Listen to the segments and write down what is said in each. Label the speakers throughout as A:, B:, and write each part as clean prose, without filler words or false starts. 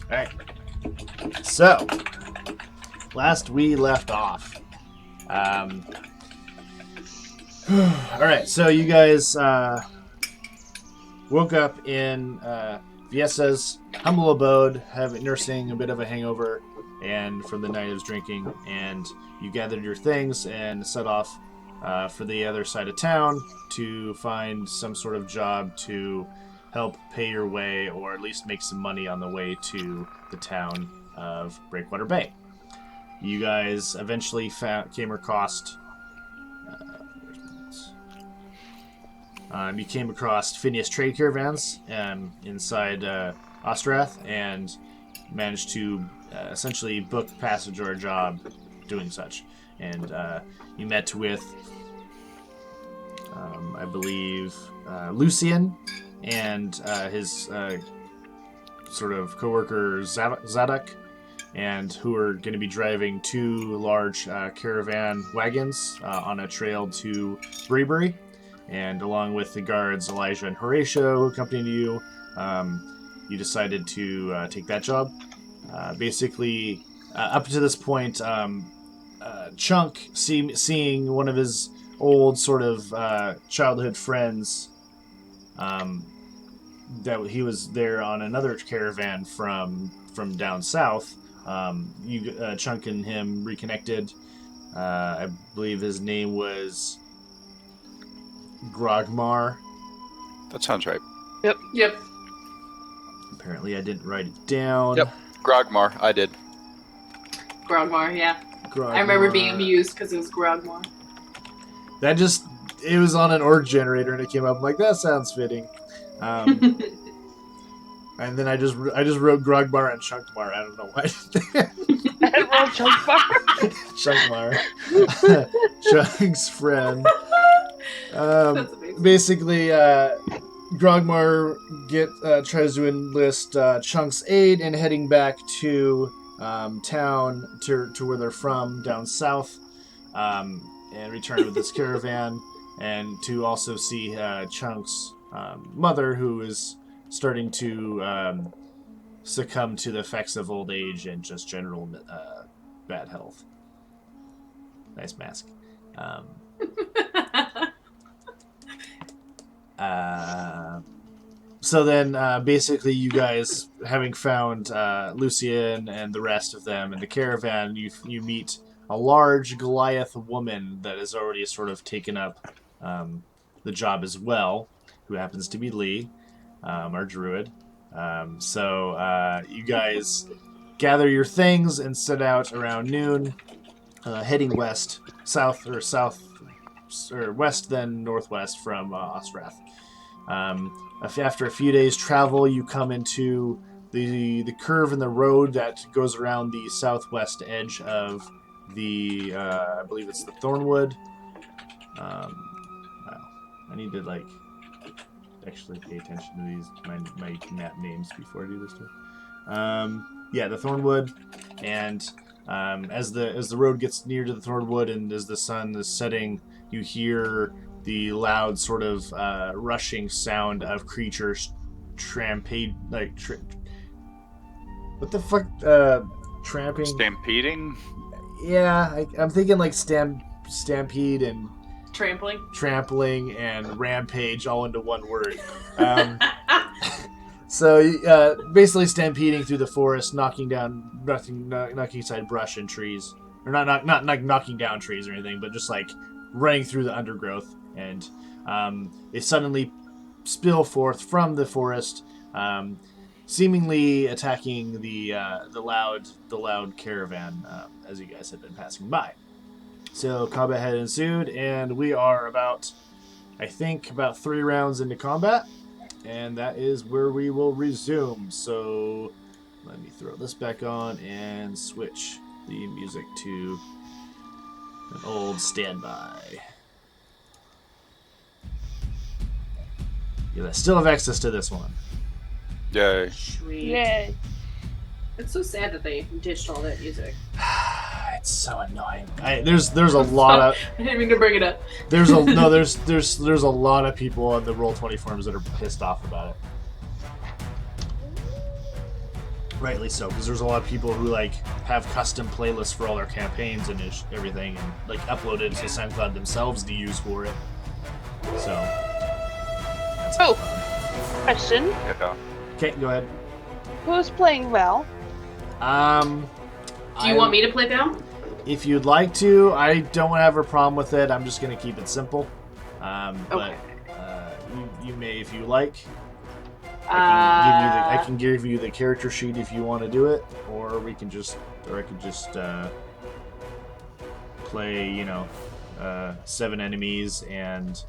A: Alright. So, last we left off. Alright, so you guys woke up in Viesa's humble abode, nursing a bit of a hangover and from the night of drinking, and you gathered your things and set off for the other side of town to find some sort of job to help pay your way, or at least make some money on the way to the town of Breakwater Bay. You guys eventually came across Phineas trade caravans inside Ostrath, and managed to essentially book passage or a job doing such. And you met with, I believe, Lucian and his sort of co-worker Zadok, and who are going to be driving two large caravan wagons on a trail to Breebury. And along with the guards Elijah and Horatio who accompanied you, you decided to take that job. Basically, up to this point, Chunk, seeing one of his old sort of childhood friends, that he was there on another caravan from down south. Chunk and him reconnected. I believe his name was Grogmar.
B: That sounds right.
C: Yep.
A: Apparently I didn't write it down.
B: Yep. Grogmar, I did.
C: Grogmar, yeah.
A: Grogmar.
C: I remember being amused because it was Grogmar.
A: It was on an org generator and it came up. I'm like, that sounds fitting. And then I just wrote Grogmar and Chunkmar. I don't know why.
D: I wrote Chunkmar.
A: Chunkmar. Chunk's friend. Basically, Grogmar tries to enlist Chunk's aid in heading back to town to where they're from, down south, and return with this caravan, and to also see Chunk's mother, who is starting to succumb to the effects of old age and just general bad health. Nice mask. So then, basically, you guys, having found Lucian and the rest of them in the caravan, you meet a large Goliath woman that has already sort of taken up the job as well, who happens to be Lee, our druid. So you guys gather your things and set out around noon, heading west, west then northwest from Ostrath. After a few days' travel, you come into the curve in the road that goes around the southwest edge of the, I believe it's the Thornwood. Wow. I need to, actually pay attention to these, my map names before I do this too. Yeah, the Thornwood, and as the road gets near to the Thornwood and as the sun is setting, you hear the loud sort of rushing sound of creatures tramping. What the fuck? Tramping?
B: Stampeding?
A: Yeah, I'm thinking like stampede and
C: trampling
A: and rampage all into one word. So basically stampeding through the forest, knocking aside brush and trees, or not knocking down trees or anything, but just like running through the undergrowth, and they suddenly spill forth from the forest, seemingly attacking the loud caravan as you guys had been passing by. So combat had ensued, and we are about 3 rounds into combat, and that is where we will resume. So let me throw this back on and switch the music to an old standby. You still have access to this one.
B: Yay.
C: Sweet.
D: Yay.
C: It's so sad that they ditched all that music.
A: It's so annoying. There's a lot of.
C: I didn't mean to bring it up.
A: There's a lot of people on the Roll20 forums that are pissed off about it. Rightly so, because there's a lot of people who like have custom playlists for all their campaigns and everything, and like upload it to SoundCloud themselves to use for it. So. That's
D: Oh.
A: fun.
D: Question.
B: Yeah.
A: Okay, go ahead.
D: Who's playing Val?
C: Do you want me to play Val?
A: If you'd like to, I don't have a problem with it. I'm just going to keep it simple. But you may if you like. I can give you the character sheet if you want to do it, or I can just play, 7 enemies and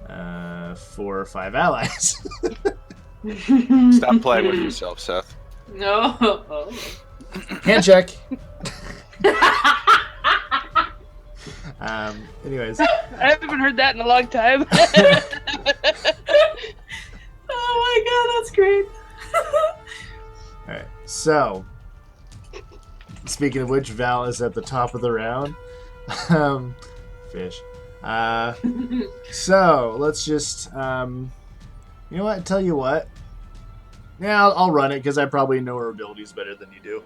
A: 4 or 5 allies.
B: Stop playing with yourself, Seth.
C: No.
A: Hand check. Anyways.
D: I haven't heard that in a long time.
C: Oh my god, that's great.
A: Alright, so speaking of which, Val is at the top of the round. Fish. So let's just you know what? Tell you what. Yeah, I'll run it because I probably know her abilities better than you do.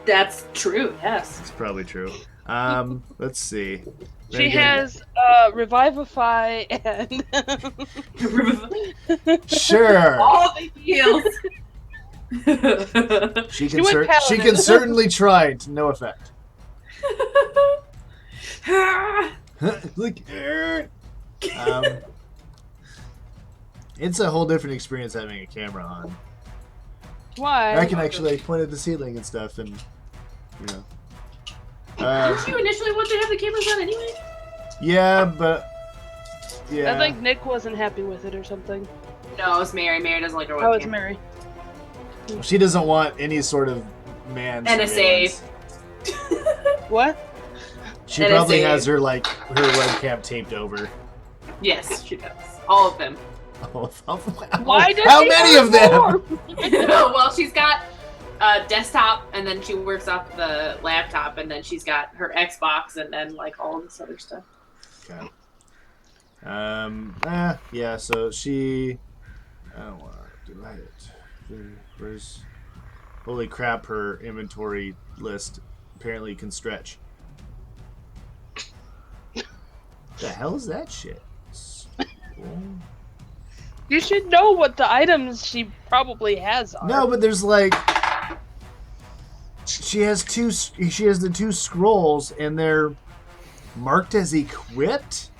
C: That's true. Yes.
A: It's probably true. Let's see.
D: She has Revivify and
A: Sure.
C: All the heals.
A: She
D: went paladin.
A: can certainly try to no effect. Look. It's a whole different experience having a camera on.
D: why?
A: I can actually point at the ceiling and stuff, and you know.
C: Didn't you initially want to have the cameras on anyway?
A: Yeah, but yeah.
D: I think Nick wasn't happy with it or something.
C: No, it's Mary. Mary doesn't like her webcam.
D: Oh, it's Mary.
A: She doesn't want any sort of man.
C: NSA.
D: What?
A: She
C: NSA.
A: probably has her webcam taped over.
C: Yes, she does. All of them.
D: Why does
A: How
D: she
A: many
D: have
A: of them?
D: more?
C: Well, she's got a desktop, and then she works off the laptop, and then she's got her Xbox, and then like all this other stuff.
A: Okay. Yeah. So she. I don't want to do it. Where's? Holy crap! Her inventory list apparently can stretch. The hell is that shit?
D: You should know what the items she probably has are.
A: No, but there's like. She has the 2 scrolls, and they're marked as equipped.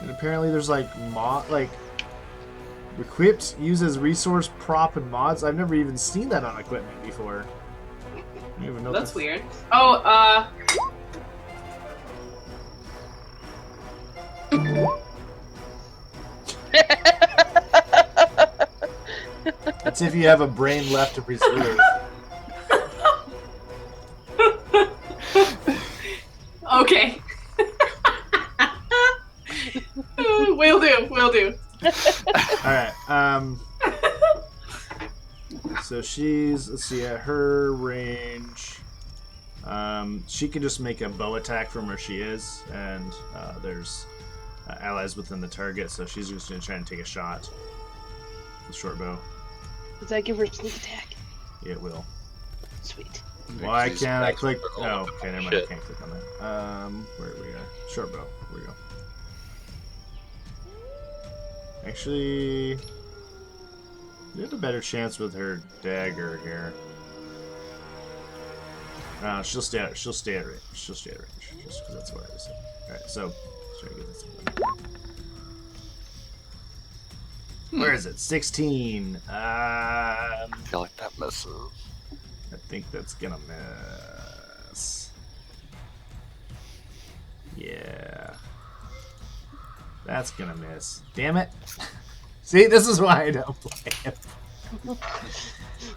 A: And apparently, there's like equipped uses resource prop and mods. I've never even seen that on equipment before. I don't even know.
C: That's weird. Oh,
A: That's if you have a brain left to preserve.
C: okay. Will do.
A: Alright, so she's, let's see, at her range, she can just make a bow attack from where she is, and there's allies within the target, so she's just going to try and take a shot with short bow.
D: Does that give her a sneak attack?
A: It will.
D: Sweet.
A: Why can't I click? Oh, okay, never mind. I
B: Shit.
A: can't click on that. Where are we at? Short bow. Here we go. Actually, you have a better chance with her dagger here. She'll stay at range. Just because that's what I said. All right, so let's try to get this one. Where is it? 16.
B: I feel like that misses.
A: I think that's gonna miss. Yeah. That's gonna miss. Damn it. See, this is why I don't play it.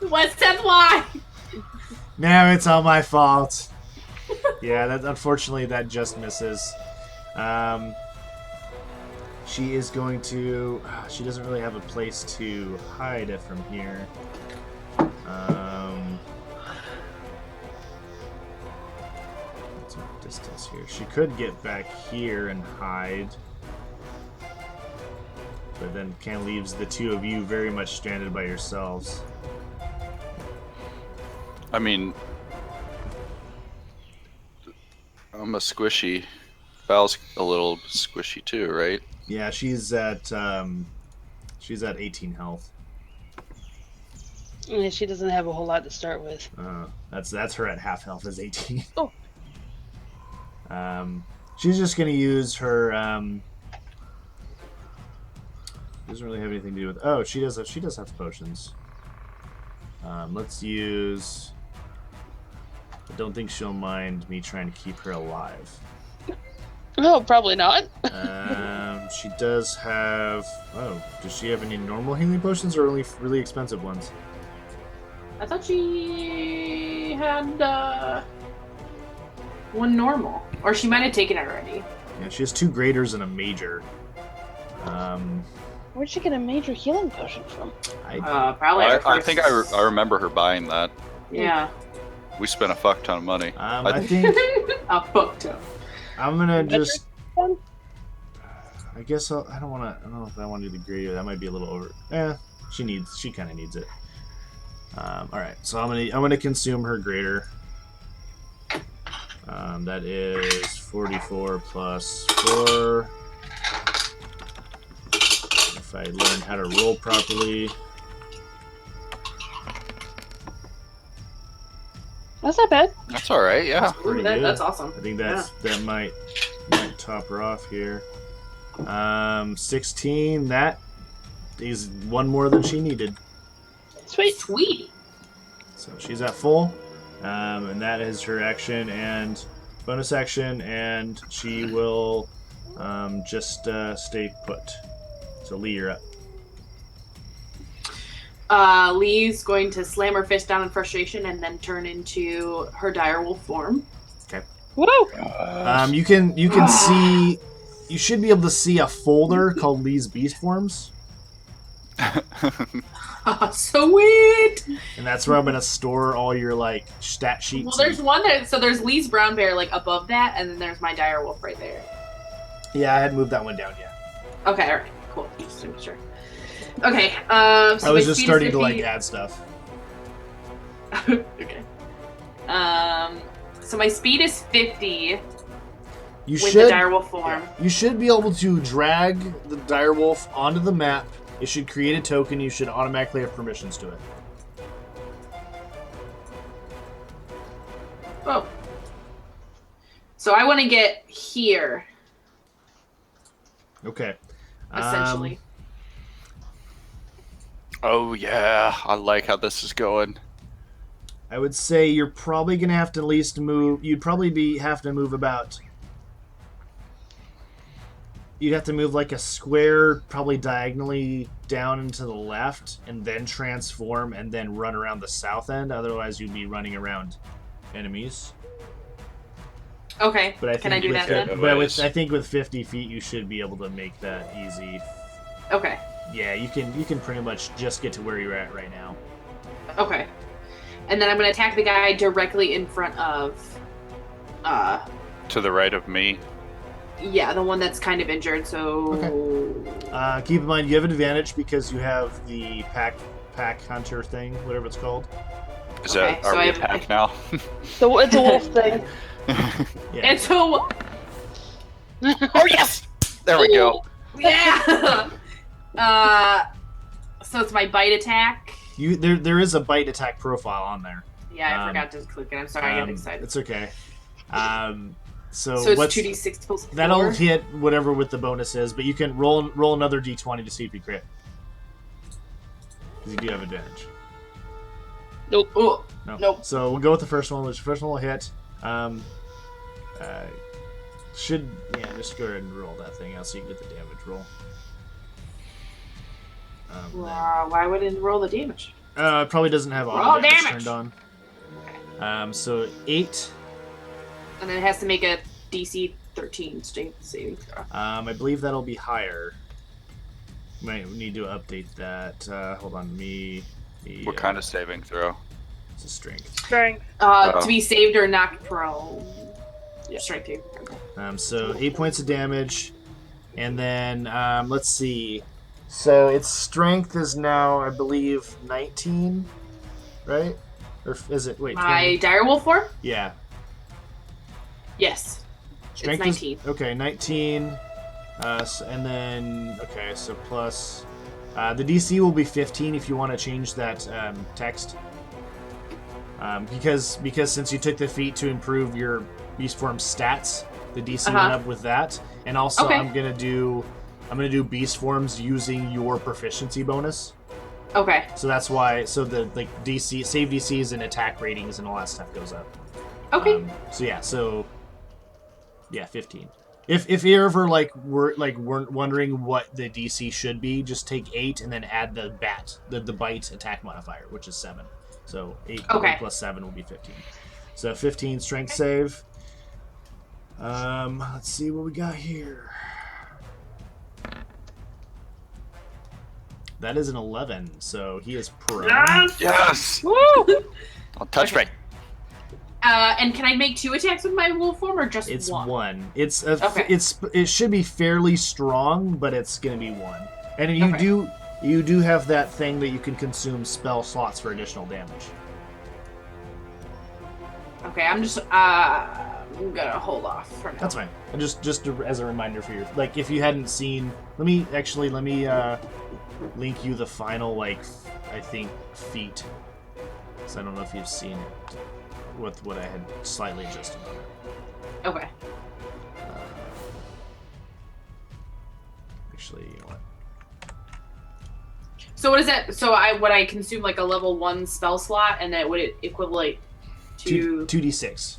C: What's that? Why?
A: No, it's all my fault. Yeah, that unfortunately that just misses. She is going to. She doesn't really have a place to hide it from here. What's my distance here? She could get back here and hide. But then kind of leaves the two of you very much stranded by yourselves.
B: I mean, I'm a squishy. Val's a little squishy too, right?
A: Yeah, she's at 18 health.
D: Yeah, she doesn't have a whole lot to start with.
A: That's her at half health is 18.
D: Oh.
A: She's just gonna use her. Doesn't really have anything to do with. Oh, she does have potions. Let's use. I don't think she'll mind me trying to keep her alive.
D: No, probably not.
A: She does have. Oh, does she have any normal healing potions or only really expensive ones?
C: I thought she had one normal, or she might have taken it already.
A: Yeah, she has 2 graders and a major.
D: Where'd she get a major healing potion from?
C: Probably.
B: I think I remember her buying that.
C: Yeah.
B: We spent a fuck ton of money.
A: I think
C: A fuck ton.
A: I'm gonna just.
D: One?
A: I guess I don't want to. I don't know if I want to do the grader. That might be a little over. She kind of needs it. All right, so I'm gonna consume her grader. That is 44 plus 4. If I learn how to roll properly.
D: That's not bad.
B: That's all right. Yeah.
A: Pretty
C: Ooh,
A: good.
C: that's awesome.
A: I think that might top her off here. 16. That is one more than she needed.
D: Sweet.
C: Sweet.
A: So she's at full, and that is her action and bonus action, and she will just stay put. So Lee, you're up.
C: Lee's going to slam her fist down in frustration and then turn into her direwolf form.
A: Okay.
D: Woo!
A: You can see. You should be able to see a folder called Lee's Beast Forms,
C: Sweet!
A: and that's where I'm gonna store all your like stat sheets.
C: Well, there's one so there's Lee's brown bear like above that, and then there's my direwolf right there.
A: Yeah, I had moved that one down. Yeah.
C: Okay, alright, cool. Just to make sure. Okay, so
A: I was
C: my
A: just
C: speed is
A: starting to
C: 50.
A: like add stuff.
C: Okay. So my speed is 50
A: You
C: with
A: should.
C: the direwolf form.
A: You should be able to drag the direwolf onto the map. It should create a token. You should automatically have permissions to it.
C: Oh. So I want to get here,
A: Okay.
C: essentially.
B: Oh yeah, I like how this is going.
A: I would say you're probably gonna have to at least move. You'd probably have to move about. You'd have to move like a square, probably diagonally down and to the left, and then transform, and then run around the south end. Otherwise, you'd be running around enemies.
C: Okay.
A: But I
C: Can I
A: think
C: do
A: with
C: that then?
A: I think with 50 feet, you should be able to make that easy.
C: Okay.
A: Yeah, you can pretty much just get to where you're at right now.
C: Okay. And then I'm going to attack the guy directly in front of,
B: To the right of me.
C: yeah, the one that's kind of injured, so...
A: Keep in mind, you have an advantage because you have the pack hunter thing, whatever it's called.
B: Is
C: Okay,
B: that
C: so
B: are we
C: I-
B: attack now?
D: It's a wolf thing.
A: Yeah.
C: And so...
B: Oh yes! There we go.
C: Yeah! So it's my bite attack.
A: There is a bite attack profile on there.
C: Yeah, I
A: Um,
C: forgot to click it. I'm sorry, I got excited.
A: It's okay. So
C: So it's
A: what's
C: 2d6 plus 4.
A: that'll hit whatever with the bonus is, but you can roll another d20 to see if you crit. Because you do have advantage.
D: Nope.
C: Oh,
A: No.
C: Nope.
A: So we'll go with the first one, which the first one will hit. Just go ahead and roll that thing out so you can get the damage roll.
C: why would it roll the damage?
A: It probably doesn't have
C: Roll
A: auto damage
C: damage!
A: turned on. So 8.
C: And then it has to make a DC 13 strength saving throw.
A: I believe that'll be higher. Might need to update that. Hold on,
B: What kind of saving throw?
A: It's a strength.
D: Strength.
C: To be saved or knocked prone.
D: Yeah.
C: Strength saving.
A: So 8 points of damage, and then let's see. So its strength is now, I believe, 19, right? Or is it? Wait, 20?
C: My direwolf form?
A: Yeah.
C: Yes.
A: Strength
C: it's 19.
A: Is, okay, 19. And then, okay, so plus... the DC will be 15 if you want to change that text. Because since you took the feat to improve your beast form stats, the DC went up with that. And also,
C: Okay.
A: I'm gonna do beast forms using your proficiency bonus.
C: Okay.
A: So that's why. So the DC save DCs and attack ratings and all that stuff goes up.
C: Okay.
A: So yeah, 15. If you ever weren't wondering what the DC should be, just take 8 and then add the bite attack modifier, which is 7. So 8 plus 7 will be 15. So 15 strength save. Let's see what we got here. That is an 11, so he is prone.
B: Yes!
D: Woo!
B: I'll touch right.
C: And can I make 2 attacks with my wolf form or just
A: It's
C: one?
A: 1. It should be fairly strong, but it's gonna be 1. And you do have that thing that you can consume spell slots for additional damage.
C: Okay, I'm just I'm gonna hold off for now.
A: That's fine. And just as a reminder for your if you hadn't seen, let me link you the final I think feat. So I don't know if you've seen it with what I had slightly adjusted on it.
C: Okay.
A: Actually, you know what?
C: So what is that? So would I consume like a level 1 spell slot, and that would it equivalent to
A: 2d6.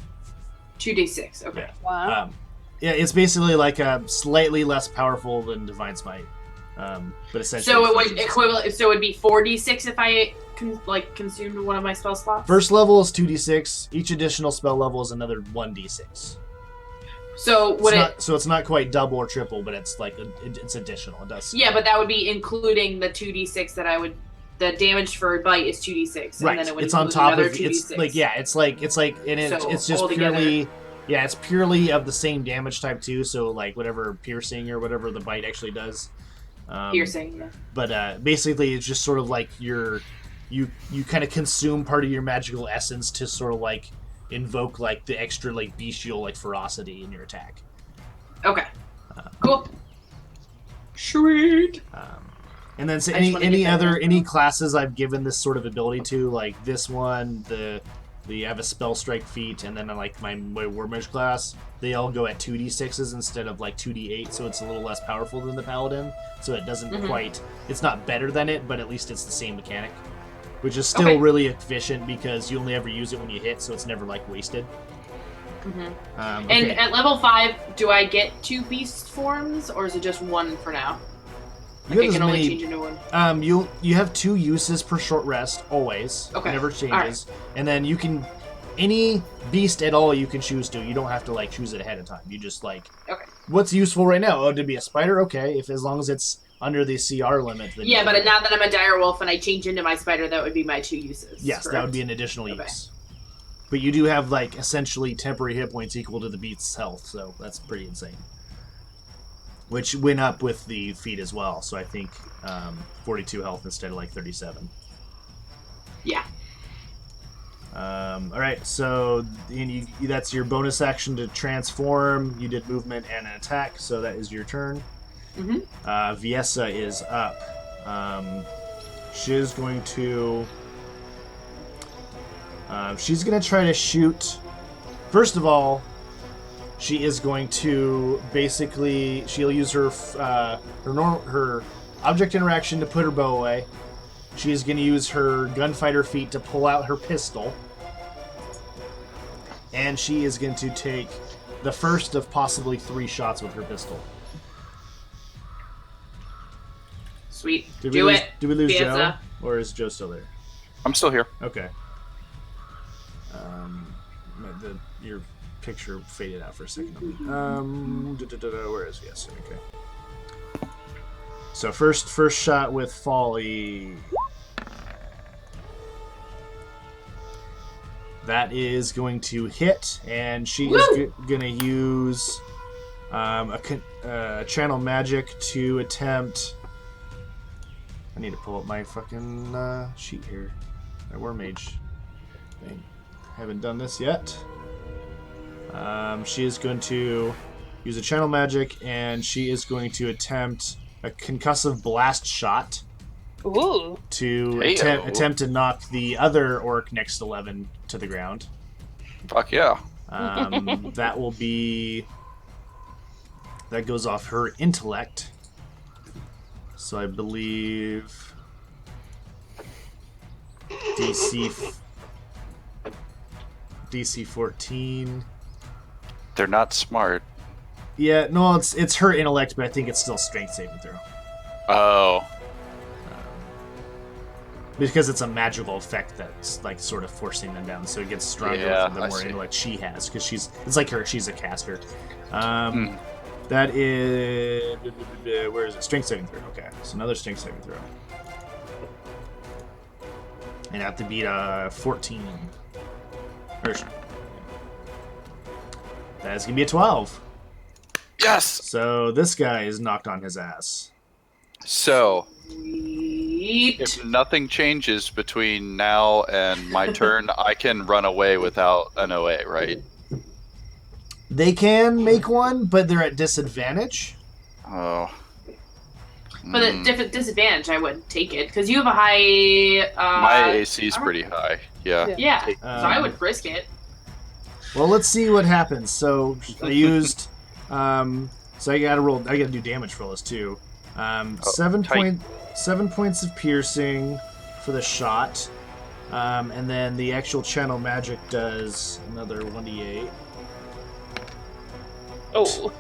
C: 2d6? Okay.
A: Yeah.
D: Wow.
A: Yeah, it's basically like a slightly less powerful than Divine Smite, but essentially.
C: So it would equivalent. So it would be 4d6 if I consumed one of my spell slots.
A: First level is 2d6. Each additional spell level is another 1d6.
C: So would
A: So it's not quite double or triple, but it's it's additional. It does.
C: Yeah, but that would be including the 2d6 that I would. The damage for bite is 2d6,
A: Right.
C: and then it would
A: It's on
C: include
A: top
C: another
A: of
C: 2d6.
A: it's just
C: altogether.
A: purely. Yeah, it's purely of the same damage type too. So whatever piercing or whatever the bite actually does.
C: Piercing. Yeah.
A: But basically, it's just sort of like you kind of consume part of your magical essence to sort of invoke the extra bestial ferocity in your attack.
C: Okay. Cool. Sweet.
A: And then
C: I just wanna get that
A: any classes I've given this sort of ability to, like this one, the have a spell strike feat, and then my war mage class, they all go at 2d6s instead of 2d8, so it's a little less powerful than the paladin. So it doesn't quite, it's not better than it, but at least it's the same mechanic, which is still really efficient because you only ever use it when you hit, so it's never wasted.
C: And at level 5, do I get 2 beast forms, or is it just 1 for now?
A: You
C: I can only change into 1.
A: You have 2 uses per short rest always.
C: Okay.
A: It never changes. And then you can any beast at all you can choose to. You don't have to choose it ahead of time. You just
C: Okay.
A: what's useful right now? Oh, to be a spider? Okay, as long as it's under the CR limit. Then
C: Yeah, but now that I'm a dire wolf and I change into my spider, that would be my 2 uses.
A: yes,
C: correct?
A: that would be an additional use. But you do have essentially temporary hit points equal to the beast's health, so that's pretty insane. Which went up with the feat as well, so I think 42 health instead of 37.
C: Yeah.
A: All right, so that's your bonus action to transform. You did movement and an attack, so that is your turn.
C: Mm-hmm.
A: Viessa is up. She's going to try to shoot. First of all, she is going to she'll use her her object interaction to put her bow away. She is going to use her gunfighter feat to pull out her pistol. And she is going to take the first of possibly 3 shots with her pistol.
C: Sweet.
A: Did
C: Do
A: we
C: it.
A: Did we lose
C: Viessa.
A: Joe? Or is Joe still there?
B: I'm still here.
A: Okay. Your picture faded out for a second. Where is Viessa? Okay. So first shot with Folly. That is going to hit, and she is going to use a channel magic to attempt I need to pull up my fucking sheet here. My War Mage thing. Haven't done this yet. She is going to use a channel magic, and she is going to attempt a concussive blast shot
D: Ooh.
A: to
B: Heyo.
A: attempt to knock the other orc next to Levin to the ground.
B: Fuck yeah.
A: That will be... That goes off her intellect. So I believe... DC 14.
B: They're not smart.
A: Yeah, no, it's her intellect, but I think it's still strength saving throw.
B: Oh.
A: Because it's a magical effect that's like sort of forcing them down, so it gets stronger
B: Yeah,
A: with the
B: I
A: more
B: see.
A: intellect she has. Because it's like her, she's a caster. That is where is it? Strength saving throw. Okay, so another strength saving throw, and I have to beat 14. That's gonna be a 12.
B: Yes!
A: So this guy is knocked on his ass.
B: So,
C: Sweet.
B: if nothing changes between now and my turn, I can run away without an OA, right?
A: They can make one, but they're at disadvantage.
B: Oh.
C: But at disadvantage, I would take it because you have a high.
B: My AC is
C: armor.
B: pretty high. Yeah.
C: Yeah, so I would risk it.
A: Well, let's see what happens. So I used, so I gotta do damage for this too. 7 points of piercing for the shot, and then the actual channel magic does another 1d8.
D: Oh.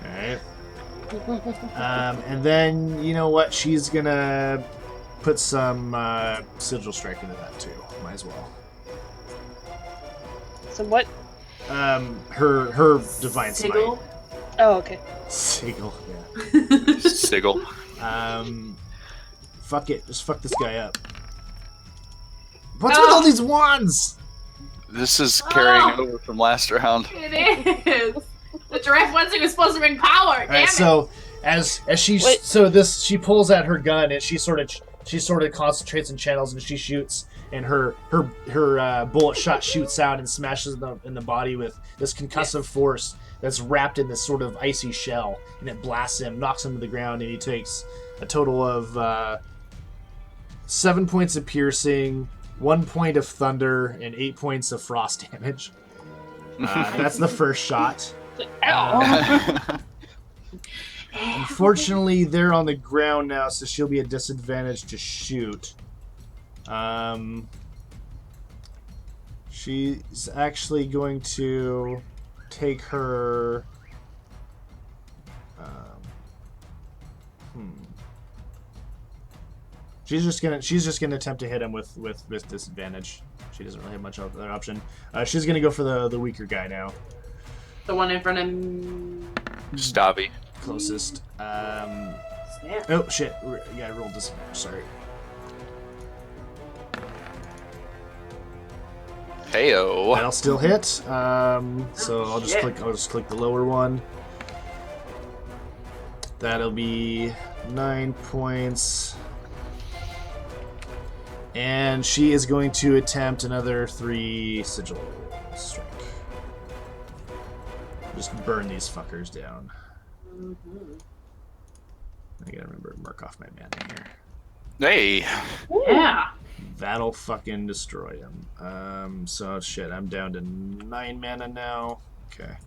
A: Alright. And then, you know what? She's gonna put some Sigil Strike into that too. Might as well.
D: So what?
A: Her Divine
C: Sigil.
A: Smite.
D: Oh, okay.
A: Sigil, yeah.
B: Sigil.
A: Fuck it. Just fuck this guy up. What's with all these wands?
B: This is carrying over from last round.
C: It is. The giraffe Wednesday was supposed to bring power. Damn
A: Alright,
C: it.
A: so as she
D: Wait.
A: she pulls out her gun and she sort of concentrates and channels and she shoots, and her bullet shot shoots out and smashes in the body with this concussive force that's wrapped in this sort of icy shell, and it blasts him, knocks him to the ground, and he takes a total of 7 points of piercing, 1 point of thunder, and 8 points of frost damage. That's the first shot.
D: Ow.
A: Unfortunately, they're on the ground now, so she'll be at disadvantage to shoot. She's actually going to take her. She's just gonna attempt to hit him with disadvantage. She doesn't really have much other option. She's gonna go for the weaker guy now,
C: The one in front of
B: Stabby.
A: closest.
C: Snap.
A: Oh shit! Yeah, I rolled disadvantage. Sorry.
B: Heyo.
A: That'll still hit. So I'll just click the lower one. That'll be 9 points. And she is going to attempt another 3 sigil strike. Just burn these fuckers down. I gotta remember to mark off my mana here.
B: Hey.
C: Yeah.
A: That'll fucking destroy him. So shit, I'm down to 9 mana now. Okay.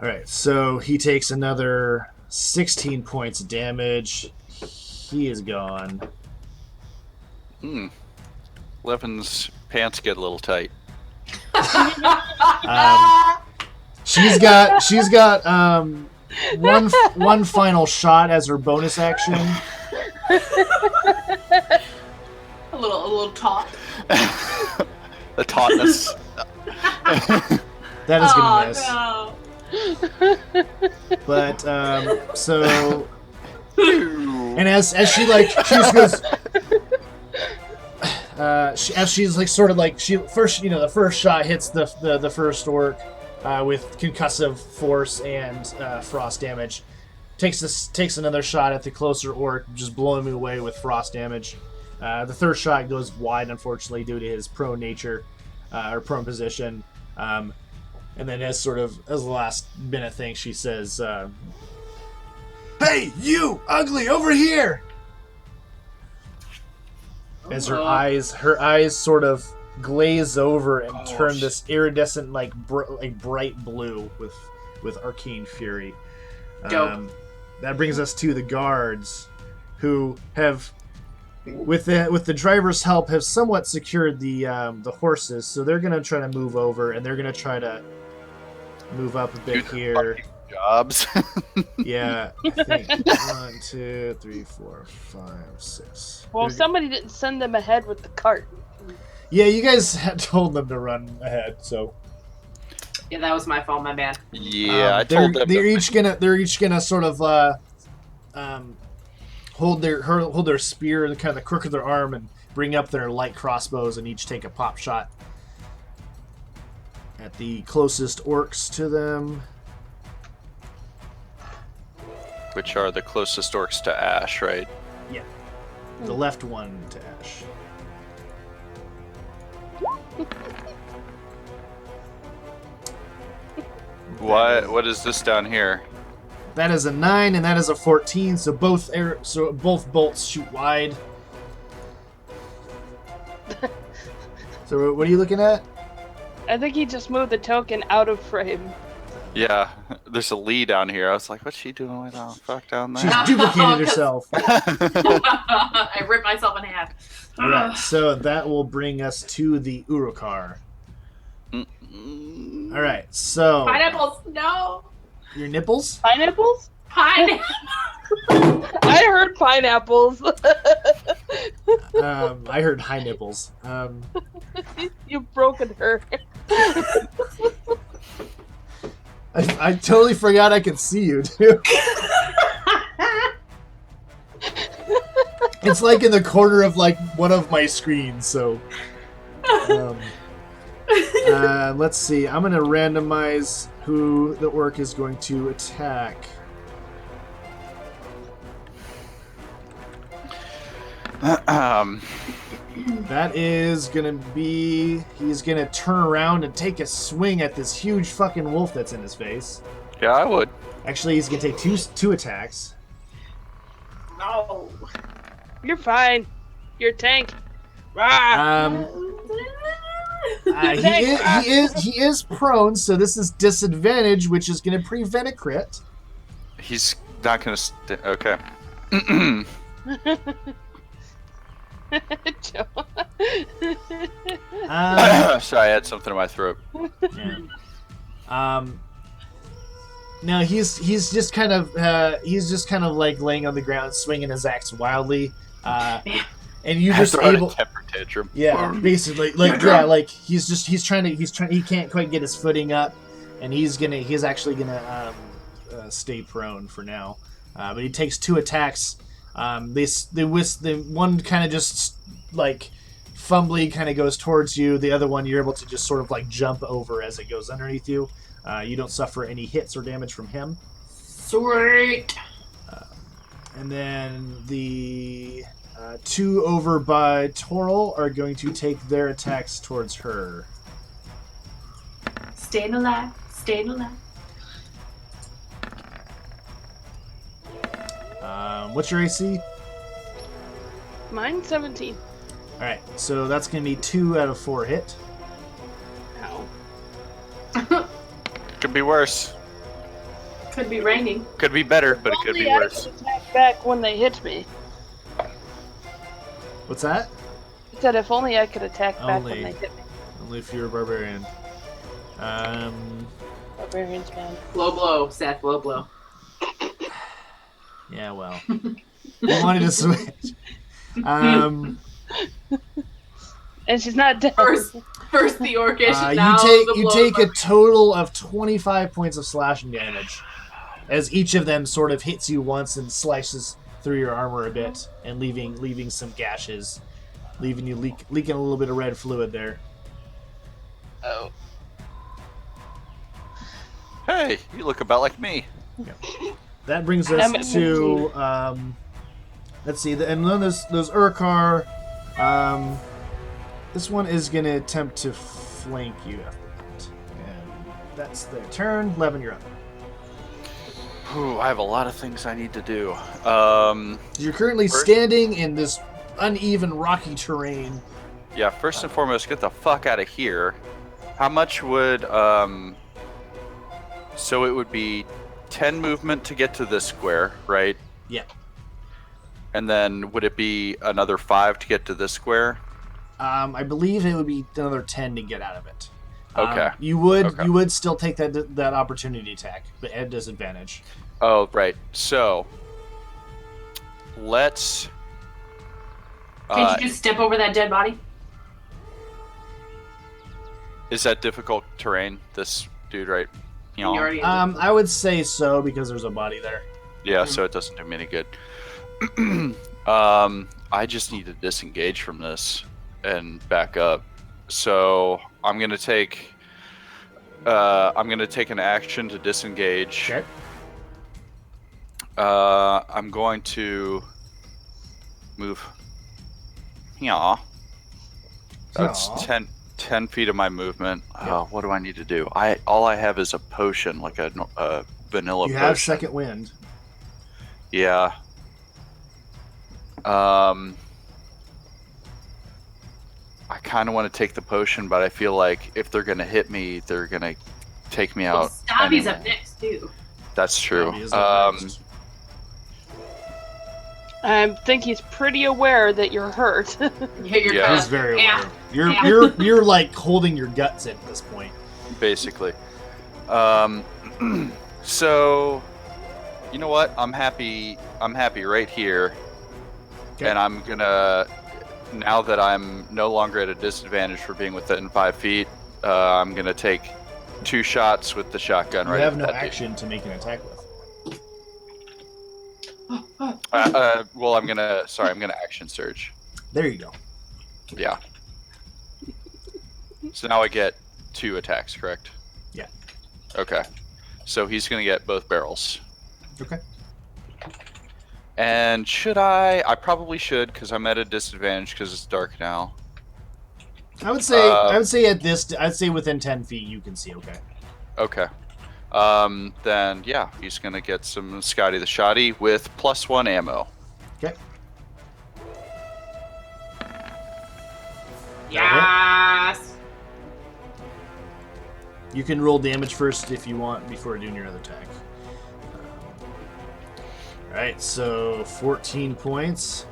A: Alright, so he takes another 16 points of damage. He is gone.
B: Levin's pants get a little tight.
A: She's got one final shot as her bonus action.
C: A little talk.
B: The tautness.
A: That is gonna miss.
C: No.
A: But so, and as she like she just goes, as she's like sort of like she first, you know, the first shot hits the first orc with concussive force and frost damage. takes another shot at the closer orc, just blowing him away with frost damage. The third shot goes wide, unfortunately, due to his prone nature, or prone position. And then as the last minute thing, she says, "Hey, you ugly, over here!" As her eyes sort of glaze over and turn this iridescent, like bright blue with arcane fury.
C: Dope.
A: That brings us to the guards, who have, with the driver's help, have somewhat secured the horses. So they're gonna try to move over, and they're gonna try to move up a bit here.
B: Jobs.
A: Yeah, I think 1, 2, 3, 4, 5, 6.
D: Well, somebody didn't send them ahead with the cart.
A: Yeah, you guys had told them to run ahead, so.
C: Yeah, that was my fault, my bad.
B: Yeah, I told them.
A: They're each gonna sort of hold their spear in kind of the crook of their arm and bring up their light crossbows and each take a pop shot at the closest orcs to them.
B: Which are the closest orcs to Ash, right?
A: Yeah, the left one to Ash.
B: What is this down here?
A: That is a 9 and that is a 14. So both bolts shoot wide. So what are you looking at?
D: I think he just moved the token out of frame.
B: Yeah, there's a Lee down here. I was like, what's she doing with that fuck down there?
A: She's duplicated herself.
C: I ripped myself in half.
A: Alright, so that will bring us to the Urukar. Alright, so...
C: Pineapples, no!
A: Your nipples?
D: Pineapples?
C: Pineapple!
D: I heard pineapples.
A: I heard high nipples.
D: You've broken her.
A: I totally forgot I could see you, too. It's like in the corner of like one of my screens, so... let's see. I'm going to randomize who the orc is going to attack. That is going to be... He's going to turn around and take a swing at this huge fucking wolf that's in his face.
B: Yeah, I would.
A: Actually, he's going to take two attacks.
C: No.
D: You're fine. You're a tank. Rah!
A: He is prone, so this is disadvantage, which is going to prevent a crit.
B: He's not going to... Okay. Sorry, I had something in my throat.
A: Yeah. No, he's just kind of like laying on the ground, swinging his axe wildly, and you just able.
B: A temper tantrum.
A: Yeah, basically, he's trying. He can't quite get his footing up, and he's actually gonna stay prone for now. But he takes 2 attacks. The one kind of just like fumbly kind of goes towards you. The other one you're able to just sort of like jump over as it goes underneath you. You don't suffer any hits or damage from him.
C: Sweet.
A: And then the 2 over by Toril are going to take their attacks towards her.
C: Staying alive. Staying alive.
A: What's your AC?
D: Mine's 17.
A: Alright, so that's going to be 2 out of 4 hit.
D: Ow.
B: Could be worse.
C: Could be raining.
B: Could be better, but it could be
D: Only
B: worse.
D: I could attack back when they hit me.
A: What's that?
D: I said if only I could attack back
A: Only.
D: when they hit me.
A: Only if you're a barbarian.
D: Barbarians, man.
C: Blow, blow, Seth. Blow, blow.
A: Yeah, well. I wanted to switch.
D: And she's not dead.
C: First the orcish. Now
A: you take a total of 25 points of slashing damage, as each of them sort of hits you once and slices through your armor a bit, and leaving some gashes, leaving you leaking a little bit of red fluid there.
D: Oh.
B: Hey, you look about like me.
A: Yeah. that brings us to let's see. And then those Urkar. This one is going to attempt to flank you after that, and that's their turn. Levin, you're up.
B: Ooh, I have a lot of things I need to do.
A: You're currently standing in this uneven, rocky terrain.
B: Yeah, first and foremost, get the fuck out of here. How much would so it would be 10 movement to get to this square, right?
A: Yeah.
B: And then would it be another 5 to get to this square?
A: I believe it would be another 10 to get out of it.
B: Okay.
A: You would still take that opportunity attack, but at disadvantage.
B: Oh, right. So let's.
C: Can't you just step over that dead body?
B: Is that difficult terrain? This dude, right? You know.
C: You already
A: I would say so because there's a body there.
B: Yeah, so it doesn't do me any good. I just need to disengage from this and back up. So I'm gonna take an action to disengage.
A: Okay.
B: I'm going to move. Yeah. That's 10 feet of my movement. What do I need to do? All I have is a potion, like a vanilla potion.
A: You have second wind.
B: Yeah. I kind of want to take the potion, but I feel like if they're going to hit me, they're going to take me out.
C: Stabby's
B: anyway.
C: up next, too.
B: That's true.
A: He is up next.
D: I think he's pretty aware that you're hurt.
B: Yeah.
A: He's very
C: Yeah.
A: aware. You're like holding your guts in at this point.
B: Basically. So, you know what? I'm happy right here.
A: Okay.
B: And I'm gonna, now that I'm no longer at a disadvantage for being within 5 feet, I'm gonna take 2 shots with the shotgun
A: You
B: right
A: have
B: at
A: no
B: that dude.
A: action to make an attack with.
B: Well, I'm gonna action surge.
A: There you go.
B: Yeah. So now I get 2 attacks, correct?
A: Yeah.
B: Okay. So he's gonna get both barrels.
A: Okay.
B: And should I? I probably should, because I'm at a disadvantage because it's dark now.
A: I would say I'd say within 10 feet you can see. Okay.
B: Okay. Then yeah, he's gonna get some Scotty the Shotty with +1 ammo.
A: Okay.
C: Yes.
A: You can roll damage first if you want before doing your other attack. Alright, so 14 points.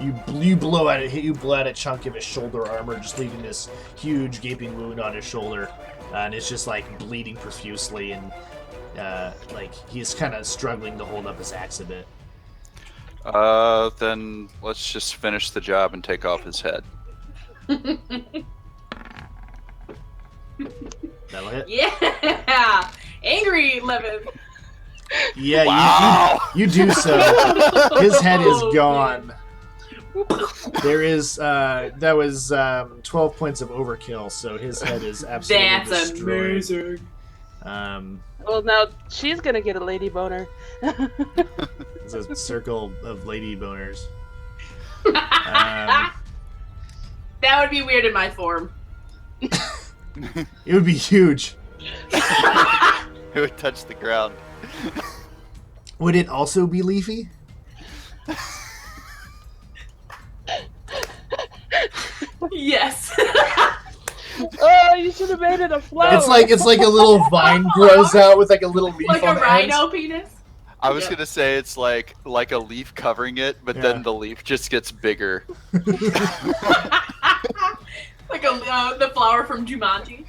A: You blow at it, a chunk of his shoulder armor, just leaving this huge gaping wound on his shoulder, and it's just like bleeding profusely, and like he's kind of struggling to hold up his axe a bit.
B: Then let's just finish the job and take off his head.
A: That'll hit.
C: Yeah. Angry Levin.
A: Yeah,
B: Wow.
A: you do so. His head is gone. There is that was 12 points of overkill, so his head is absolutely
C: That's
A: destroyed.
C: amazing.
D: Well, now she's gonna get a lady boner.
A: It's a circle of lady boners.
C: That would be weird in my form.
A: It would be huge.
B: It would touch the ground.
A: Would it also be leafy?
C: Yes.
D: Oh, you should have made it a flower.
A: It's like a little vine grows out with like a little leaf
C: Like
A: on
C: a
A: the end.
C: rhino penis.
B: I was
C: Yep.
B: gonna say it's like a leaf covering it, but
A: Yeah.
B: then the leaf just gets bigger.
C: Like the flower from Jumanji.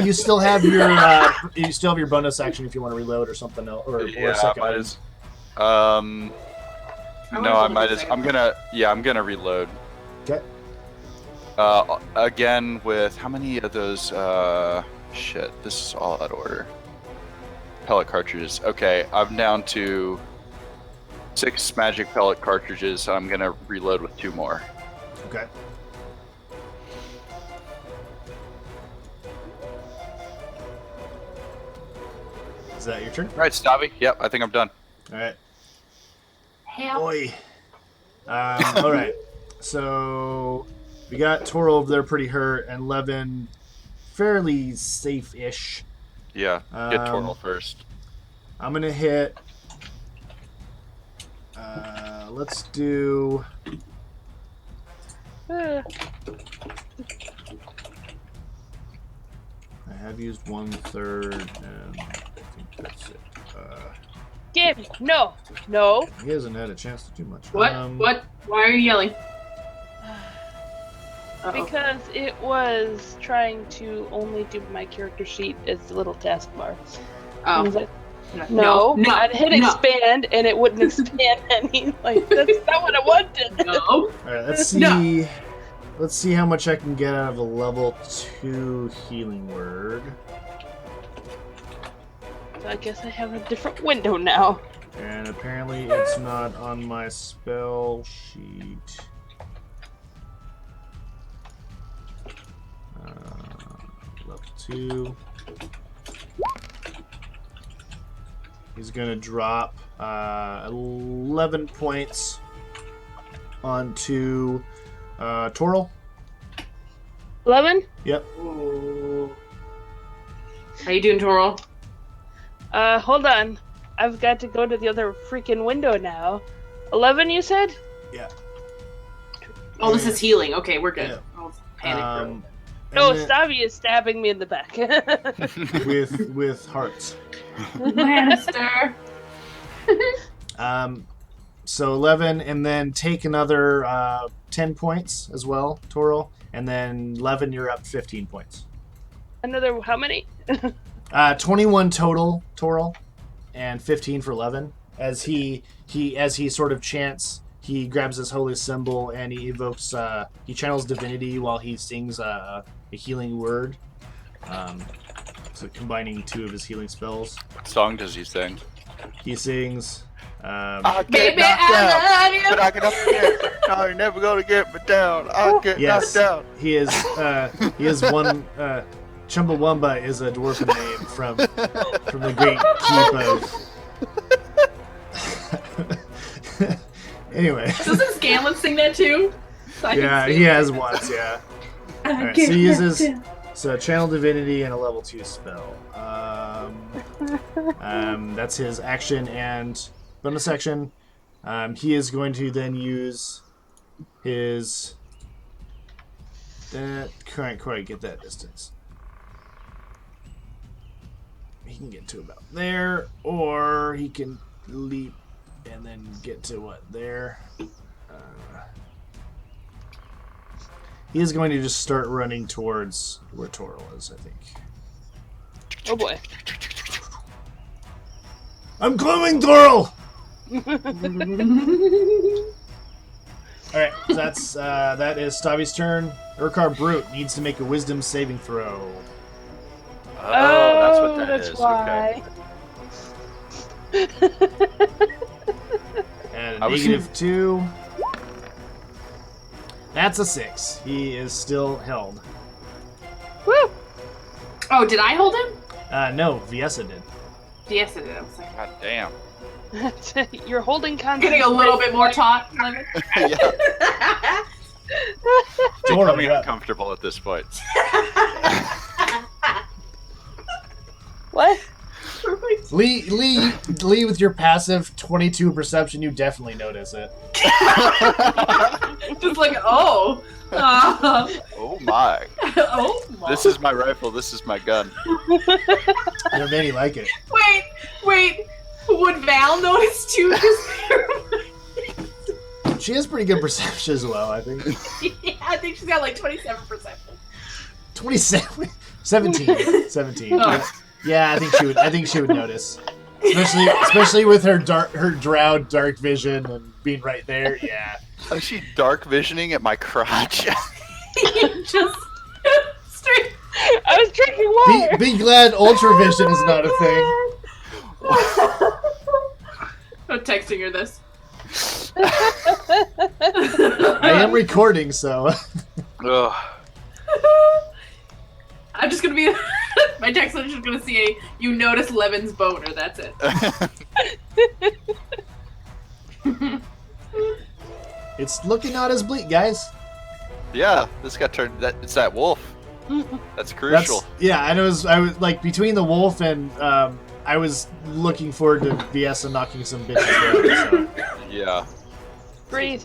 A: You still have your bonus action if you want to reload or something else, or a second.
B: might
A: one.
B: as.
C: wanna
B: No, I
C: go
B: might
C: to
B: as.
C: the
B: I'm gonna reload.
A: Okay.
B: Again with how many of those? Shit, this is all out of order. Pellet cartridges. Okay, I'm down to 6 magic pellet cartridges. I'm gonna reload with 2 more.
A: Okay. Is that your turn?
B: All right, Stabby. Yep, I think I'm done.
A: All right.
C: Help.
A: Oi. All right. So we got Toro over there pretty hurt, and Levin fairly safe-ish.
B: Yeah, get Toril first.
A: I'm gonna hit. Let's do.
D: Uh,
A: I have used 1/3, and I think that's it.
D: Gabe, no. No.
A: He hasn't had a chance to do much.
C: What? What? Why are you yelling? Uh-oh.
D: Because it was trying to only do my character sheet as the little taskbar. I was
C: Oh.
D: like, no.
C: No.
D: I'd hit
C: No.
D: expand and it wouldn't expand any. Like, that's not what I wanted.
C: No.
A: All right, let's see.
C: No.
A: Let's see how much I can get out of a level 2 healing word.
D: So I guess I have a different window now.
A: And apparently it's not on my spell sheet. Level 2. He's going to drop 11 points onto Toril.
D: 11?
A: Yep.
C: Ooh. How you doing, Toro?
D: Hold on. I've got to go to the other freaking window now. 11, you said?
A: Yeah.
C: Oh, this is healing. Okay, we're good.
A: Yeah.
C: Oh, panic.
D: No,
A: and then
D: Stavi is stabbing me in the back.
A: with hearts.
C: Lannister.
A: So 11, and then take another 10 points as well, Toril. And then 11, you're up 15 points.
D: Another, how many?
A: 21 total, Toril, and 15 for 11. As he sort of chants, he grabs his holy symbol and he evokes, he channels divinity while he sings a healing word. So combining 2 of his healing spells.
B: What song does he sing?
A: He sings.
B: I get
C: Baby,
B: knocked
C: I
B: down,
C: love you.
B: but I get up again. No, you're never gonna get me down. I'll get
A: Yes,
B: knocked down.
A: he is one. Chumbawamba is a dwarven name from the great keep of. Anyway,
C: Doesn't Scanlan sing that too? So I can
A: yeah,
C: sing
A: he
C: it.
A: has once. Yeah. All right, so he uses channel divinity and a level 2 spell. That's his action and bonus action. He is going to then use his. That can't quite get that distance. He can get to about there, or he can leap and then get to what there. He is going to just start running towards where Toril is, I think.
D: Oh boy.
A: I'm coming, Toril! Alright, so that is Stavi's turn. Urkar Brute needs to make a wisdom saving throw.
B: Oh, that's what that
D: that's
B: is.
D: why.
B: Okay.
A: And
B: I
A: a
B: was-
A: -2. That's a 6. He is still held.
D: Woo!
C: Oh, did I hold him?
A: No, Viesa did.
C: Yes, I did. I was like,
B: God damn.
D: You're holding
C: getting a little bit more taut. Lemon.
B: Yeah.
A: Dora,
B: Becoming
A: you're up.
B: uncomfortable at this point.
D: What?
A: Lee, with your passive 22 perception, you definitely notice it.
C: Just like, oh.
B: Oh my.
C: Oh my.
B: This is my rifle. This is my gun.
A: There are many like it.
C: Wait. Would Val notice too?
A: She has pretty good perception as well, I think.
C: Yeah, I think she's got like 27%.
A: 27, 17.
C: Oh.
A: Yeah, I think she would notice, especially with her drow dark vision and being right there. Yeah.
B: Is she dark visioning at my crotch?
C: Just straight.
D: I was drinking water.
A: Be glad ultravision is not a thing.
C: I'm texting her this.
A: I am recording, so.
B: Ugh.
C: I'm just gonna be My text message is gonna see you notice Levin's boner. That's it.
A: It's looking not as bleak, guys.
B: Yeah, this got turned. It's that wolf. That's crucial.
A: And I was like between the wolf and I was looking forward to VS and knocking some bitches down. So.
B: Yeah.
D: Breathe.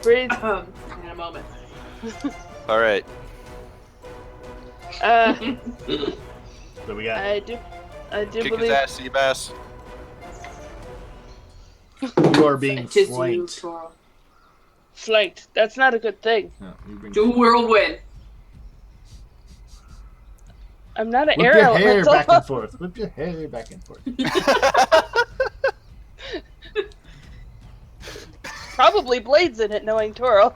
C: In a moment.
B: All right.
A: What we got?
D: I do
B: Kick
D: believe
B: his ass, Seabass.
A: You are being
C: It is you,
A: flanked.
C: Toro.
D: flanked. That's not a good thing.
A: No, you're being
C: Do whirlwind.
D: I'm not an
A: Whip
D: air
A: your hair
D: elemental.
A: back and forth. Whip your hair back and forth.
D: Probably blades in it, knowing Toro.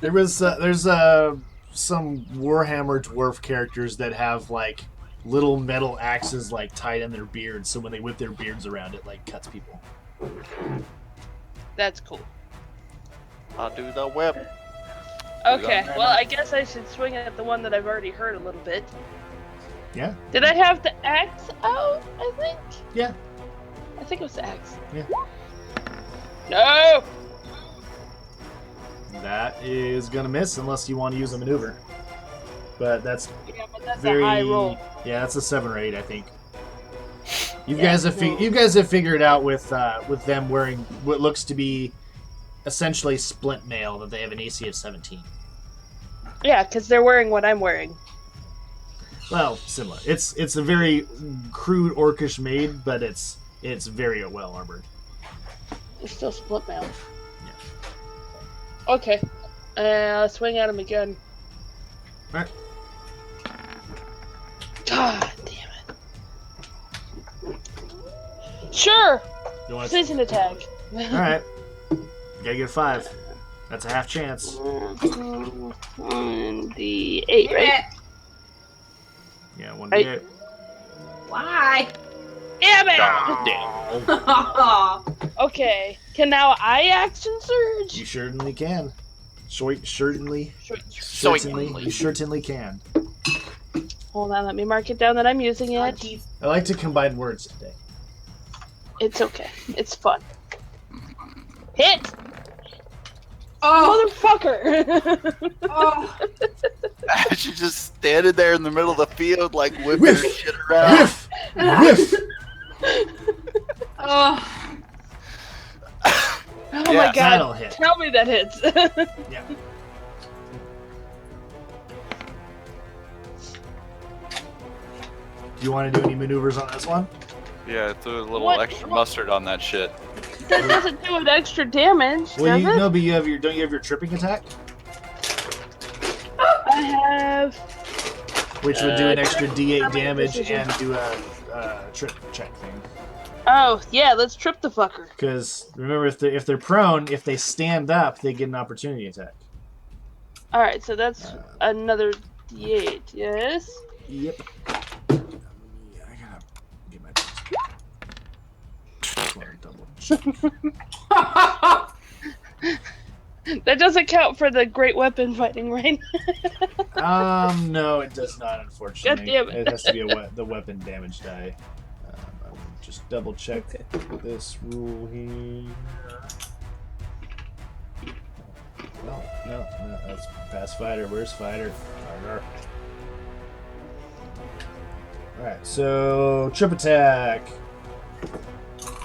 A: There's some Warhammer dwarf characters that have like little metal axes like tied in their beards, so when they whip their beards around, it like cuts people.
D: That's cool.
B: I'll do the whip.
D: Okay, well, I guess I should swing at the one that I've already heard a little bit.
A: Yeah.
D: Did I have the axe out, I think?
A: Yeah.
D: I think it was the axe.
A: Yeah.
D: No!
A: That is gonna miss unless you want to use a maneuver. But that's
D: Yeah, but that's
A: very
D: a high roll.
A: Yeah, that's a 7 or 8, I think. You
D: Yeah,
A: guys have
D: well-
A: you guys have figured out with them wearing what looks to be essentially splint mail that they have an AC of 17.
D: Yeah, because they're wearing what I'm wearing.
A: Well, similar. It's a very crude orcish made, but it's very well armored.
D: It's still split mail.
A: Yeah.
D: Okay. Swing at him again.
A: Alright.
D: God damn it. Sure!
A: You want
D: Precision attack.
A: Alright. You gotta get a 5. That's a half chance.
D: On the 8, right?
A: Yeah, 1d8.
C: Why?
D: Damn it!
C: Oh.
D: Okay. Can now I action surge?
A: You certainly can. Certainly.
B: Certainly.
A: You certainly can.
D: Hold on, let me mark it down that I'm using it.
A: I like to combine words today.
D: It's okay. It's fun. Hit!
C: Oh.
D: Motherfucker!
C: Oh.
B: She's just standing there in the middle of the field, like whipping her
A: Whiff!
B: shit around.
A: Whiff! Whiff!
C: Oh.
D: Oh
B: Yeah,
D: my god.
A: That'll hit.
D: Tell me that hits.
A: Yeah. Do you want to do any maneuvers on this one?
B: Yeah, threw a little
D: What?
B: extra mustard on that shit.
D: That doesn't do an extra damage,
A: Well,
D: does it?
A: no, but don't you have your tripping attack,
D: I have...
A: which would do an extra D8
D: Tripping
A: damage
D: precision.
A: and do a trip check thing.
D: Oh, yeah, let's trip the fucker.
A: Because remember, if they're prone, if they stand up, they get an opportunity attack.
D: Alright, so that's another D8, yes?
A: Yep. Yeah, I gotta get my. Just wanna double check.
D: That doesn't count for the great weapon fighting, right?
A: No, it does not, unfortunately.
D: God damn it.
A: It has to be the weapon damage die. I will just double check this rule here. No, that's past fighter. Where's fighter? Alright, so trip attack.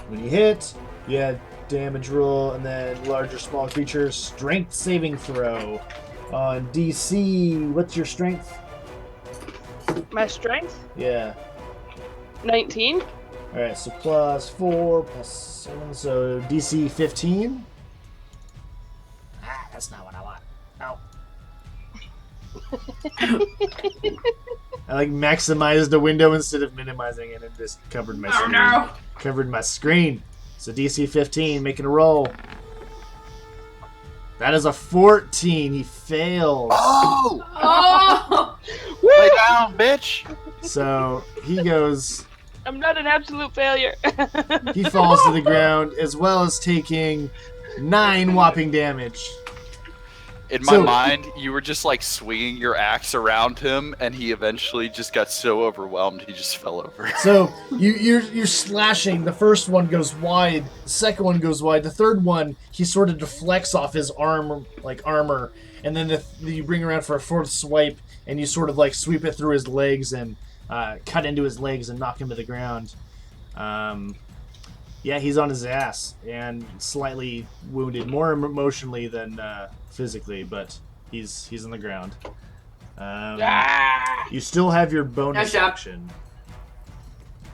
A: When you hit, you add damage roll, and then larger, small creatures, strength saving throw. On DC, what's your strength?
D: My strength?
A: Yeah.
D: 19.
A: Alright, so plus 4, plus 7, so DC 15. Ah, that's not what I want. No. I like maximized the window instead of minimizing it and just covered my screen.
C: no.
A: Covered my screen. So DC 15, making a roll. That is a 14. He fails.
B: Oh!
C: Oh.
B: Lay down, bitch!
A: So he goes.
D: I'm not an absolute failure.
A: He falls to the ground as well as taking 9 whopping damage.
B: In my mind, you were just like swinging your axe around him, and he eventually just got so overwhelmed he just fell over.
A: So you're slashing. The first one goes wide. The second one goes wide. The third one, he sort of deflects off his armor, and then you bring around for a fourth swipe, and you sort of like sweep it through his legs and cut into his legs and knock him to the ground. Yeah, he's on his ass and slightly wounded, more emotionally than physically, but he's on the ground. You still have your bonus action.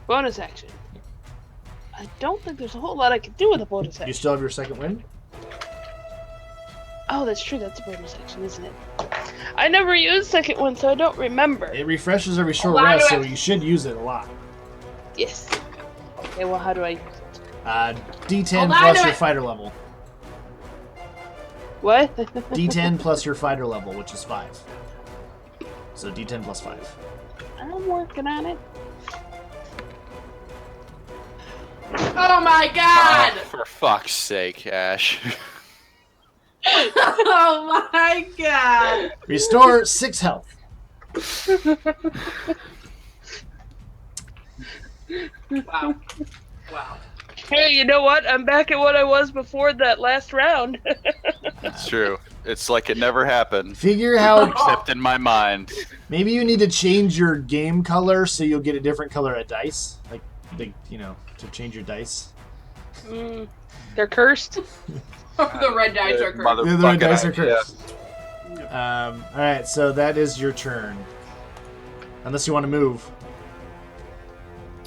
D: Bonus action. I don't think there's a whole lot I can do with a bonus action.
A: You still have your second wind?
D: Oh, that's true. That's a bonus action, isn't it? I never used second one, so I don't remember.
A: It refreshes every short rest, so you should use it a lot.
D: Yes. Okay, well, how do I...
A: D10 plus your fighter level.
D: What?
A: D10 plus your fighter level, which is 5. So D10 plus 5.
D: I'm working on it.
C: Oh my god!
B: For fuck's sake, Ash.
C: Oh my god!
A: Restore 6 health.
C: Wow. Wow.
D: Hey, you know what? I'm back at what I was before that last round.
B: It's true. It's like it never happened.
A: Figure how...
B: Except in my mind.
A: Maybe you need to change your game color so you'll get a different color of dice. Like, to change your dice.
D: They're cursed?
C: The red dice are cursed.
A: The red dice are cursed. Alright, so that is your turn. Unless you want to move.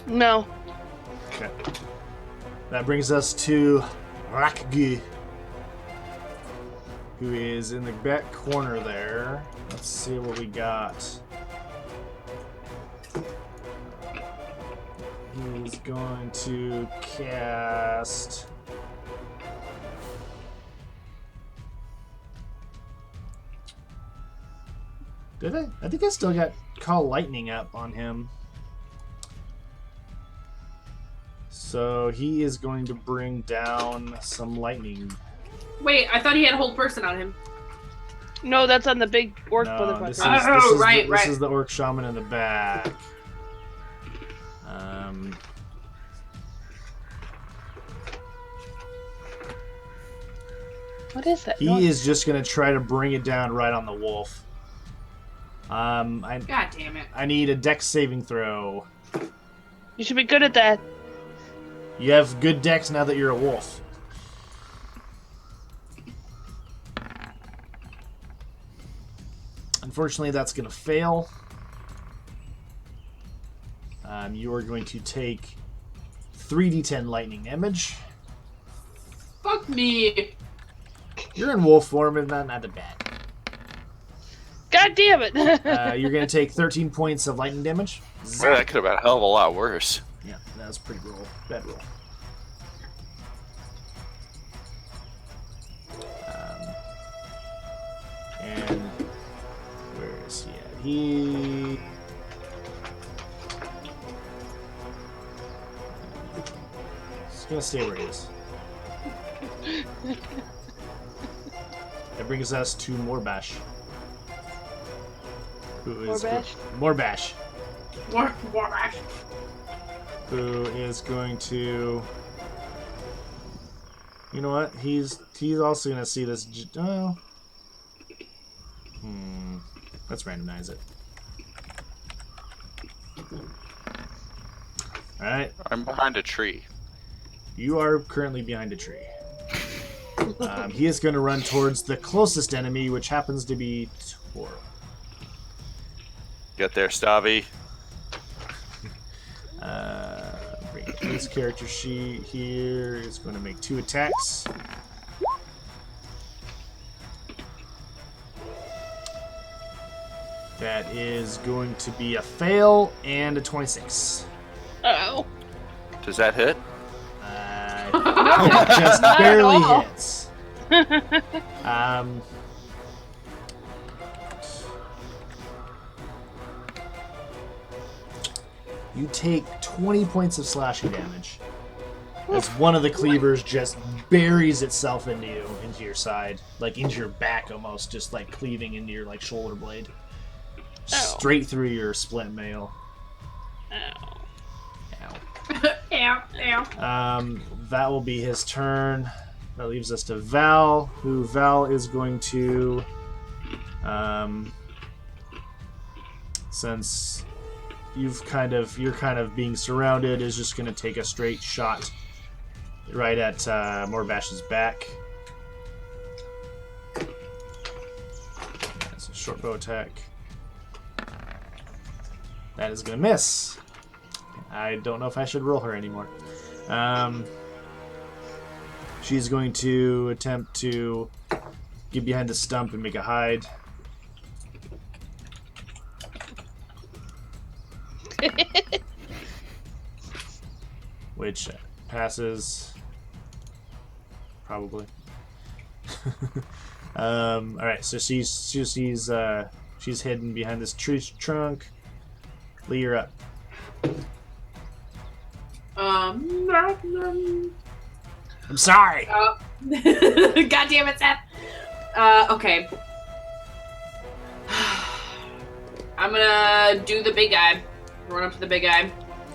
D: No.
A: Okay. That brings us to Rakgi, who is in the back corner there. Let's see what we got. He's going to cast... Did I? I think I still got Call Lightning up on him. So he is going to bring down some lightning.
C: Wait, I thought he had Hold Person on him.
D: No, that's on the big orc
A: No,
D: motherfucker.
A: This is the orc shaman in the back.
D: What is that?
A: He is just going to try to bring it down right on the wolf.
C: God damn it.
A: I need a dex saving throw.
D: You should be good at that.
A: You have good dex now that you're a wolf. Unfortunately, that's going to fail. You are going to take 3d10 lightning damage.
C: Fuck me.
A: You're in wolf form, and not that bad.
D: God damn it!
A: You're going to take 13 points of lightning damage.
B: Well, that could have been a hell of a lot worse.
A: Yeah, that was a pretty roll. Bad roll. And where is he at? He's going to stay where he is. That brings us to Morbash. Morbash.
C: Morbash.
A: Who is going to... You know what? He's also going to see this... Let's randomize it. Alright.
B: I'm behind a tree.
A: You are currently behind a tree. He is going to run towards the closest enemy, which happens to be Tor.
B: Get there, Stavi.
A: Bring up his character sheet here. He's going to make 2 attacks. That is going to be a fail and a 26.
D: Uh-oh.
B: Does that hit?
A: It just barely hits. You take 20 points of slashing damage. as one of the cleavers just buries itself into your side, like into your back almost, just like cleaving into your like shoulder blade, straight through your split mail.
D: Ow.
C: Ow, ow.
A: That will be his turn. That leaves us to Val, who Val is going to, since you're kind of being surrounded, is just going to take a straight shot right at Morbash's back. That's a short bow attack. That is going to miss. I don't know if I should roll her anymore. She's going to attempt to get behind the stump and make a hide. Which passes. Probably. Alright, so she's hidden behind this tree trunk. Lee, you're up. I'm sorry.
C: God damn it, Seth. Okay. I'm gonna do the big guy. Run up to the big guy.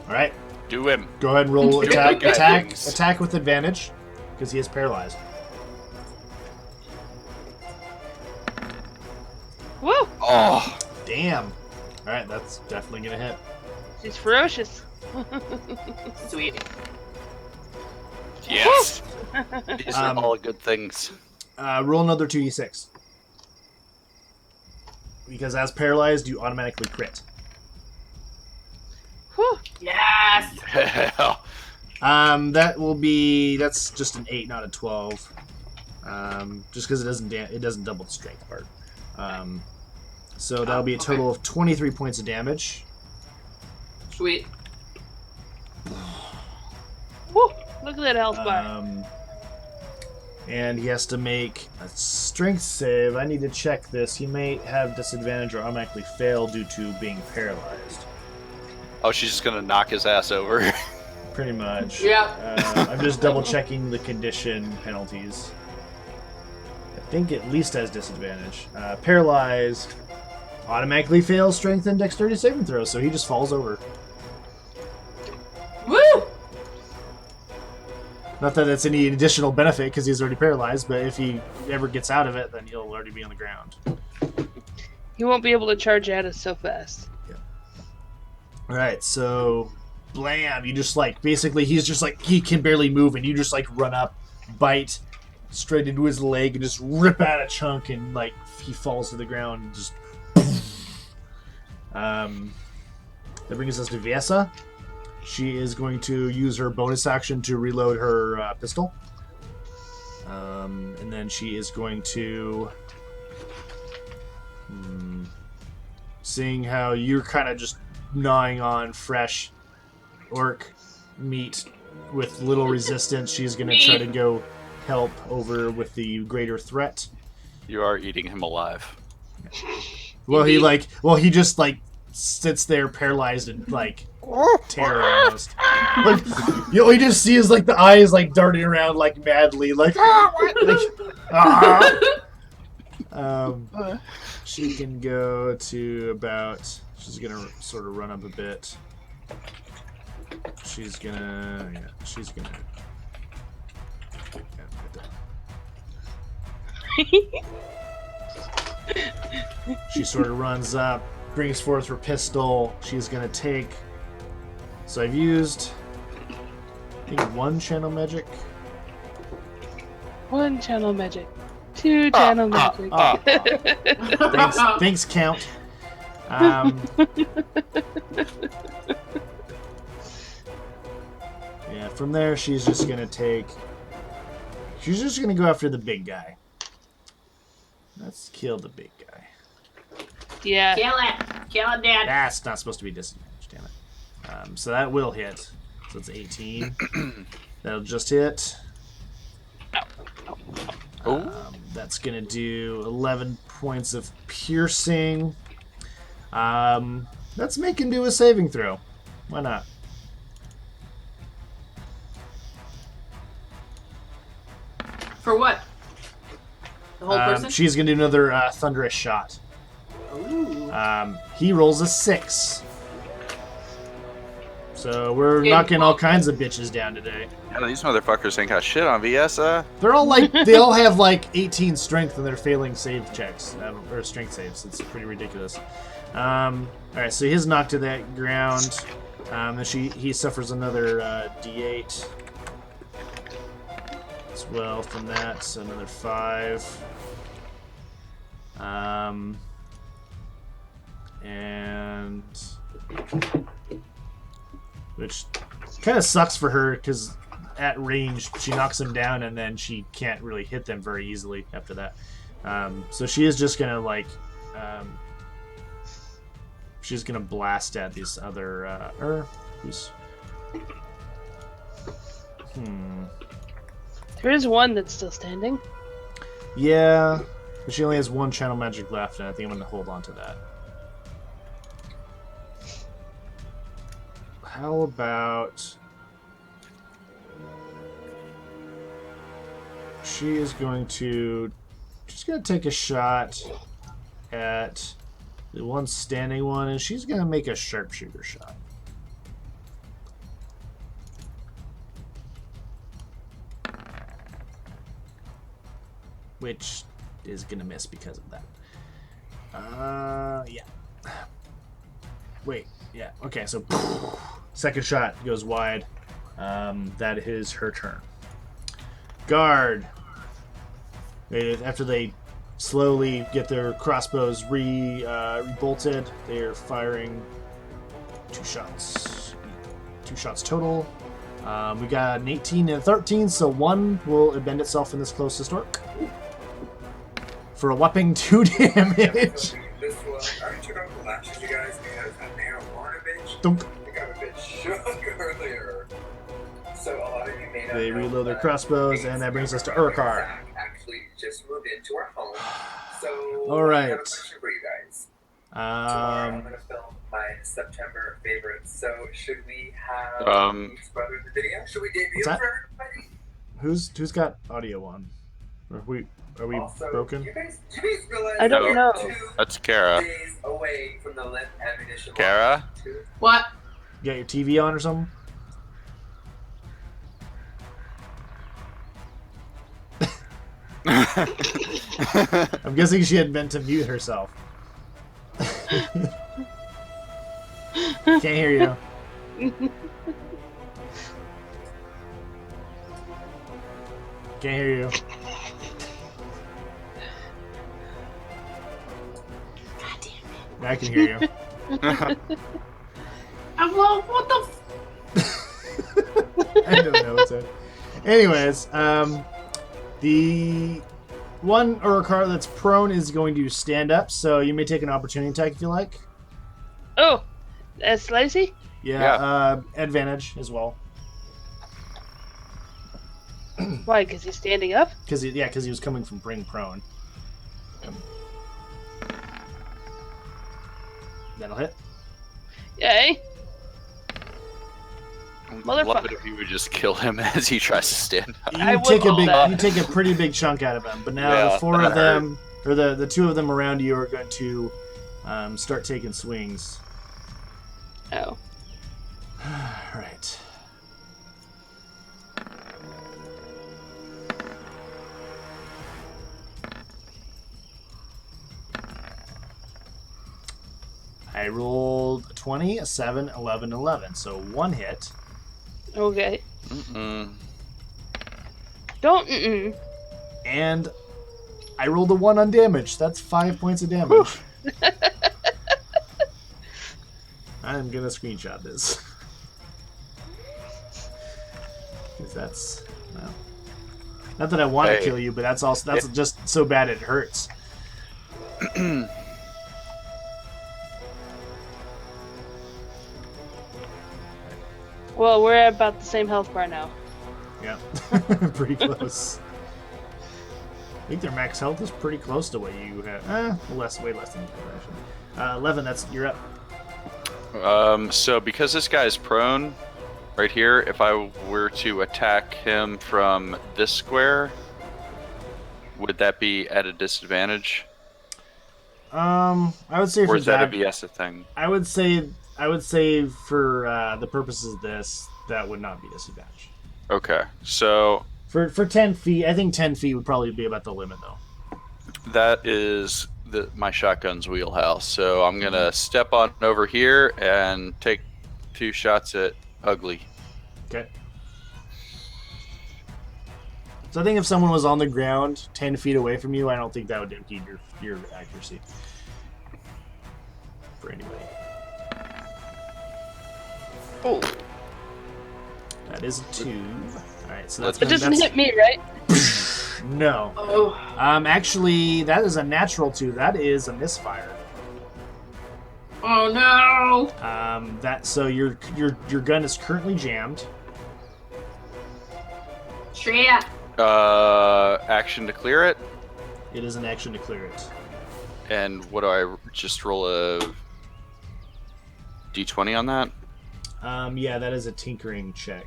A: All right.
B: Do him.
A: Go ahead and roll attack.
B: big guy things.
A: Attack with advantage, because he is paralyzed.
D: Woo!
B: Oh.
A: Damn. All right, that's definitely gonna hit.
D: She's ferocious.
C: Sweet.
B: Yes. These are all good things.
A: Roll another 2d6. Because as paralyzed, you automatically crit.
D: Whew.
C: Yes.
A: That's just an 8, not a 12. Just because it doesn't double the strength part. So that'll be a total of 23 points of damage.
C: Sweet.
D: Woo! Look at that health bar.
A: And he has to make a strength save. I need to check this. He may have disadvantage or automatically fail due to being paralyzed.
B: Oh, she's just gonna knock his ass over.
A: Pretty much.
C: Yep.
A: I'm just double checking the condition penalties. I think at least has disadvantage. Paralyzed. Automatically fails strength and dexterity saving throws, so he just falls over.
C: Woo!
A: Not that it's any additional benefit because he's already paralyzed, but if he ever gets out of it, then he'll already be on the ground.
D: He won't be able to charge at us so fast.
A: Yeah. Alright, so blam, you just like basically he's just like he can barely move and you just like run up, bite straight into his leg and just rip out a chunk and like he falls to the ground and just that brings us to Viesa. She is going to use her bonus action to reload her pistol. And then she is going to... seeing how you're kind of just gnawing on fresh orc meat with little resistance, she's going to try to go help over with the greater threat.
B: You are eating him alive.
A: Well, he just like sits there paralyzed and like terror almost. Like you all you just see is like the eyes like darting around like madly, like she can go to about. She's gonna sort of run up a bit. She's gonna. She sort of runs up, brings forth her pistol. She's gonna take. So I've used, I think, 1 channel magic.
D: 1 channel magic. 2 channel magic.
A: Thanks, Count. Yeah, from there she's just gonna take. She's just gonna go after the big guy. Let's kill the big guy.
D: Yeah.
C: Kill it, Dad.
A: That's not supposed to be disadvantage, damn it. So that will hit. So it's 18. That'll just hit. That's gonna do 11 points of piercing. Let's make him do a saving throw. Why not?
C: For what? The whole person?
A: She's gonna do another thunderous shot.
C: Ooh.
A: He rolls a 6. So we're
C: Good.
A: knocking all kinds of bitches down today.
B: Yeah, these motherfuckers ain't got shit on VS.
A: They're all like, they all have like 18 strength and they're failing save checks, or strength saves. It's pretty ridiculous. Alright, so he's knocked to that ground. Then he suffers another D8 as well from that, so another 5. And which kind of sucks for her because at range she knocks them down and then she can't really hit them very easily after that. So she is just gonna like she's gonna blast at these other who's
D: There is one that's still standing.
A: yeah, but she only has 1 channel magic left, and I think I'm gonna hold on to that. How about she is going to she's gonna take a shot at the one standing one, and she's gonna make a sharpshooter shot. Which is gonna miss because of that. Yeah. Wait, yeah, okay, so second shot goes wide. That is her turn. Guard. After they slowly get their crossbows rebolted, they are firing 2 shots. 2 shots total. We got an 18 and a 13, so 1 will bend itself in this closest orc. For a whopping 2 damage.
E: This was, I already took off the lashes, you guys, because a marijuana bitch.
A: Dunk.
E: I got a bit shook earlier. So a lot of you may not
A: They
E: know
A: reload their
E: that
A: crossbows, and that brings us to Urquhart.
E: Zach actually just moved into our home. So
A: All right.
E: I have a question for you guys. Tomorrow I'm going to film my September favorites. So should we have each brother in the video? Should we debut
A: What's that?
E: for everybody?
A: Who's got audio on? Are we
E: Also,
A: broken?
E: You guys realize
D: I don't
E: we're
D: know.
E: 2
B: That's Kara.
E: days away from the limp ammunition.
B: Kara?
E: launch.
C: What?
A: You got your TV on or something? I'm guessing she had meant to mute herself. Can't hear you. Can't hear you.
C: God damn it.
A: I can hear you.
C: Well, what the
A: I don't know what's that. Anyways, the one Urquhart that's prone is going to stand up, so you may take an opportunity attack if you like.
D: Oh, that's lazy?
A: Yeah. Advantage as well.
D: Why? Because he's standing up?
A: Because he was coming from being prone. That'll hit.
D: Yay.
B: Love it
D: Motherfucker.
B: if you would just kill him as he tries to stand up.
D: I
A: You
D: would
A: take a
D: love that.
A: you take a pretty big chunk out of him, but now
B: Yeah,
A: the 4
B: that
A: of them, or the 2 of them around you, are going to start taking swings.
D: Oh.
A: Right. I rolled a 20, a 7, 11, 11. So 1 hit.
D: Okay.
B: Mm-mm.
D: Don't.
A: And I rolled a 1 undamaged. That's 5 points of damage. I'm going to screenshot this. Because that's... Well, not that I want to kill you, but that's just so bad it hurts.
D: Well, we're at about the same health bar now.
A: Yeah, pretty close. I think their max health is pretty close to what you have. Way less than you actually. 11, you're up.
B: So because this guy's prone right here, if I were to attack him from this square, would that be at a disadvantage?
A: I would say
B: Or
A: for
B: is that a
A: that,
B: BS thing?
A: I would say for the purposes of this, that would not be a disadvantage.
B: Okay, so
A: For 10 feet, I think 10 feet would probably be about the limit, though.
B: that is my shotgun's wheelhouse. So I'm gonna step on over here and take 2 shots at Ugly.
A: Okay. So I think if someone was on the ground 10 feet away from you, I don't think that would impede your accuracy. For anybody.
B: Oh,
A: That is a 2. Alright, so that's
D: It doesn't hit me, right?
A: No.
C: Oh.
A: Actually, that is a natural 2. That is a misfire.
C: Oh no!
A: So your gun is currently jammed.
C: Shit.
B: action to clear it.
A: It is an action to clear it.
B: And what do I just roll a d20 on that?
A: Yeah, that is a tinkering check.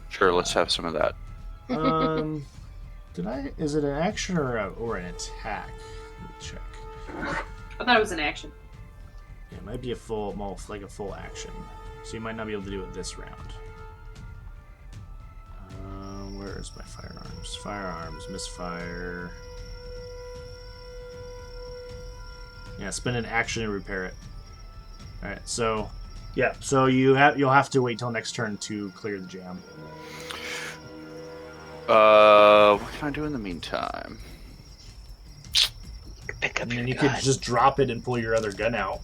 B: Sure, let's have some of that.
A: Is it an action or an attack? Let me check.
C: I thought it was an action.
A: Yeah, it might be a full action. So you might not be able to do it this round. Where's my firearms? Firearms, misfire. Yeah, spend an action and repair it. All right, so yeah, so you'll have to wait till next turn to clear the jam.
B: What can I do in the meantime?
D: Pick up
A: And
D: your
A: then you
D: gun.
A: could just drop it and pull your other gun out.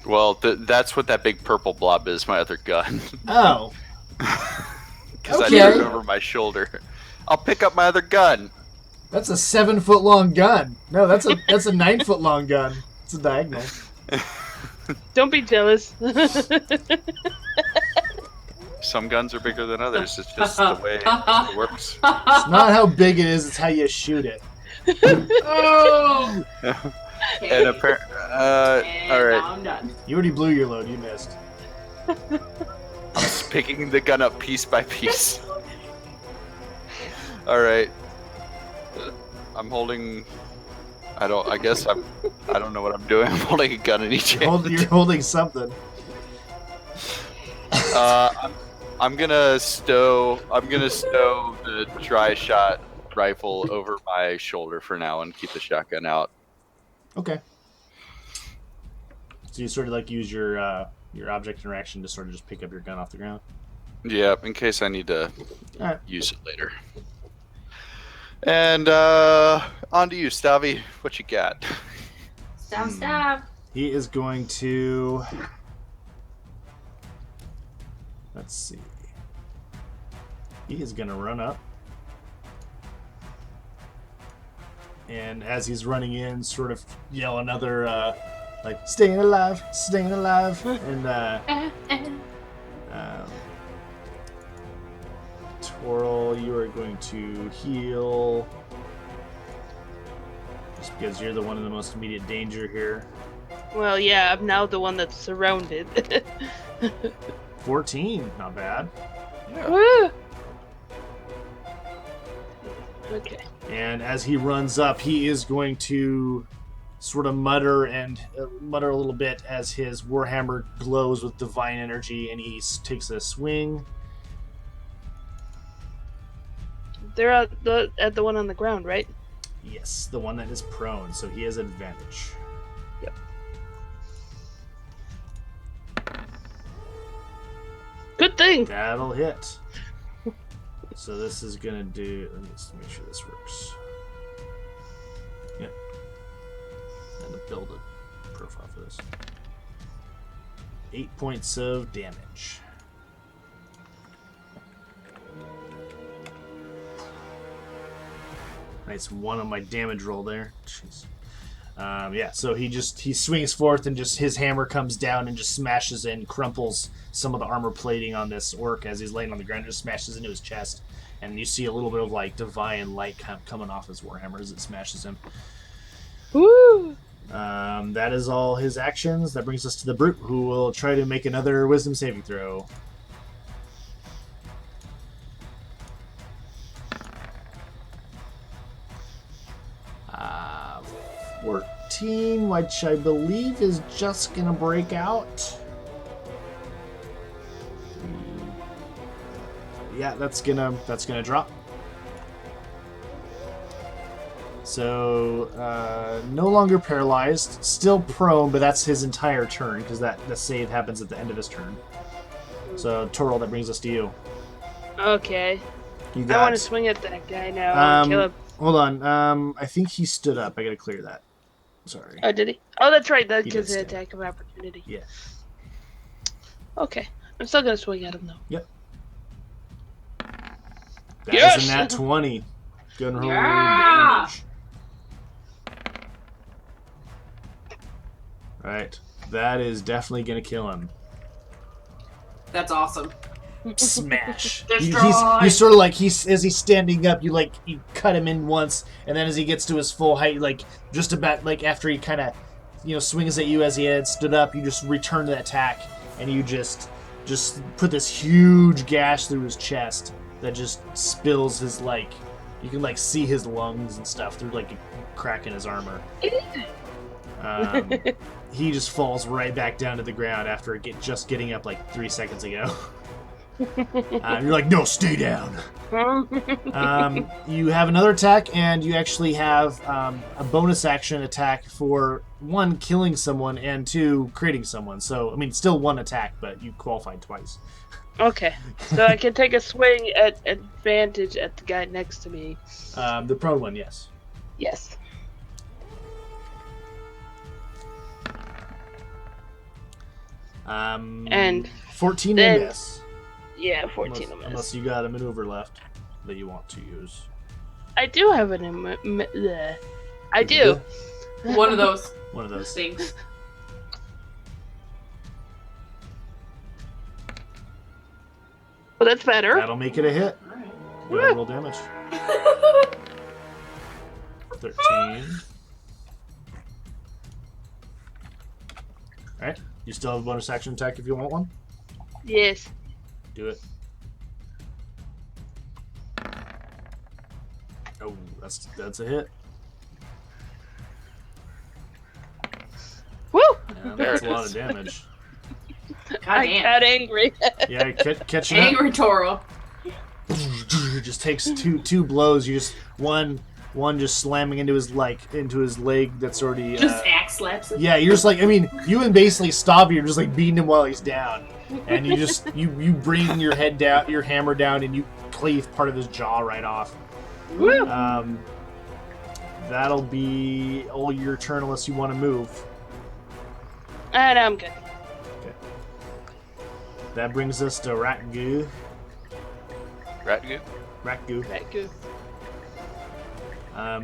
B: Well, that's what that big purple blob is, my other gun.
A: Oh,
B: Because
A: Okay.
B: I threw it over my shoulder. I'll pick up my other gun.
A: that's a 7-foot long gun. No, that's a 9-foot long gun. It's a diagonal.
D: Don't be jealous.
B: Some guns are bigger than others. It's just the way it works.
A: It's not how big it is; it's how you shoot it.
C: Oh.
B: And apparently, all right.
C: Now I'm done.
A: You already blew your load. You missed.
B: Just picking the gun up piece by piece. All right. I'm holding. I don't know what I'm doing. I'm holding a gun in each hand.
A: You're holding something.
B: I'm gonna stow the dry shot rifle over my shoulder for now and keep the shotgun out.
A: Okay. So you sort of like use your object interaction to sort of just pick up your gun off the ground.
B: Yeah, in case I need to
A: Alright.
B: use it later. And on to you, Stavi. What you got?
C: Stop.
A: He is going to. Let's see. He is going to run up. And as he's running in, sort of yell another, like, staying alive. And, Twirl, you are going to heal. Just because you're the one in the most immediate danger here.
D: Well, yeah, I'm now the one that's surrounded.
A: 14, not bad.
D: Woo! Okay.
A: And as he runs up, he is going to sort of mutter a little bit as his warhammer glows with divine energy, and he takes a swing.
D: They're at the one on the ground, right?
A: Yes, the one that is prone, so he has advantage.
D: Yep. Good thing.
A: That'll hit. So this is gonna do. Let me just make sure this works. Yep. And to build a profile for this. 8 points of damage. Nice one on my damage roll there. Jeez. Yeah, so he swings forth and just his hammer comes down and just smashes in, crumples some of the armor plating on this orc as he's laying on the ground, just smashes into his chest, and you see a little bit of like divine light coming off his warhammer as it smashes him.
D: Woo!
A: That is all his actions. That brings us to the brute, who will try to make another wisdom saving throw. 14, which I believe is just gonna break out. Yeah, that's gonna drop. So no longer paralyzed, still prone, but that's his entire turn because the save happens at the end of his turn. So Toril, that brings us to you.
D: Okay.
A: You got.
D: I want to swing at that guy now. Kill him.
A: Hold on. I think he stood up. I gotta clear that. Sorry.
D: Oh, did he? Oh, that's right. That
A: He
D: gives
A: did
D: the
A: stand.
D: attack of opportunity.
A: Yeah.
D: Okay. I'm still gonna swing at him though.
A: Yep. That
D: Yes!
A: is a nat 20. Gonna roll
C: Yeah!
A: damage. Right. That is definitely gonna kill him.
C: That's awesome.
A: Smash.
C: Destroy!
A: You sort of like as he's standing up, you cut him in once, and then as he gets to his full height, like just about like after he kind of swings at you as he had stood up, you just return the attack, and you just put this huge gash through his chest that just spills his you can see his lungs and stuff through a crack in his armor. He just falls right back down to the ground after just getting up 3 seconds ago. You're like, no, stay down. You have another attack, and you actually have a bonus action attack for 1, killing someone, and 2, creating someone. So, I mean, still 1 attack, but you qualified twice.
D: Okay. So I can take a swing at advantage at the guy next to me.
A: The prone one, yes.
D: Yes. And
A: 14
D: then-
A: will miss.
D: Yeah, 14 will miss.
A: Unless you got a maneuver left that you want to use.
D: I do have I do.
C: One of those
A: One of those.
C: things.
D: Well, that's better.
A: That'll make it a hit.
C: Alright.
A: Go ahead and roll damage. 13. Alright. You still have a bonus action attack if you want one?
D: Yes.
A: Do it. Oh, that's a hit.
D: Woo!
A: Yeah, that's a lot of damage.
C: God
D: I
C: damn.
D: got angry.
A: Yeah, catching up.
C: Angry Toro.
A: Just takes two blows. You just one just slamming into his leg that's already
C: Just axe slaps it.
A: yeah. You're just you and basically Stavi are just beating him while he's down, and you just you bring your head down, your hammer down, and you cleave part of his jaw right off.
D: Woo!
A: That'll be all your turn unless you want to move.
D: And I'm good.
A: That brings us to Ratgoo.
B: Ratgoo?
A: Ratgoo.
D: Right, good.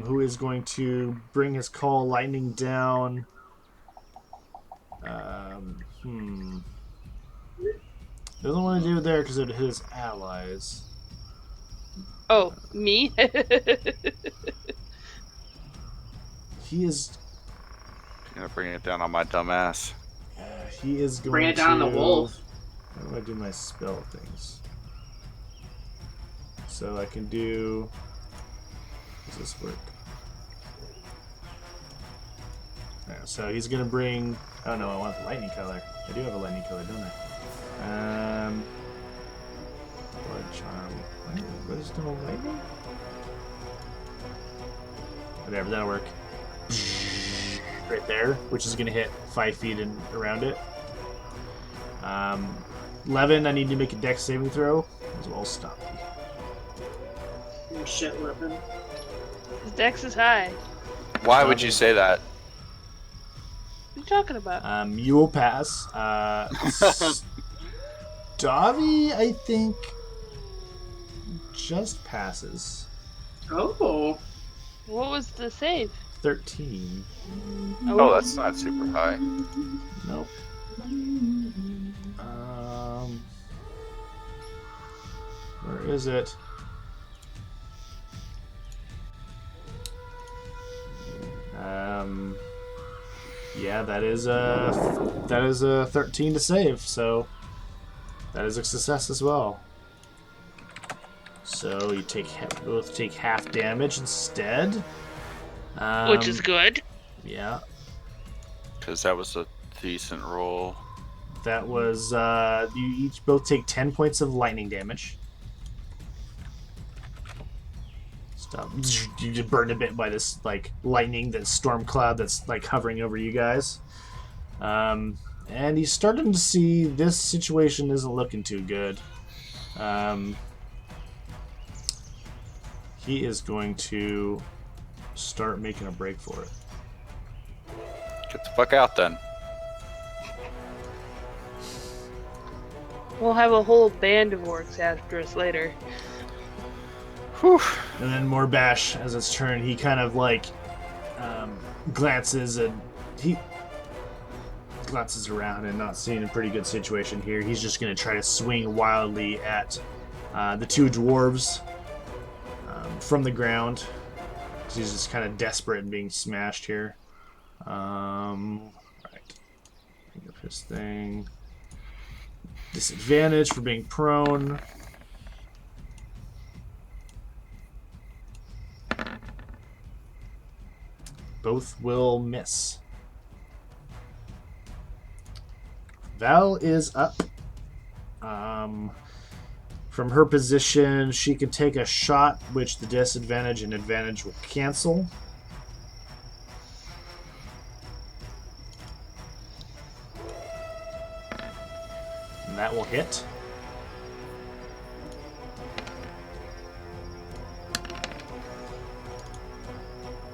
A: Who is going to bring his call lightning down. Doesn't want to do it there because it his allies.
D: Oh, me?
A: He is.
B: Gonna bring it down on my dumb ass.
A: He is going
C: Bring it down on the wolf.
A: How do I do my spell things? So I can do. Does this work? Yeah, so he's gonna bring. Oh no, I want the lightning color. I do have a lightning color, don't I? Blood charm. Wisdom of lightning. Whatever, that'll work. Right there, which is gonna hit 5 feet and around it. 11. I need to make a dex saving throw as well as stop.
C: Oh, shit, weapon.
D: His dex is high.
B: Why would you say that?
D: What are you talking about?
A: You will pass. Davi, I think, just passes.
C: Oh.
D: What was the save?
A: 13.
B: Oh, that's not super high.
A: Nope. Where is it? Yeah, that is a 13 to save, so that is a success as well. So you both take half damage instead.
D: Which is good.
A: Yeah.
B: Because that was a decent roll.
A: That was, you each both take 10 points of lightning damage. Stop. You get burned a bit by this, like, lightning, this storm cloud that's, like, hovering over you guys. And he's starting to see this situation isn't looking too good. He is going to start making a break for it.
B: Get the fuck out then.
D: We'll have a whole band of orcs after us later.
B: Whew.
A: And then Morbash, as it's turn, he kind of like glances and he glances around and not seeing a pretty good situation here. He's just going to try to swing wildly at the two dwarves from the ground. He's just kind of desperate and being smashed here. Right. Bring up his thing. Disadvantage for being prone. Both will miss. Val is up. From her position, she can take a shot, which the disadvantage and advantage will cancel. And that will hit.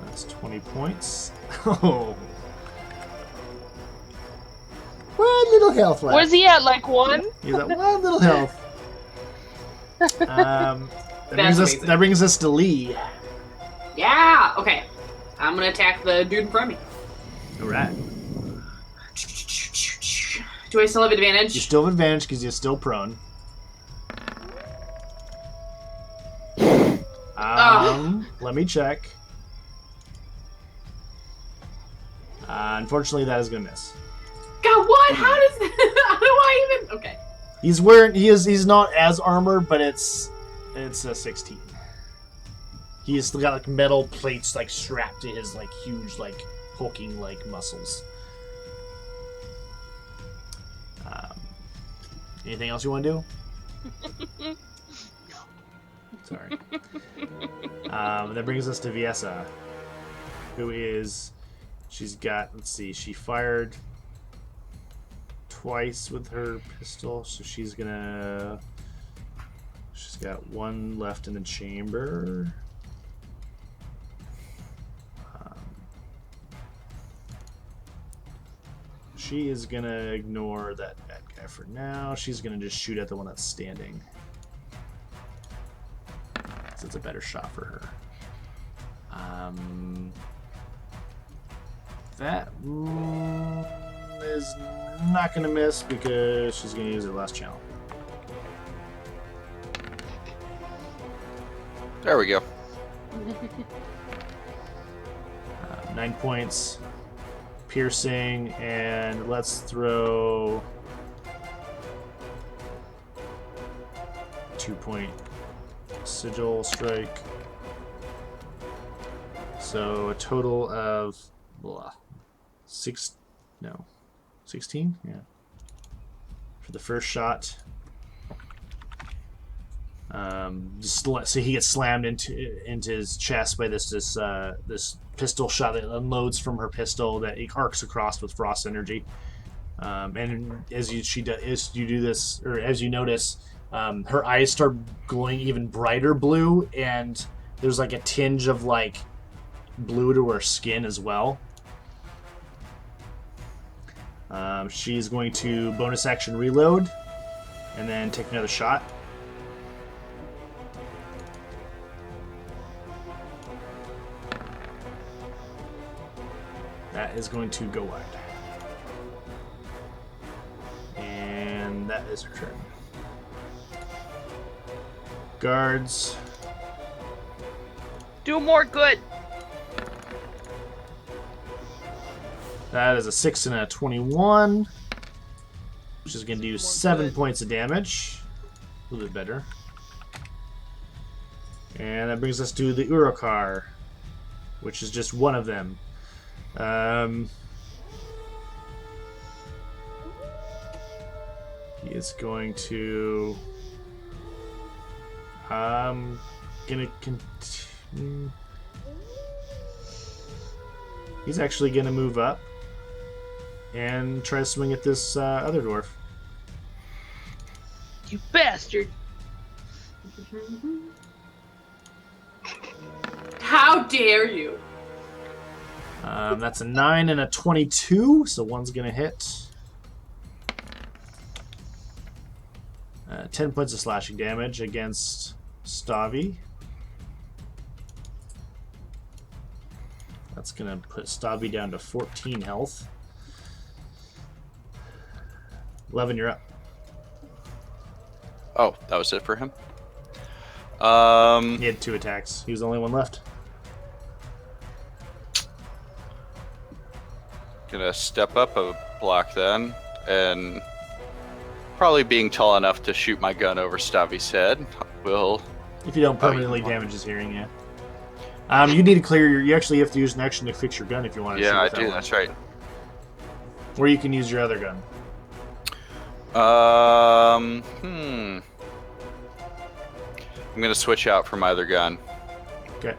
A: That's 20 points. Oh. One little health left.
D: Was he at like 1?
A: He's at one little health. That brings us to Lee.
C: Yeah. Okay. I'm gonna attack the dude in front of me.
A: All right.
C: Do I still have advantage?
A: You still have advantage because you're still prone. Let me check. Unfortunately, that is gonna miss.
C: God, what? How does that? How do I even? Okay.
A: He's not as armored, but it's a 16. He's still got like metal plates like strapped to his like huge like hulking like muscles. Anything else you want to do? Sorry. That brings us to Viessa, who is, she's got, let's see, she fired twice with her pistol, so she's got one left in the chamber. She is gonna ignore that bad guy for now. She's gonna just shoot at the one that's standing. So it's a better shot for her. That is not gonna miss because she's gonna use her last channel.
B: There we go.
A: 9 points. Piercing, and let's throw 2-point sigil strike. So a total of 16? Yeah. For the first shot. So he gets slammed into his chest by this pistol shot that unloads from her pistol that it arcs across with frost energy. And as you notice, her eyes start glowing even brighter blue, and there's like a tinge of like blue to her skin as well. She's going to bonus action reload and then take another shot. That is going to go wide. And that is her turn. Guards.
D: Do more good.
A: That is a 6 and a 21. Which is going to do 7 points of damage. A little bit better. And that brings us to the Urukar, which is just one of them. He is going to. He's actually gonna move up and try to swing at this other dwarf.
D: You bastard!
C: How dare you?
A: That's a 9 and a 22, so one's gonna hit. 10 points of slashing damage against Stavi. That's gonna put Stavi down to 14 health. 11, you're up.
B: Oh, that was it for him?
A: He had 2 attacks. He was the only one left.
B: Gonna step up a block then, and probably being tall enough to shoot my gun over Stavi's head will...
A: If you don't permanently damage his hearing, yeah. You need to clear your... You actually have to use an action to fix your gun if you want to shoot.
B: Yeah, I
A: that
B: do,
A: one.
B: that's right.
A: Or you can use your other gun.
B: I'm gonna switch out for my other gun.
A: Okay.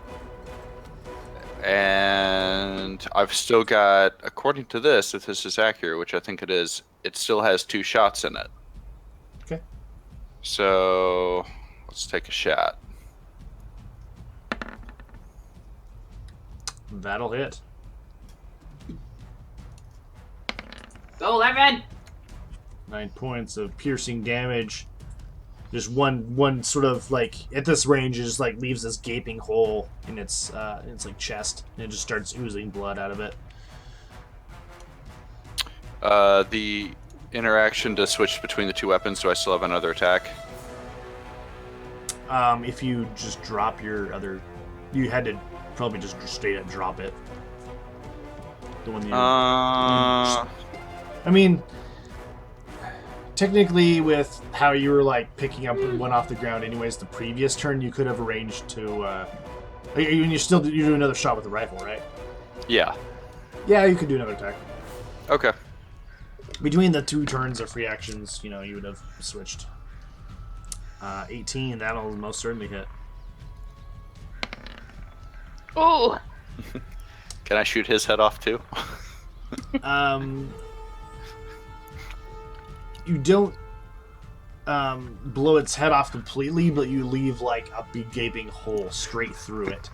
B: And I've still got, according to this, if this is accurate, which I think it is, it still has 2 shots in it.
A: Okay.
B: So let's take a shot.
A: That'll hit.
C: Go, 11.
A: 9 points of piercing damage. Just one sort of like at this range, it just like leaves this gaping hole in its like chest, and it just starts oozing blood out of it.
B: The interaction to switch between the 2 weapons. Do I still have another attack?
A: If you just drop your other, you had to probably just straight up drop it. The one you. I mean. Technically, with how you were like picking up one off the ground, anyways, the previous turn you could have arranged to. You do another shot with the rifle, right?
B: Yeah.
A: Yeah, you could do another attack.
B: Okay.
A: Between the 2 turns of free actions, you would have switched. 18, that'll most certainly hit.
D: Oh.
B: Can I shoot his head off too?
A: You don't blow its head off completely, but you leave like a big gaping hole straight through it.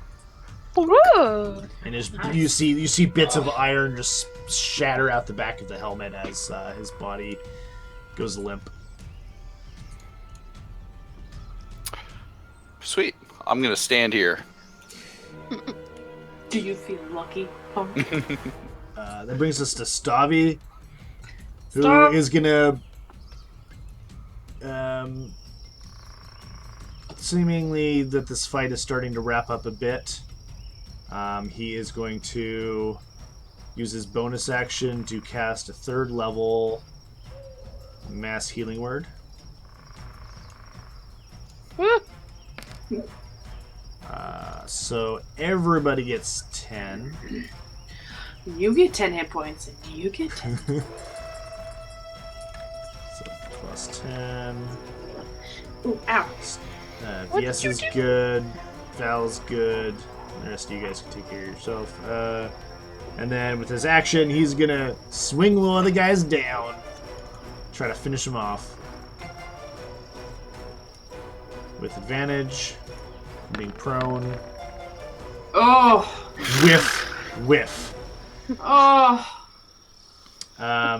D: Whoa.
A: And you see bits of iron just shatter out the back of the helmet as his body goes limp.
B: Sweet. I'm gonna stand here.
C: Do you feel lucky, punk?
A: That brings us to Stavi, who is gonna seemingly that this fight is starting to wrap up a bit. He is going to use his bonus action to cast a 3rd level mass healing word. So everybody gets 10.
C: You get 10 hit points, and you get 10.
A: So plus 10.
C: Ooh, ow.
A: VS is good. Val's good. The rest of you guys can take care of yourself. And then with his action, he's gonna swing one of the guys down. Try to finish him off. With advantage. Being prone.
C: Oh.
A: Whiff.
C: Oh.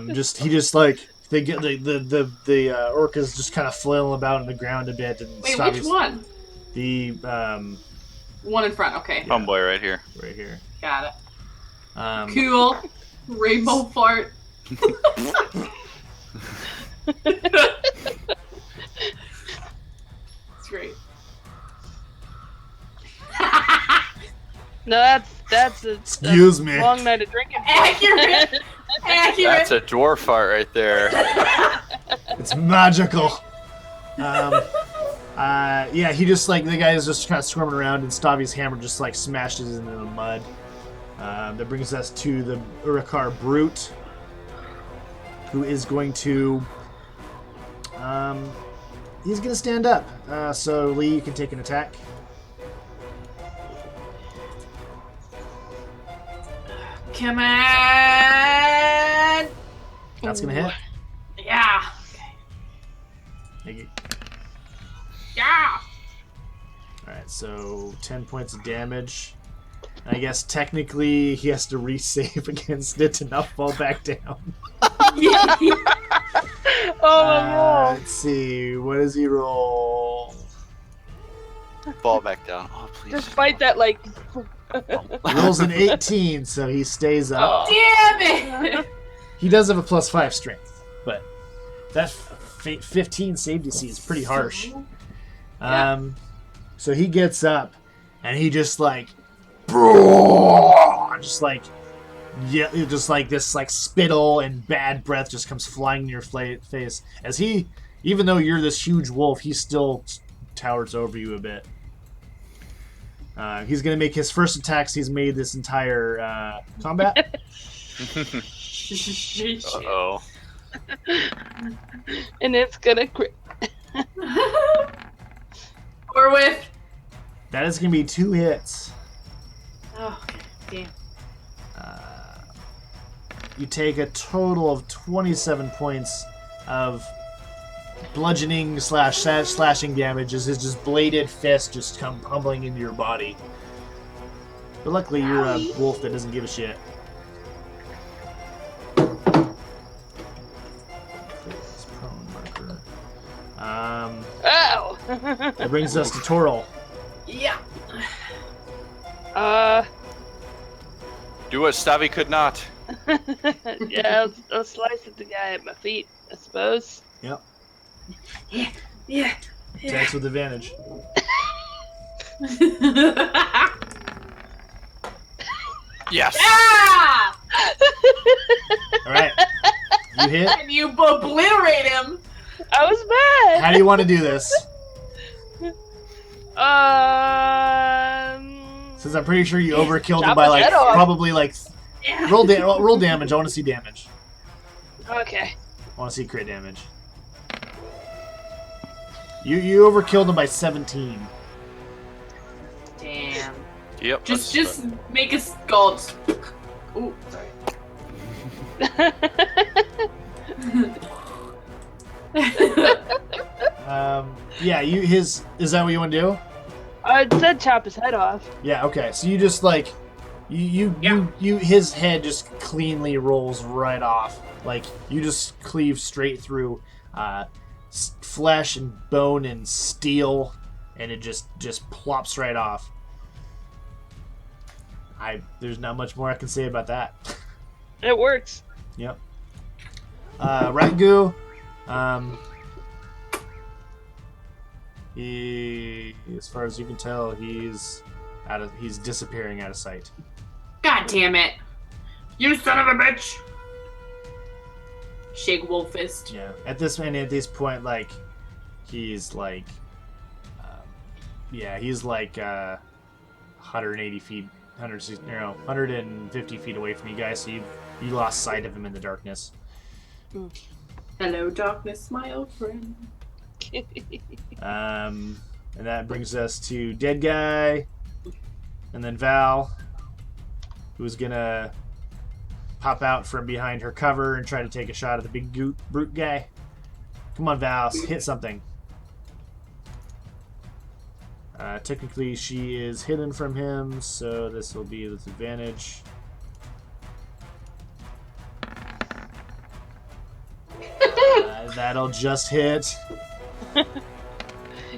A: He just like they get the orca's just kind of flailing about on the ground a bit. And
C: wait, which one?
A: The
C: one in front. Okay.
B: Yeah. Homeboy right here.
A: Right here.
C: Got it. Cool. Rainbow fart. It's great.
D: No, that's a
A: Excuse me.
D: Long night of drinking.
C: Accurate.
B: That's a dwarf fart right there.
A: It's magical. Yeah, he just like the guy is just kind of squirming around, and Stavi's hammer just like smashes into the mud. That brings us to the Urakar Brute, who is going to... he's going to stand up. So, Lee, you can take an attack.
C: Come on!
A: That's going to hit.
C: Yeah.
A: Thank you.
C: Yeah!
A: Alright, so 10 points of damage. And I guess technically he has to resave against it to not fall back down.
D: Oh,
A: Let's see. What does he roll?
B: Fall back down. Oh, please.
D: despite that, like,
A: He rolls an 18, so he stays up.
C: Damn it!
A: He does have a +5 strength, but that 15 save DC is pretty harsh. So he gets up, and he just like, just like this like spittle and bad breath just comes flying in your face as he, even though you're this huge wolf, he still towers over you a bit. He's gonna make his first attacks he's made this entire combat.
B: Uh-oh.
D: and it's gonna crit.
C: Or with.
A: That is gonna be 2 hits.
C: Oh, damn.
A: You take a total of 27 points of bludgeoning / slashing damage as his just bladed fist just come pummeling into your body. But luckily you're a wolf that doesn't give a shit. This prone marker.
D: Ow!
A: That brings us to Toril.
C: Yeah.
B: Do what Stavi could not.
D: Yeah, I'll slice at the guy at my feet, I suppose.
A: Yep.
C: Yeah.
A: Attacks with advantage.
B: Yes.
C: Yeah!
A: Alright. You hit.
C: And you obliterate him.
D: I was bad.
A: How do you want to do this? Since I'm pretty sure you overkilled him
D: Chop
A: by
D: his
A: like
D: head off.
A: probably like
C: Yeah.
A: roll damage. I want to see damage.
D: Okay.
A: I want to see crit damage. You overkilled him by 17.
C: Damn.
B: Yep.
C: Just make a skull. Ooh, sorry.
A: Yeah, is that what you want to do?
D: I said chop his head off.
A: Yeah, okay. So you just like you his head just cleanly rolls right off. Like you just cleave straight through flesh and bone and steel, and it just plops right off. There's not much more I can say about that.
D: It works.
A: Yep. Rangu, he, as far as you can tell, he's disappearing out of sight.
C: God damn it. You son of a bitch. Shake wolf fist.
A: Yeah. At this point, like, he's like, he's like 180 feet, 150 feet away from you guys. So you lost sight of him in the darkness.
C: Hello, darkness, my old friend.
A: And that brings us to Dead Guy, and then Val, who's gonna pop out from behind her cover and try to take a shot at the big brute guy. Come on, Val, hit something. Technically, she is hidden from him, so this will be with advantage. That'll just hit.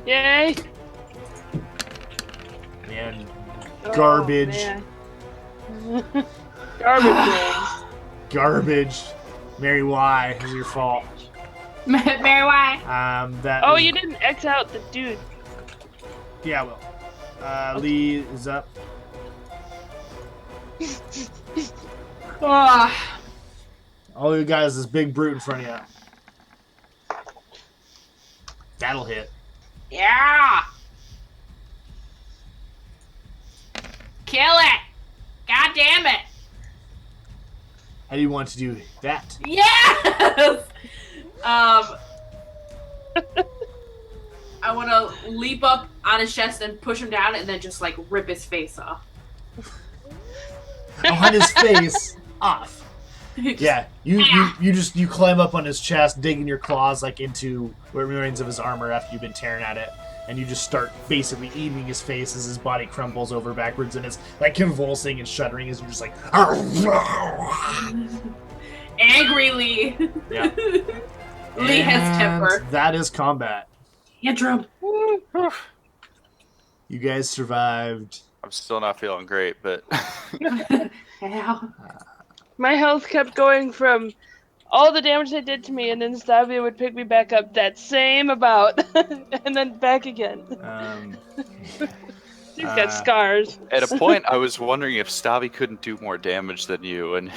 D: Yay!
A: Man, garbage.
D: Oh, garbage rolls.
A: Garbage. Mary, why? It's your fault.
C: Mary, why?
D: Oh, you didn't X out the dude.
A: Yeah, well. Lee is up. All you guys, this big brute in front of you. That'll hit.
C: Yeah! Kill it! God God damn it!
A: How do you want to do that?
C: Yes! I want to leap up on his chest and push him down and then just, like, rip his face off.
A: On his face, off.
C: Just-
A: Yeah, you climb up on his chest, digging your claws, like, into what remains of his armor after you've been tearing at it, and you just start basically eating his face as his body crumbles over backwards and it's, like, convulsing and shuddering as you're just like...
C: Angry Lee.
A: Yeah.
C: Lee has temper.
A: That is combat.
C: Tantrum.
A: You guys survived.
B: I'm still not feeling great, but
C: Yeah.
D: My health kept going from all the damage they did to me, and then Stavia would pick me back up that same amount, and then back again. He's got scars.
B: at a point I was wondering if Stavi couldn't do more damage than you, and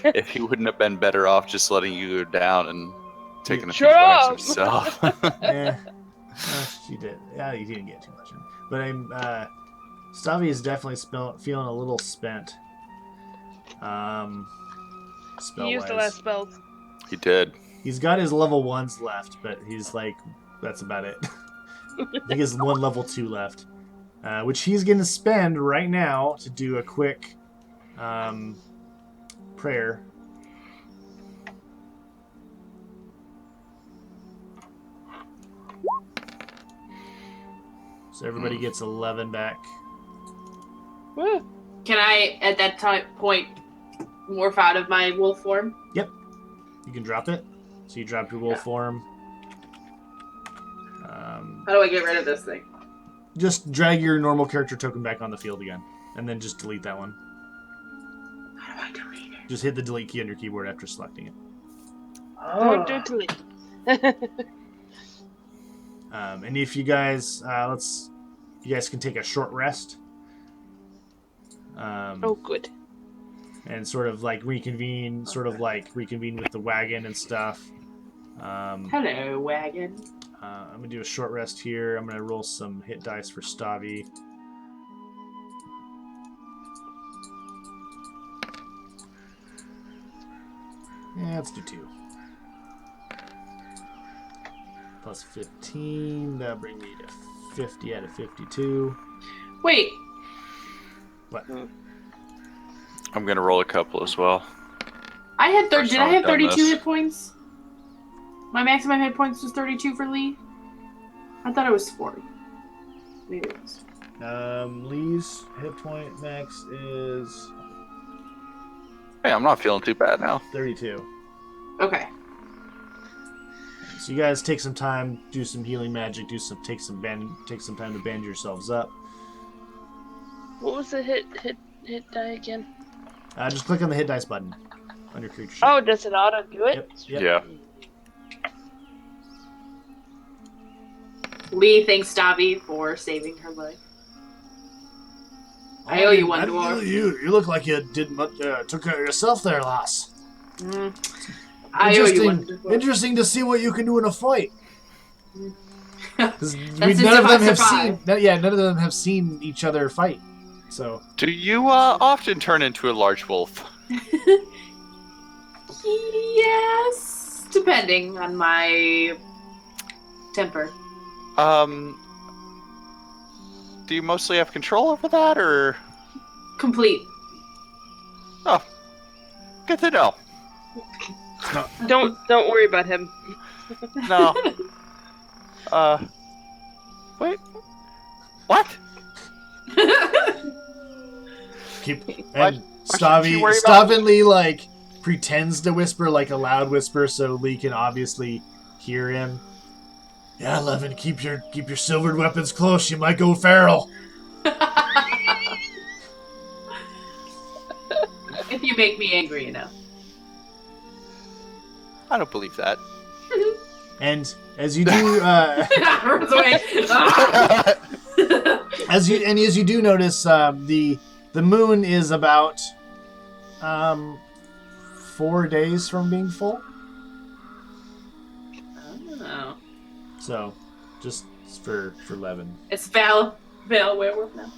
B: if he wouldn't have been better off just letting you go down and taking a few points himself.
A: Yeah. She did. Yeah, he didn't get too much in. But Stavi is definitely feeling a little spent.
D: He used the last spells.
B: He did.
A: He's got his level 1s left, but he's like, that's about it. I think he has one level 2 left. Which he's going to spend right now to do a quick prayer. So everybody gets 11 back.
D: Woo.
C: Can I, at that point, morph out of my wolf form?
A: Yep. You can drop it. So you drop your wolf form.
C: How do I get rid of this thing?
A: Just drag your normal character token back on the field again. And then just delete that one.
C: How do I delete it?
A: Just hit the delete key on your keyboard after selecting it.
D: Don't do it to me.
A: And if you guys, you guys can take a short rest.
D: Oh, good.
A: And sort of like reconvene with the wagon and stuff.
C: Hello, wagon.
A: I'm gonna do a short rest here. I'm gonna roll some hit dice for Stavi. Yeah, let's do 2. Plus 15, that'll bring me to 50 out of 52.
C: Wait.
A: What?
B: I'm gonna roll a couple as well.
C: I had did I have 32
B: this.
C: hit points? My maximum hit points was 32 for Lee? I thought it was 40. Maybe it was.
A: Lee's hit point max is
B: Hey, I'm not feeling too bad now.
A: 32.
C: Okay.
A: So you guys take some time, do some healing magic, take some time to band yourselves up.
D: What was the hit die again?
A: Just click on the hit dice button on your creature sheet.
D: Oh, does it auto do it?
A: Yep.
B: Yeah.
C: Lee thanks Davi for saving her life. I owe you one, dwarf.
A: You look like you took care of yourself there, lass.
C: I owe you one, dwarf.
A: Interesting to see what you can do in a fight. Because
C: That's
A: none of
C: if I
A: them have
C: survive.
A: seen. None of them have seen each other fight. So
B: Do you often turn into a large wolf?
C: Yes, depending on my temper.
B: Do you mostly have control over that, or?
C: Complete.
B: Oh, good to know.
D: Don't worry about him.
B: No. Wait. What?
A: keep
B: Why
A: and
B: shouldn't you worry about
A: Lee like pretends to whisper like a loud whisper so Lee can obviously hear him. Yeah, Levin, keep your silvered weapons close. You might go feral.
C: If you make me angry enough.
B: I don't believe that.
A: And as you do,
C: Runs away.
A: as you do notice, the moon is about 4 days from being full.
C: Oh.
A: So, just for Levin.
C: It's Val werewolf now.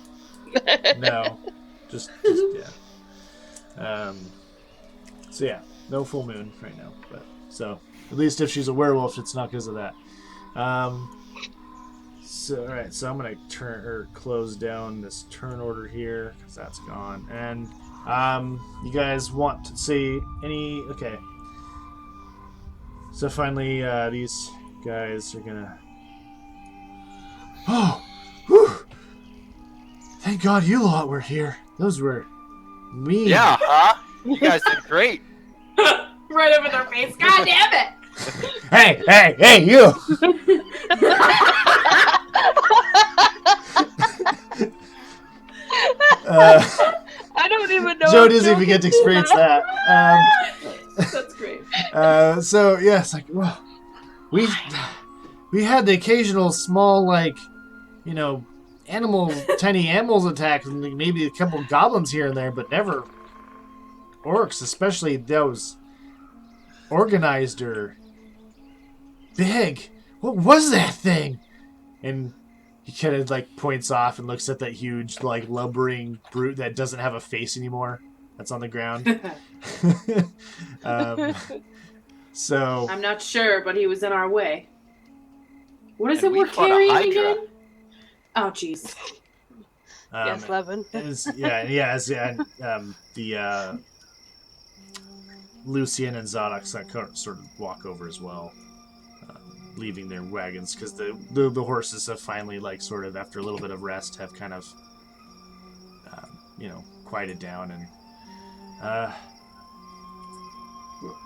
A: No, just yeah. So yeah, no full moon right now. But so at least if she's a werewolf, it's not because of that. So all right, so I'm gonna close down this turn order here because that's gone. And you guys want to say any? Okay. So finally, these guys are gonna. Oh, whew. Thank God you lot were here. Those were mean.
B: Yeah, huh? You guys did great.
C: Right over their face. God damn it!
A: Hey, you!
D: I don't even know.
A: Joe doesn't even get to experience that.
C: That's great.
A: So yeah, it's like, well, we had the occasional small, like, you know, tiny animals attack, and maybe a couple of goblins here and there, but never orcs, especially those organized or big. What was that thing? And he kind of like points off and looks at that huge, like, lumbering brute that doesn't have a face anymore. That's on the ground. So
C: I'm not sure, but he was in our way. What is
B: And
C: it
B: we
C: we're
B: fought a
C: carrying
B: hydra.
C: again? Oh, jeez.
D: Yes, Levin.
A: The Lucian and Zadok sort of walk over as well, leaving their wagons because the horses have finally, like, sort of after a little bit of rest, have kind of quieted down, and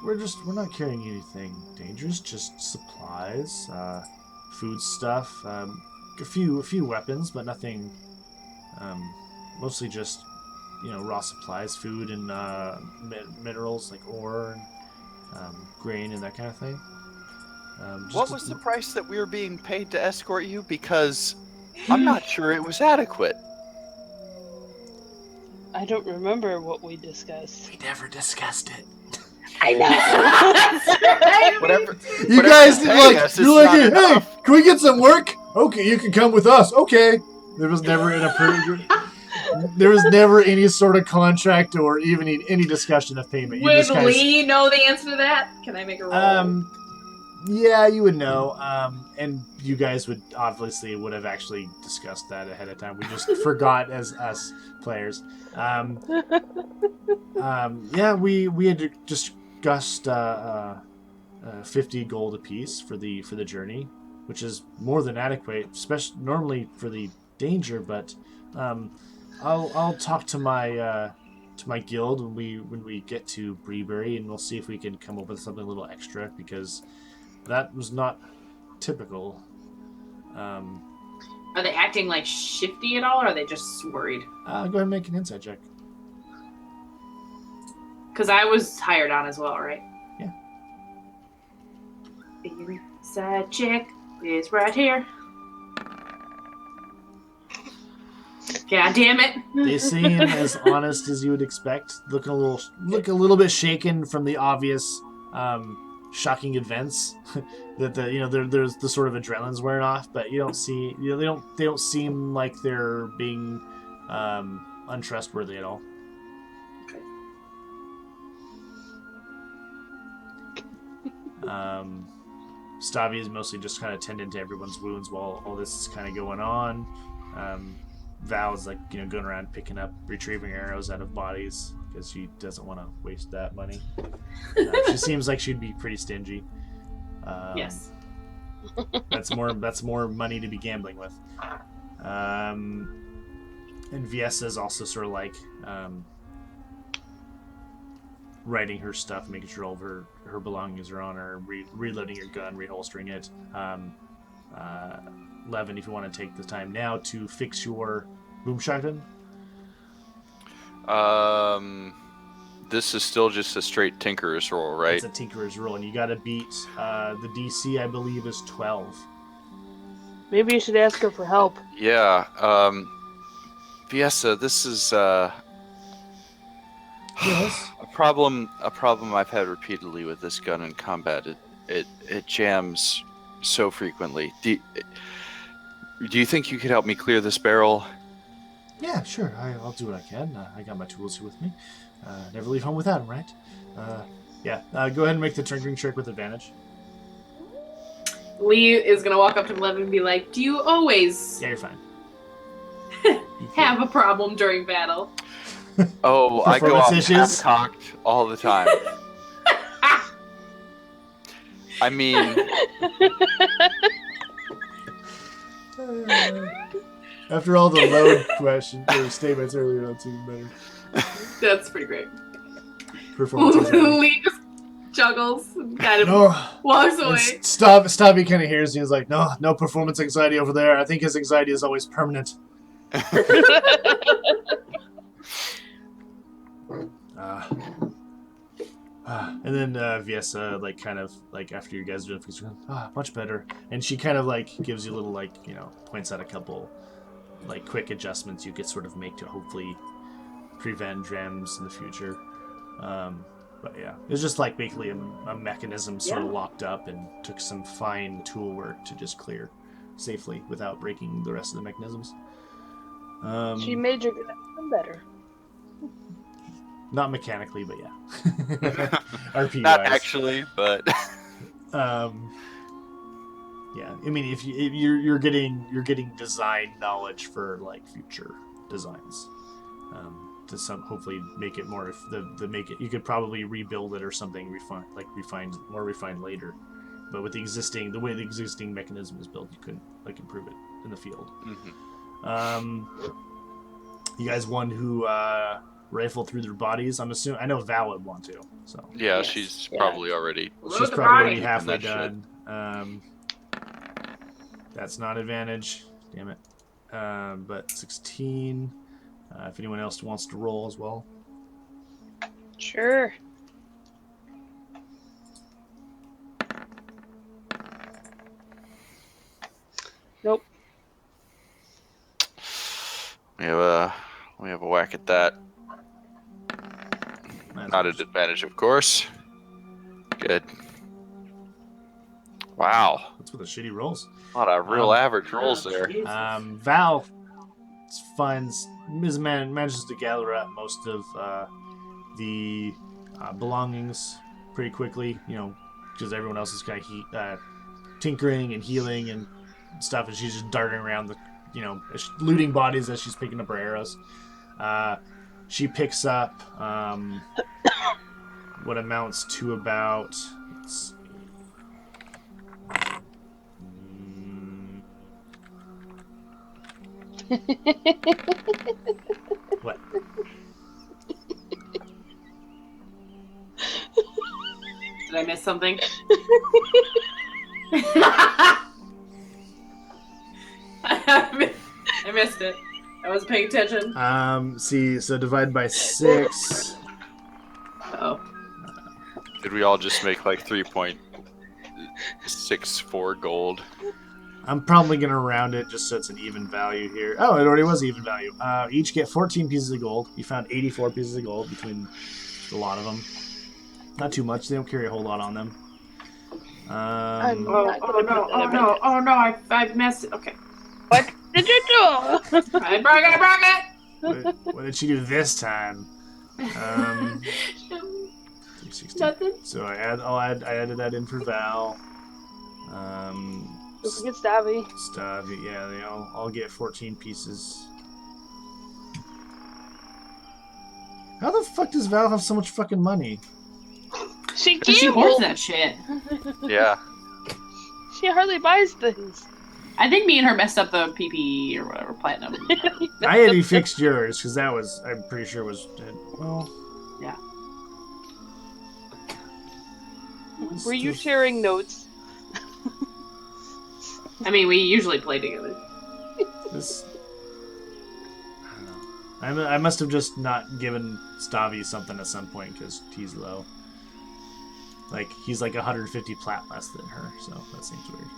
A: we're not carrying anything dangerous, just supplies, food stuff, a few weapons, but nothing. Mostly just raw supplies, food and minerals like ore and grain and that kind of thing.
B: What was the price that we were being paid to escort you? Because I'm not sure it was adequate.
D: I don't remember what we discussed.
A: We never discussed it.
D: I know.
B: Whatever.
A: You
B: whatever
A: guys
B: you're
A: did
B: paying
A: like
B: us,
A: you're
B: it's
A: like,
B: not
A: hey,
B: enough.
A: can we get some work? Okay, you can come with us. Okay. There was never there was never any sort of contract or even any discussion of payment. You
C: Would
A: just kinda,
C: Lee know the answer to that? Can I make a roll?
A: yeah, you would know. And you guys would have actually discussed that ahead of time. We just forgot as us players. Yeah, we had discussed 50 gold apiece for the journey, which is more than adequate, especially normally for the danger. But I'll talk to my guild when we get to Breebury, and we'll see if we can come up with something a little extra, because that was not typical.
C: Are they acting like shifty at all, or are they just worried?
A: Go ahead and make an insight check.
C: Because I was hired on as well, right?
A: Yeah.
C: Inside check is right here. God damn it!
A: They seem as honest as you would expect. Look a little bit shaken from the obvious shocking events that there's the sort of adrenaline's wearing off, but you don't see they don't seem like they're being untrustworthy at all. Stavi is mostly just kind of tending to everyone's wounds while all this is kind of going on. Val's like going around retrieving arrows out of bodies because she doesn't want to waste that money. She seems like she'd be pretty stingy.
C: Yes.
A: That's more money to be gambling with. And Viesa is also sort of like writing her stuff, making sure all of her belongings are on her, reloading her gun, reholstering it. Levin, if you want to take the time now to fix your boom shotgun.
B: This is still just a straight tinkerer's roll, right?
A: It's a tinkerer's roll, and you got to beat the DC. I believe is 12.
D: Maybe you should ask her for help.
B: Yeah. Viesa, this is
A: Yes.
B: a problem I've had repeatedly with this gun in combat. It jams so frequently. Do you think you could help me clear this barrel?
A: Yeah, sure. I'll do what I can. I got my tools here with me. Never leave home without them, right? Yeah. Go ahead and make the drinking check with advantage.
C: Lee is gonna walk up to Levin and be like, "Do you always
A: Yeah, you're fine.
C: have a problem during battle?"
B: Oh, I go off
A: Performance issues?
B: half-cocked all the time. I mean,
A: After all the load questions or statements earlier, that's even better.
C: That's pretty great.
A: Performance anxiety.
C: Lee just juggles and kind of
A: No,
C: walks away.
A: Stabby kind of hears. He's like, no performance anxiety over there. I think his anxiety is always permanent. And then Viesa, like, kind of, like, after you guys are doing much better. And she kind of, like, gives you a little, like, points out a couple, like, quick adjustments you could sort of make to hopefully prevent drams in the future. But yeah, it's just, like, basically a mechanism sort of locked up and took some fine tool work to just clear safely without breaking the rest of the mechanisms.
D: She made your connection better.
A: Not mechanically, but yeah. RP
B: not
A: wise.
B: actually, but
A: Yeah, I mean, if you're getting design knowledge for, like, future designs, to hopefully make it more you could probably rebuild it or something more refined later, but with the way the existing mechanism is built, you couldn't, like, improve it in the field. You guys won who rifle through their bodies. I know Val would want to, so
B: yeah,
C: Yes.
B: she's
C: Yeah.
B: probably already.
A: she's
C: the
A: probably
C: body.
A: already halfway
B: And that
A: done. That's not advantage. Damn it. But 16. If anyone else wants to roll as well.
D: Sure. Nope.
B: We have a whack at that. Not an advantage, of course. Good. Wow,
A: That's with the shitty rolls.
B: a lot of real average rolls there.
A: Val manages to gather up most of the belongings pretty quickly, because everyone else is kind of tinkering and healing and stuff, and she's just darting around looting bodies as she's picking up her arrows. She picks up what amounts to about, let's see, what?
C: Did I miss something? I missed it. I wasn't paying attention.
A: So divide by 6.
C: Oh.
B: Did we all just make like 3.64 gold?
A: I'm probably going to round it just so it's an even value here. Oh, it already was even value. Each get 14 pieces of gold. You found 84 pieces of gold between a lot of them. Not too much. They don't carry a whole lot on them.
C: Oh no! I messed it. Okay.
D: What did you do?
C: I broke it.
A: What did she do this time? 360.
C: Nothing.
A: So I added that in for Val.
D: Don't forget Stabby.
A: Yeah, they all get 14 pieces. How the fuck does Val have so much fucking money?
D: She
C: She hoards
D: gambles.
C: that shit.
B: Yeah.
D: She hardly buys things.
C: I think me and her messed up the PP or whatever platinum.
A: I had you fixed yours because that was, I'm pretty sure was well.
C: Yeah.
D: Were you sharing notes?
C: I mean, we usually play together.
A: This, I don't know. I must have just not given Stavi something at some point because he's low. Like, he's like 150 plat less than her, so that seems weird.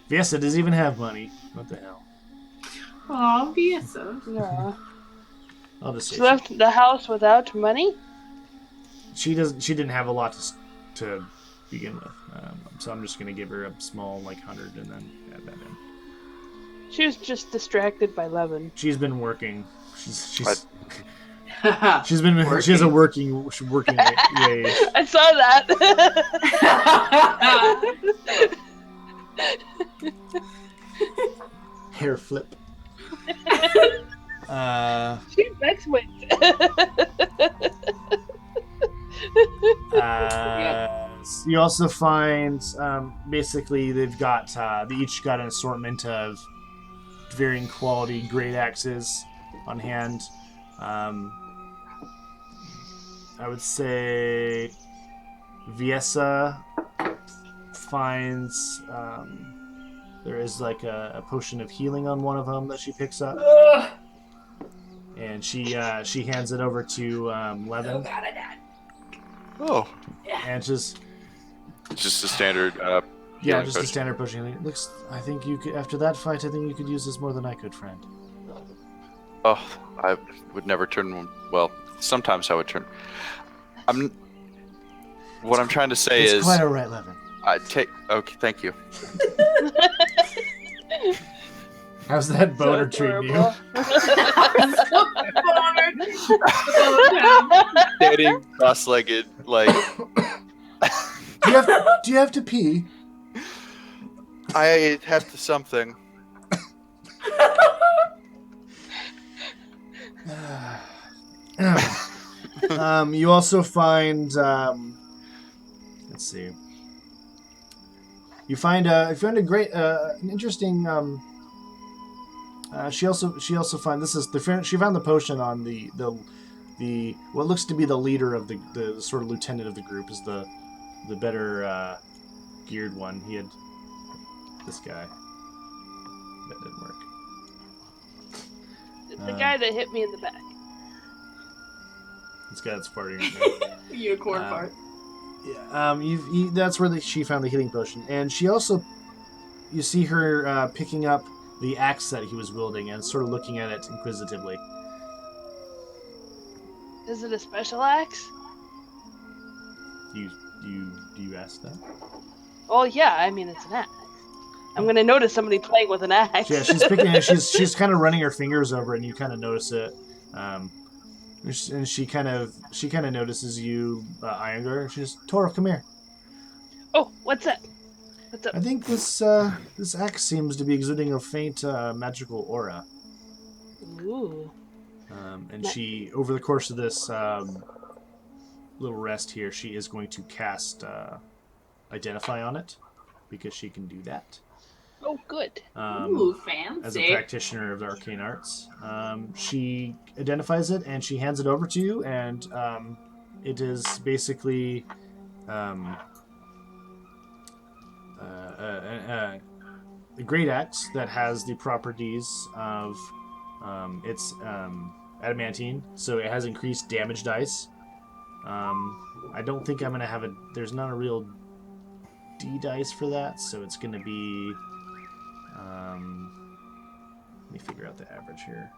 A: Viesa doesn't even have money. What the hell?
C: Aw, Viesa.
D: No.
A: I'll just say
D: She left the house without money?
A: she didn't have a lot to begin with, so I'm just gonna give her a small 100 and then add that in.
D: She was just distracted by Levin.
A: She's been working. She's
B: What?
A: she's been she has a working age.
D: I saw that.
A: Hair flip.
D: She's next week.
A: You also find basically they've got they each got an assortment of varying quality great axes on hand. I would say Viesa finds there is like a potion of healing on one of them that she picks up, and she hands it over to Levin.
B: Oh.
A: And just
B: a standard.
A: just a
B: potion.
A: standard potion healing. Looks. I think you could after that fight. I think you could use this more than I could, friend.
B: Oh, I would never turn. Well, sometimes I would turn. What I'm trying to say
A: it's
B: is.
A: quite alright, Levin.
B: Okay, thank you.
A: How's that boner treating you?
B: Standing cross-legged, like.
A: Do you have to pee?
B: I have to something.
A: You also find. Let's see. You find a great, an interesting. She also find this is she found the potion on the what looks to be the leader of the sort of lieutenant of the group is the better geared one. He had this guy. That didn't work.
D: The guy that hit me in the back.
A: This guy that's farting.
C: Unicorn fart.
A: Yeah. That's where she found the healing potion, and she also, you see her picking up the axe that he was wielding and sort of looking at it inquisitively.
D: Is it a special axe?
A: Do you ask that?
D: Oh yeah, I mean it's an axe. I'm gonna notice somebody playing with an axe.
A: Yeah, she's picking it. She's kind of running her fingers over it, and you kind of notice it. And she kind of notices you, Iyengar. She says, "Toro, come here."
D: Oh, what's that? What's up?
A: I think this axe seems to be exuding a faint magical aura.
D: Ooh.
A: And she, over the course of this little rest here, she is going to cast Identify on it, because she can do that.
D: Oh, good.
C: Ooh, fancy.
A: As a practitioner of the arcane arts. She identifies it, and she hands it over to you, and it is basically a great axe that has the properties of it's adamantine, so it has increased damage dice. I don't think I'm going to have there's not a real D dice for that, so it's going to be let me figure out the average here.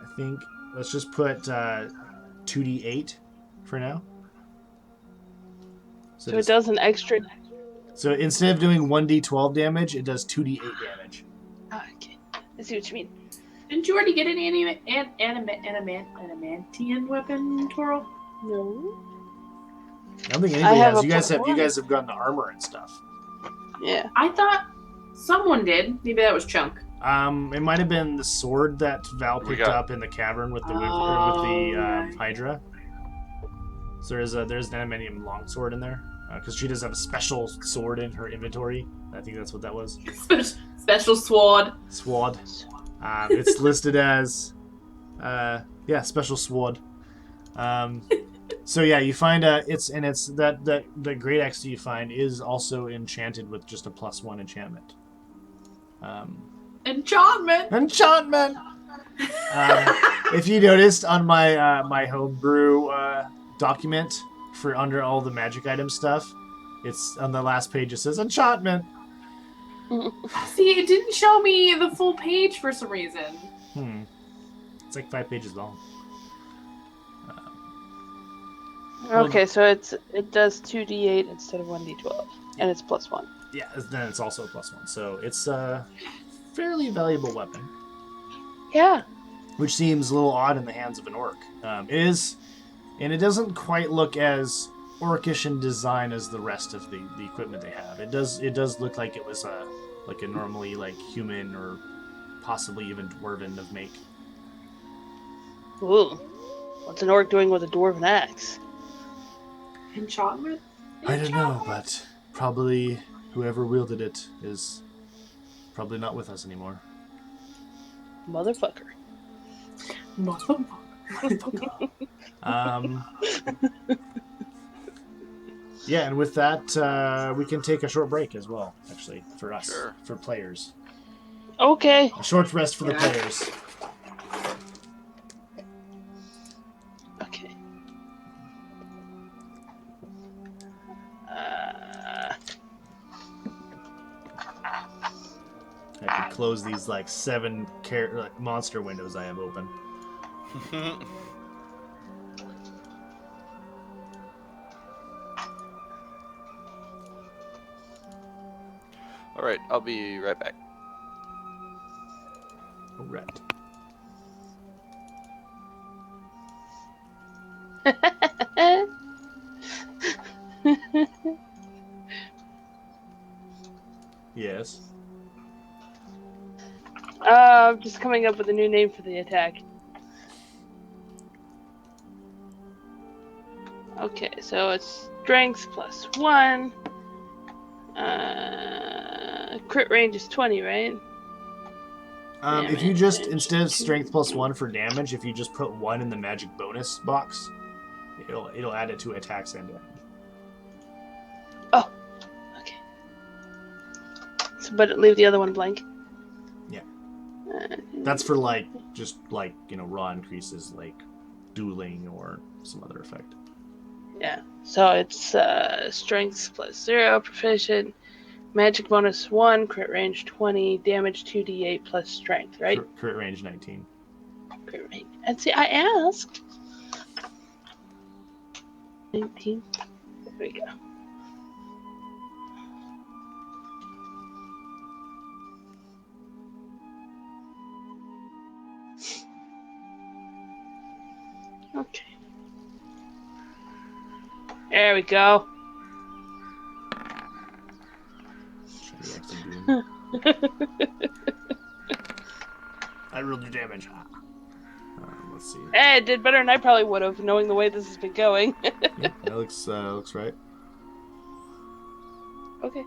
A: I think let's just put 2d8 for now.
D: So it does an extra.
A: So instead of doing 1d12 damage, it does 2d8 damage.
D: Oh, okay, I see what you mean.
C: Didn't you already get an adamantian weapon, Toro?
D: No.
A: I don't think anybody has. You guys have gotten the armor and stuff.
D: Yeah.
C: I thought someone did. Maybe that was Chunk.
A: It might have been the sword that Val picked up in the cavern with the Hydra. So there's an adamantium longsword in there because she does have a special sword in her inventory. I think that's what that was.
C: Special sword.
A: Sword. It's listed as special sword. So yeah, you find it's that the great axe that you find is also enchanted with just a +1 enchantment. Enchantment. If you noticed on my my homebrew document for under all the magic item stuff, it's on the last page. It says enchantment.
C: See, it didn't show me the full page for some reason.
A: It's like 5 pages long.
D: Okay, so it does 2d8 instead of 1d12, and it's +1.
A: Yeah, then it's also a +1. So it's a fairly valuable weapon.
D: Yeah.
A: Which seems a little odd in the hands of an orc. It is, and it doesn't quite look as orcish in design as the rest of the equipment they have. It does look like it was a normally like human or possibly even dwarven of make.
D: Ooh. What's an orc doing with a dwarven axe?
C: Enchantment?
A: I don't know, but probably whoever wielded it is probably not with us anymore.
D: Motherfucker.
C: Motherfucker.
A: Yeah, and with that, we can take a short break as well, actually, for us,
B: Sure.
A: for players.
D: Okay.
A: A short rest for the
C: Yeah.
A: players.
D: Okay.
A: I could close these like 7 monster windows I have open.
B: All right, I'll be right back.
A: All right. Yes.
D: Just coming up with a new name for the attack. Okay, so it's strength +1. Crit range is 20, right?
A: If you just,
D: Damage.
A: instead of strength +1 for damage, if you just put 1 in the magic bonus box, it'll add it to attacks and damage.
D: Oh, okay. So, but leave the other one blank.
A: Yeah. That's for like, just like, raw increases like dueling or some other effect.
D: Yeah. So it's strength +0, proficient, magic bonus 1, crit range 20, damage 2d8 plus strength, right?
A: Crit range 19.
D: Crit range. And see, I asked. 19. There we go. Okay. There we go.
A: Should be actually doing. I rolled your damage. Let's see.
D: Hey, it did better than I probably would have, knowing the way this has been going.
A: Yeah, that looks right.
D: Okay.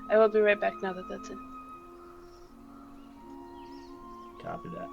D: I will be right back now that that's in.
A: Copy that.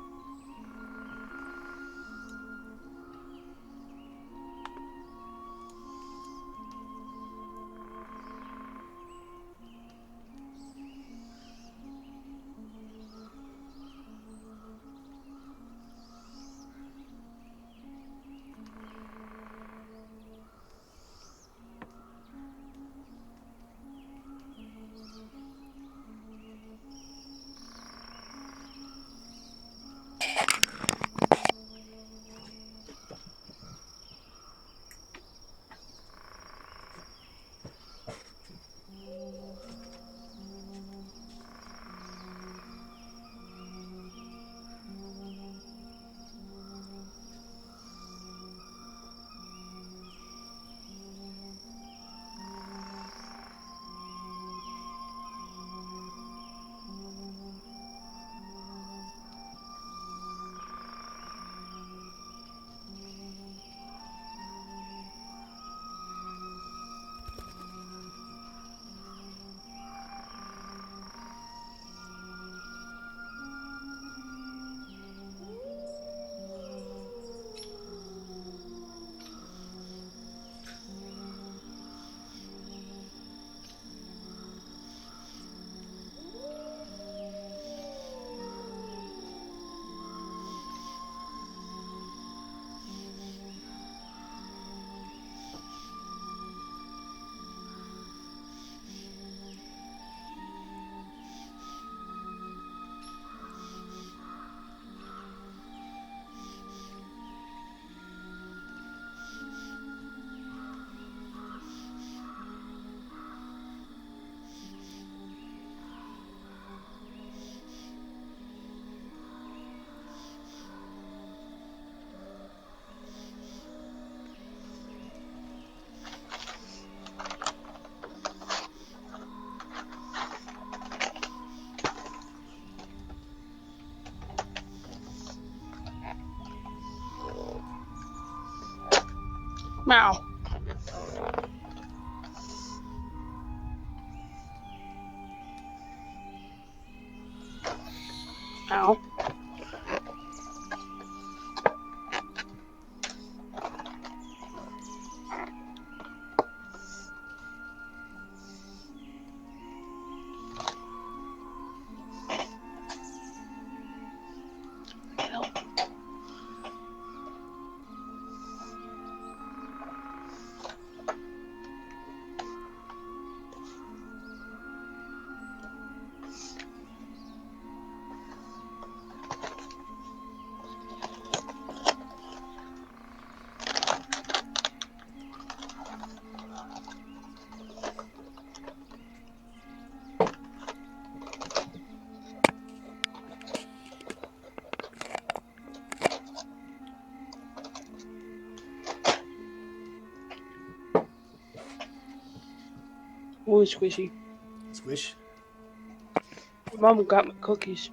D: Meow. Ow. Ooh, squishy.
A: Squish.
D: Mom got my cookies.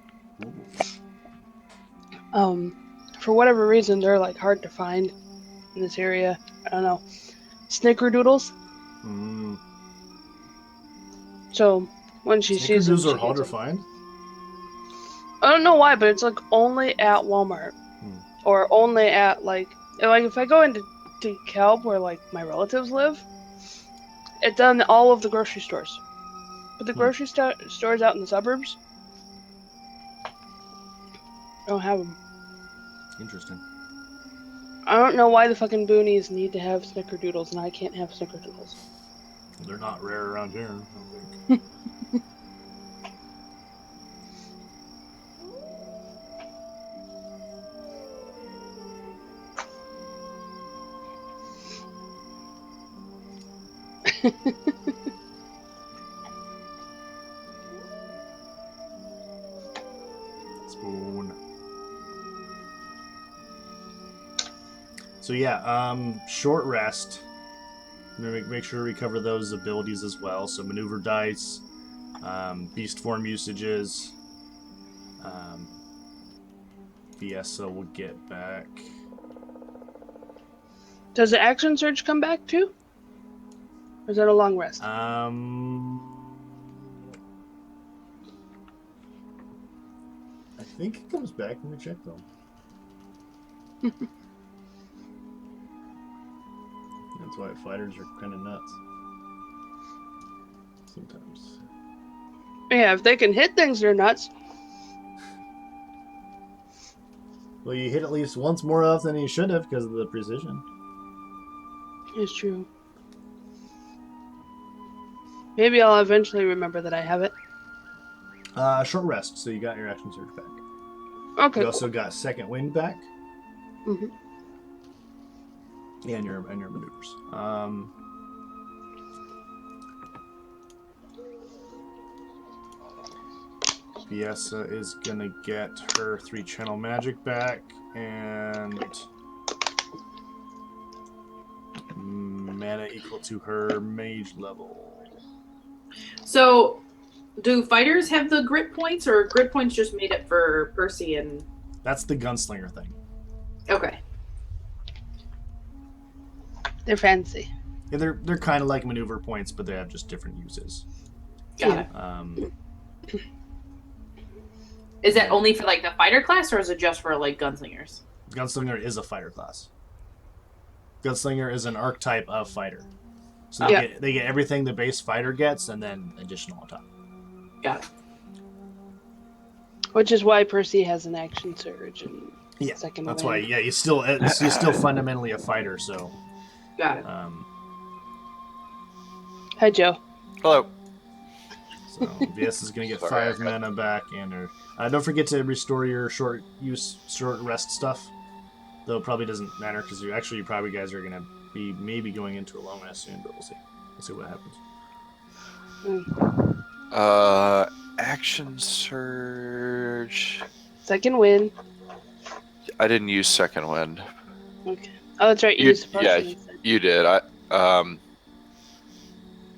D: For whatever reason, they're like hard to find in this area. I don't know. Snickerdoodles.
A: Mm.
D: So when she sees them,
A: Snickerdoodles
D: she
A: are hard to
D: gets them.
A: find.
D: I don't know why, but it's like only at Walmart or only at like if I go into DeKalb where like my relatives live, it's done all of the grocery stores. But the grocery stores out in the suburbs don't have them.
A: Interesting.
D: I don't know why the fucking boonies need to have snickerdoodles and I can't have snickerdoodles.
A: They're not rare around here, I don't think. Spoon. So yeah, short rest. Make sure we cover those abilities as well. So maneuver dice, beast form usages. Fiesta will get back.
D: Does the action surge come back too? Or is that a long rest?
A: I think it comes back. Let me check though. That's why fighters are kind of nuts. Sometimes.
D: Yeah, if they can hit things, they're nuts.
A: Well, you hit at least once more often than you should have because of the precision.
D: It's true. Maybe I'll eventually remember that I have it.
A: Short rest, so you got your action surge back.
D: Okay.
A: You also got second wind back.
D: Mm-hmm.
A: And your maneuvers. Fiesta is gonna get her 3 channel magic back and mana equal to her mage level.
C: So, do fighters have the grit points, or grit points just made it for Percy and?
A: That's the gunslinger thing.
C: Okay.
D: They're fancy.
A: Yeah, they're kind of like maneuver points, but they have just different uses.
C: Got it. Is that only for like the fighter class, or is it just for like gunslingers?
A: Gunslinger is a fighter class. Gunslinger is an archetype of fighter. So they get everything the base fighter gets, and then additional on top.
C: Got it.
D: Which is why Percy has an action surge and second
A: that's
D: wind.
A: why. Yeah, he's still fundamentally a fighter. So.
C: Got it.
D: Hi, Joe.
B: Hello.
A: So VS is going to get 5 mana back, and don't forget to restore your short rest stuff. Though it probably doesn't matter because you probably guys are going to be maybe going into a long rest soon, but we'll see. We'll see what happens.
B: Action surge.
D: Second wind.
B: I didn't use second wind.
D: Okay. Oh, that's right. You used a potion instead.
B: You did.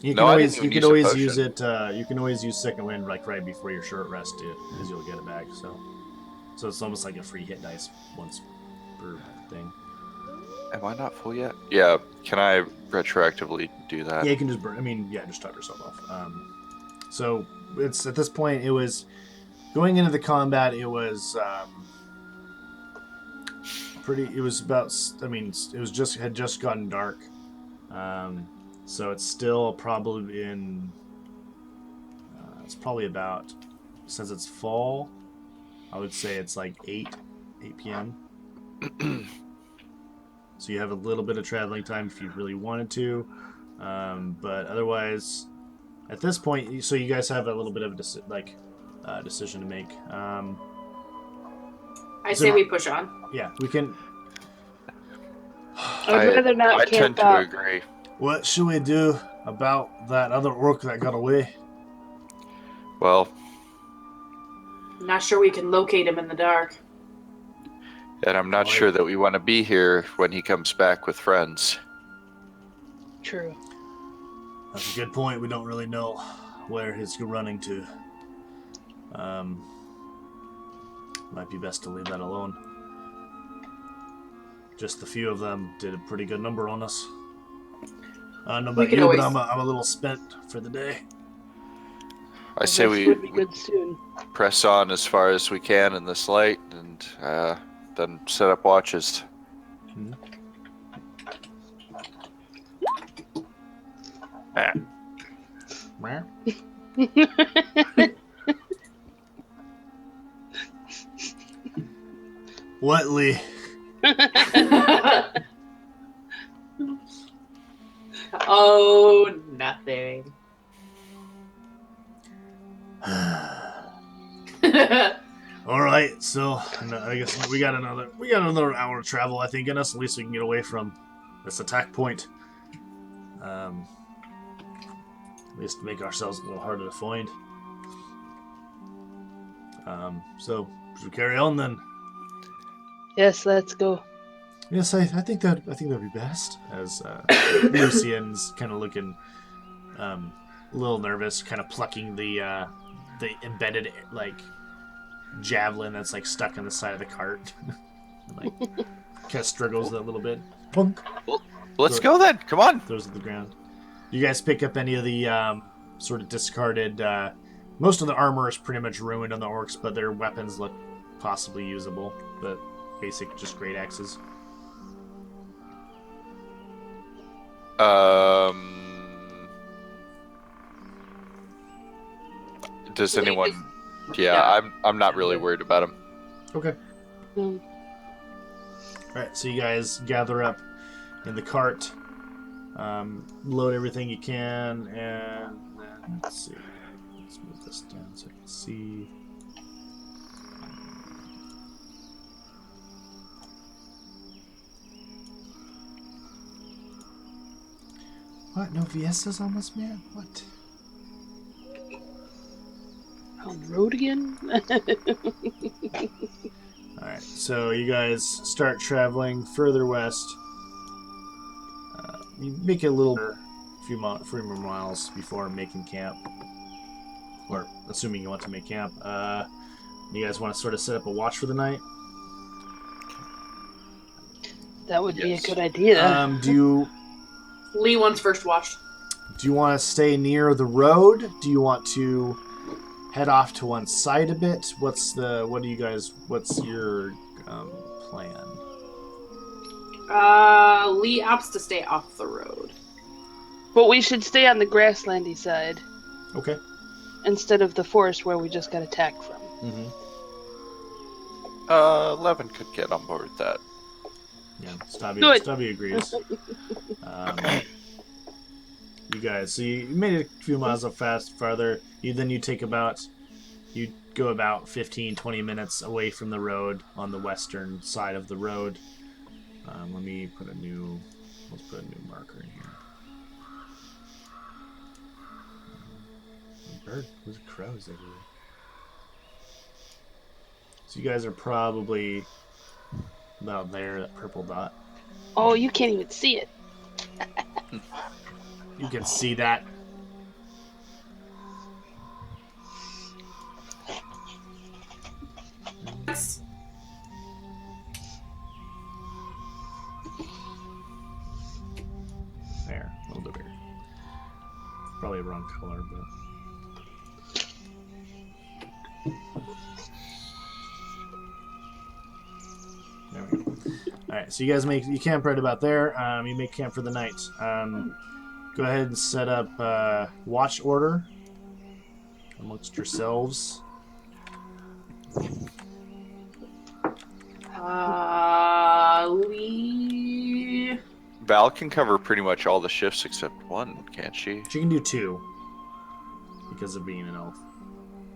A: You can always use it. You can always use second wind like right before your short rest because you'll get it back. So it's almost like a free hit dice once per thing.
B: Am I not full yet? Yeah. Can I retroactively do that?
A: Yeah, you can just burn. I mean, yeah, just top yourself off. So it's at this point. It was going into the combat. It was pretty. It was about. I mean, it was had just gotten dark. So it's still probably in. It's probably about, since it's fall, I would say it's like 8 p.m. So you have a little bit of traveling time if you really wanted to. But otherwise, at this point, so you guys have a little bit of a decision to make.
C: I say we push on.
A: Yeah, we can.
D: I'd rather not
B: I
D: camp
B: tend to
D: out.
B: agree.
A: What should we do about that other orc that got away?
B: Well,
C: I'm not sure we can locate him in the dark.
B: and I'm not sure that we want to be here when he comes back with friends.
D: True.
A: That's a good point. We don't really know where he's running to. Might be best to leave that alone. Just the few of them did a pretty good number on us. I don't know about you, but I'm a little spent for the day.
B: I say we
D: Would be good soon.
B: press on as far as we can in this light, and then set up watches.
A: What, Lee?
C: Oh, nothing.
A: All right, so I guess we got another hour of travel, I think, in us. At least we can get away from this attack point. At least make ourselves a little harder to find. So should we carry on then?
D: Yes, let's go.
A: Yes, I think that'd be best. As Lucian's kind of looking a little nervous, kind of plucking the embedded javelin that's stuck in the side of the cart. Kind of struggles a little bit. Plunk.
B: Well, let's go then. Come on.
A: Throws at the ground. You guys pick up any of the sort of discarded. Most of the armor is pretty much ruined on the orcs, but their weapons look possibly usable. But basic, just great axes.
B: Does anyone? Yeah, I'm not really worried about him.
A: Okay. All right, so you guys gather up in the cart, load everything you can, and then let's see. Let's move this down so I can see. What? No Fiestas on this, man? What?
D: On the road again?
A: Alright, so you guys start traveling further west. You make it a few more miles before making camp. Or assuming you want to make camp. You guys want to sort of set up a watch for the night?
D: That would be a good idea.
A: Do you...
C: Lee wants first watch.
A: Do you want to stay near the road? Do you want to head off to one side a bit? What's your plan?
C: Lee opts to stay off the road.
D: But we should stay on the grasslandy side.
A: Okay.
D: Instead of the forest where we just got attacked from.
A: Mm-hmm.
B: Levin could get on board with that.
A: Yeah, Stubby agrees. You guys, so you made it a few miles up farther. You go about 15-20 minutes away from the road on the western side of the road. Let's put a new marker in here. There's crows everywhere. So you guys are probably about there, that purple dot.
D: Oh, you can't even see it.
A: You can see that. Probably wrong color, but. There we go. Alright, so you guys camp right about there. You make camp for the night. Go ahead and set up watch order amongst yourselves.
B: Val can cover pretty much all the shifts except one, can't she?
A: She can do 2 because of being an elf.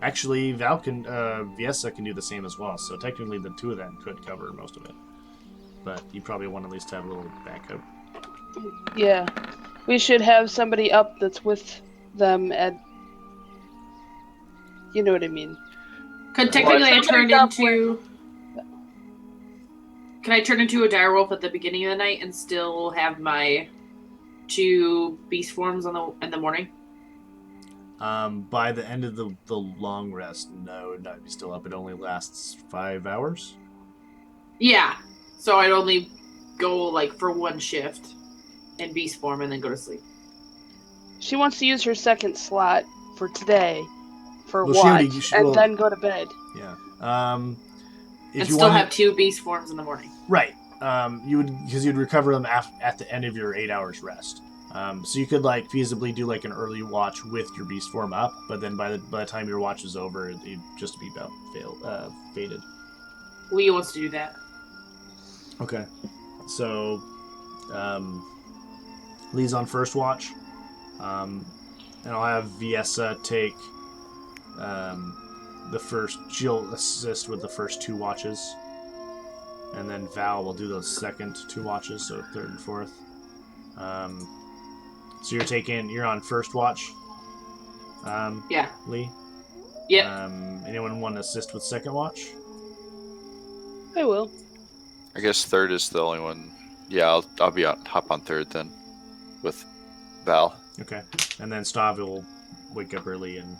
A: Actually, Viessa can do the same as well, so technically the 2 of them could cover most of it. But you probably want to at least have a little backup.
D: Yeah. We should have somebody up that's with them at... You know what I mean.
C: Could technically I turn into... Can I turn into a direwolf at the beginning of the night and still have my 2 beast forms in the morning?
A: By the end of the long rest, no, I'd be still up. It only lasts 5 hours.
C: Yeah, so I'd only go like for 1 shift in beast form and then go to sleep.
D: She wants to use her second slot for today for watch and then go to bed.
A: Yeah.
C: If and you still have 2 beast forms in the morning.
A: Right. You'd recover them at the end of your 8 hours rest. So you could like feasibly do like an early watch with your beast form up, but then by the time your watch is over, it'd just be about faded.
C: Lee wants to do that.
A: Okay. So Lee's on first watch, and I'll have Viessa take the first. She'll assist with the first 2 watches, and then Val will do those second 2 watches, so 3rd and 4th. So you're on first watch.
C: Yeah.
A: Lee.
C: Yeah.
A: Anyone want to assist with second watch?
D: I will.
B: I guess 3rd is the only one. Yeah, I'll be hop on 3rd then, with Val.
A: Okay, and then Stav will wake up early and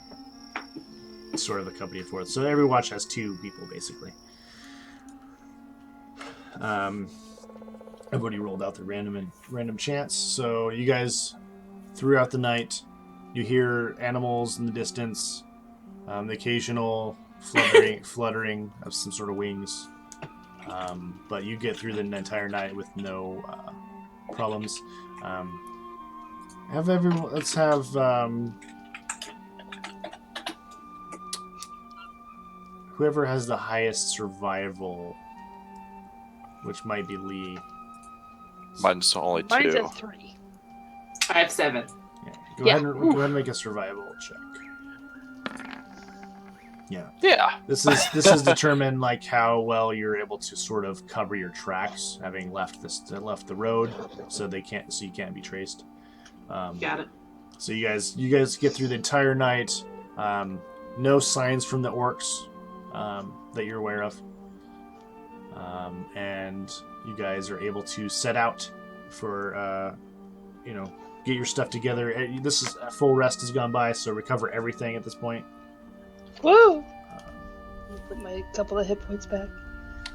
A: sort of accompany 4th. So every watch has 2 people basically. Everybody rolled out the random chance. So you guys, throughout the night, you hear animals in the distance, the occasional fluttering of some sort of wings. But you get through the entire night with no problems. Let's have whoever has the highest survival, which might be Lee.
B: Mine's only 2.
D: Mine's at 3.
C: I have 7.
A: Yeah. Go ahead and make a survival check. Yeah.
B: Yeah.
A: This is determine like how well you're able to sort of cover your tracks, having left the road, so you can't be traced.
C: Got it.
A: So you guys get through the entire night. No signs from the orcs that you're aware of, and you guys are able to set out for get your stuff together. This is a full rest has gone by, so recover everything at this point.
D: Woo! Put my couple of hit points back.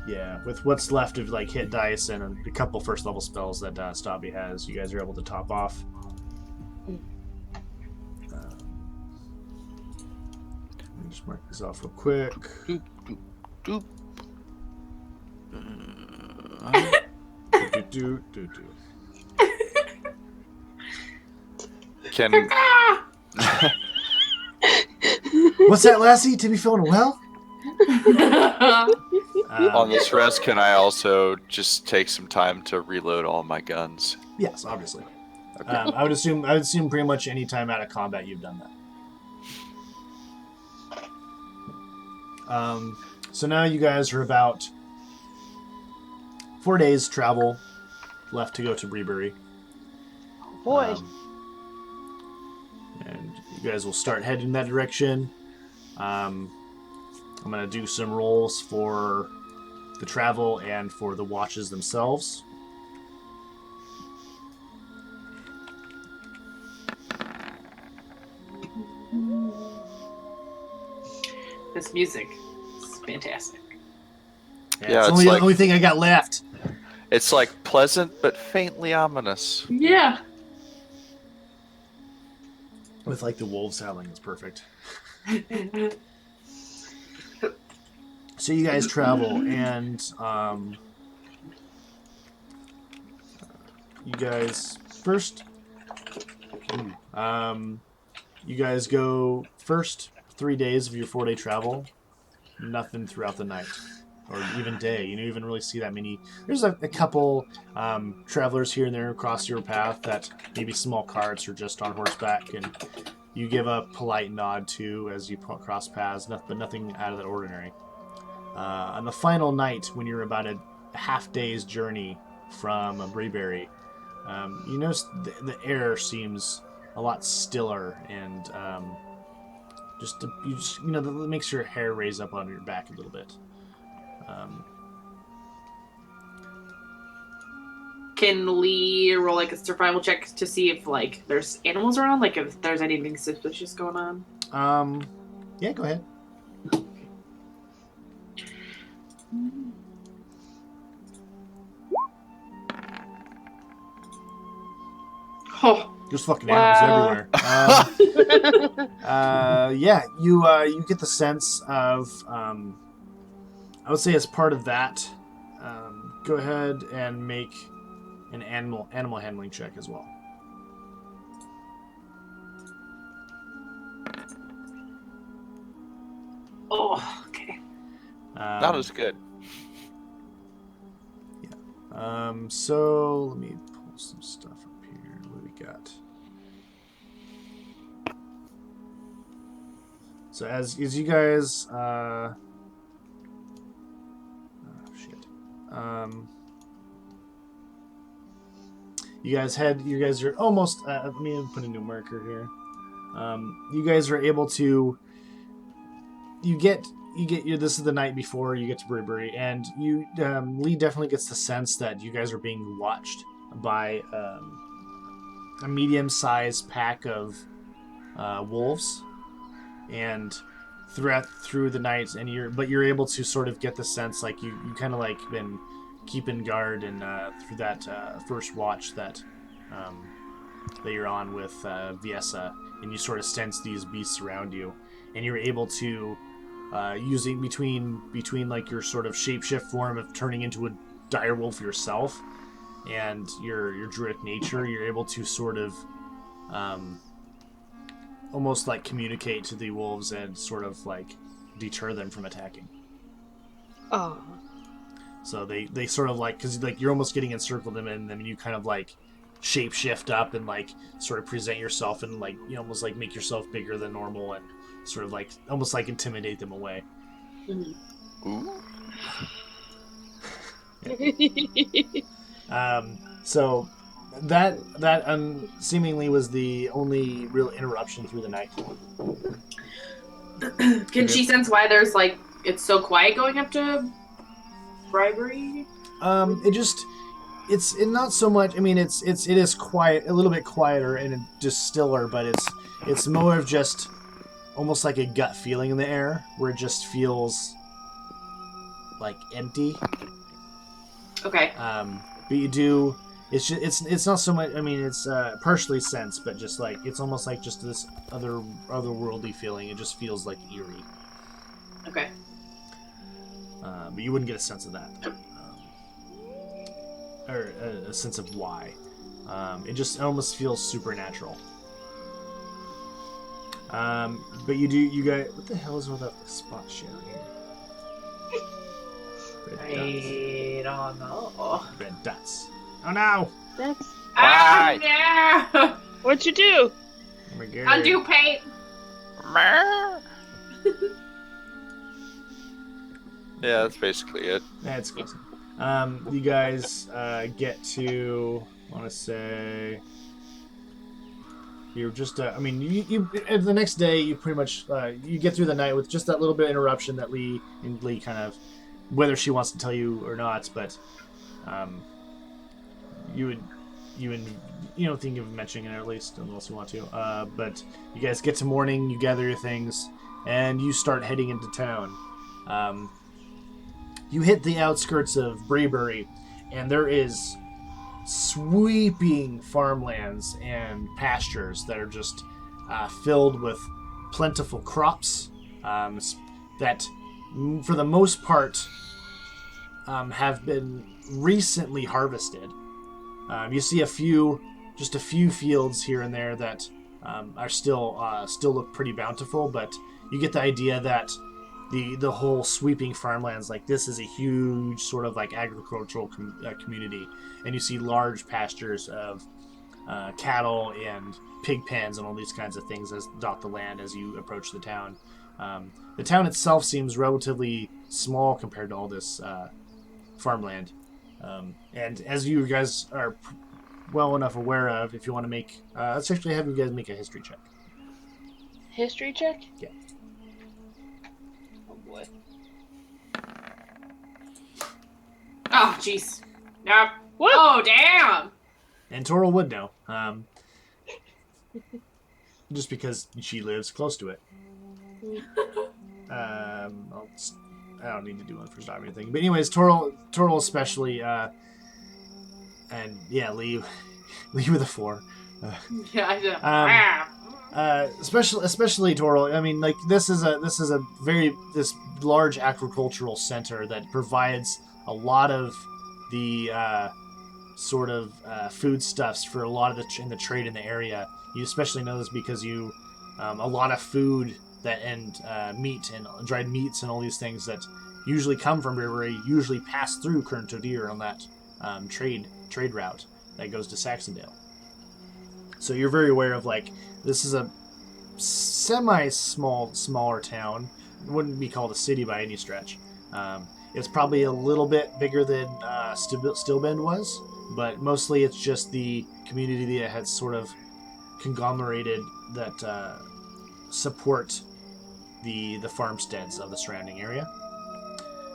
A: Yeah, with what's left of like hit dice and a couple first level spells that Stabby has, you guys are able to top off. Let me just mark this off real quick.
B: Doop, doop,
A: do.
B: Can
A: What's that, Lassie? To be feeling well?
B: on this rest, can I also just take some time to reload all my guns?
A: Yes, obviously.
B: Okay.
A: I would assume pretty much any time out of combat you've done that. So now you guys are about 4 days travel left to go to Breebury.
D: Oh boy.
A: And you guys will start heading in that direction. I'm going to do some rolls for the travel and for the watches themselves.
C: This music is fantastic.
A: Yeah, it's the only thing I got left.
B: It's like pleasant but faintly ominous.
C: Yeah.
A: With like the wolves howling, it's perfect. So you guys travel, and you guys first. You guys go first 3 days of your 4-day travel. Nothing throughout the night, or even day. You don't even really see that many. There's a couple travelers here and there across your path that maybe small carts or just on horseback, and you give a polite nod to as you cross paths, but nothing out of the ordinary. On the final night, when you're about a half day's journey from Breeberry, you notice the air seems a lot stiller, and that makes your hair raise up on your back a little bit.
C: Can Lee roll like a survival check to see if like there's animals around, like if there's anything suspicious going on?
A: Yeah, go ahead.
C: Oh,
A: There's fucking animals everywhere. Yeah, you get the sense of, I would say as part of that, go ahead and make an animal handling check as well.
C: oh, okay.
B: Not as good.
A: So let me pull some stuff up here. What do we got? So as you guys, you guys are almost. Let me put a new marker here. You guys are able to. This is the night before you get to Breeberry, and Lee definitely gets the sense that you guys are being watched by a medium-sized pack of wolves, and through the night, and you're able to sort of get the sense like you kind of like been keeping guard, and through that first watch that you're on with Viesa, and you sort of sense these beasts around you, and you're able to. Using between like your sort of shapeshift form of turning into a direwolf yourself and your druidic nature, you're able to sort of almost like communicate to the wolves and sort of like deter them from attacking.
D: Oh.
A: So they sort of like, because like you're almost getting encircled in, and then you kind of like shapeshift up and like sort of present yourself and like almost like make yourself bigger than normal and sort of like almost like intimidate them away.
C: Mm-hmm.
A: So that seemingly was the only real interruption through the night.
C: Can she sense why there's like it's so quiet going up to Bribery?
A: It's not so much. I mean, it is quiet, a little bit quieter and just stiller, but it's more of just almost like a gut feeling in the air where it just feels like empty.
C: Okay.
A: But you do. It's not so much. I mean, it's partially sense, but just like it's almost like just this otherworldly feeling. It just feels like eerie.
C: Okay.
A: But you wouldn't get a sense of that, or a sense of why. It almost feels supernatural. But you guys, what the hell is all that spot shit here?
C: I don't know.
A: Red dots. Oh no!
D: That's...
C: Ah, no!
D: What'd you do?
A: Oh my God.
C: Undo paint.
B: Yeah, that's basically it.
A: That's close. You guys get to, I want to say, you're just. I mean, you the next day you pretty much you get through the night with just that little bit of interruption that Lee kind of, whether she wants to tell you or not, but you don't think of mentioning it at least unless you want to. But you guys get to morning, you gather your things, and you start heading into town. You hit the outskirts of Breeberry, and there is sweeping farmlands and pastures that are just filled with plentiful crops that, for the most part, have been recently harvested. You see just a few fields here and there that are still look pretty bountiful, but you get the idea that the whole sweeping farmlands, like, this is a huge sort of like agricultural community, and you see large pastures of cattle and pig pens and all these kinds of things as dot the land as you approach the town. The town itself seems relatively small compared to all this farmland. And as you guys are well enough aware of, if you want to make... let's actually have you guys make a history check.
D: History check?
A: Yeah.
D: Oh, boy.
C: Oh, jeez. Nope.
D: What?
C: Oh, damn.
A: And Toril would know. Just because she lives close to it. I don't need to do one for stop or anything. But anyways, Toril especially, and yeah, Lee with a 4.
C: Yeah, I know.
A: Especially Toril. I mean, like, this is a very large agricultural center that provides a lot of the sort of foodstuffs for a lot of the trade in the area. You especially know this because a lot of food and meat and dried meats and all these things that usually come from Rivery usually pass through Kerntodir on that trade route that goes to Saxondale. So you're very aware of, like, this is a smaller town. It wouldn't be called a city by any stretch. It's probably a little bit bigger than Stillbend was, but mostly it's just the community that has sort of conglomerated that support the farmsteads of the surrounding area.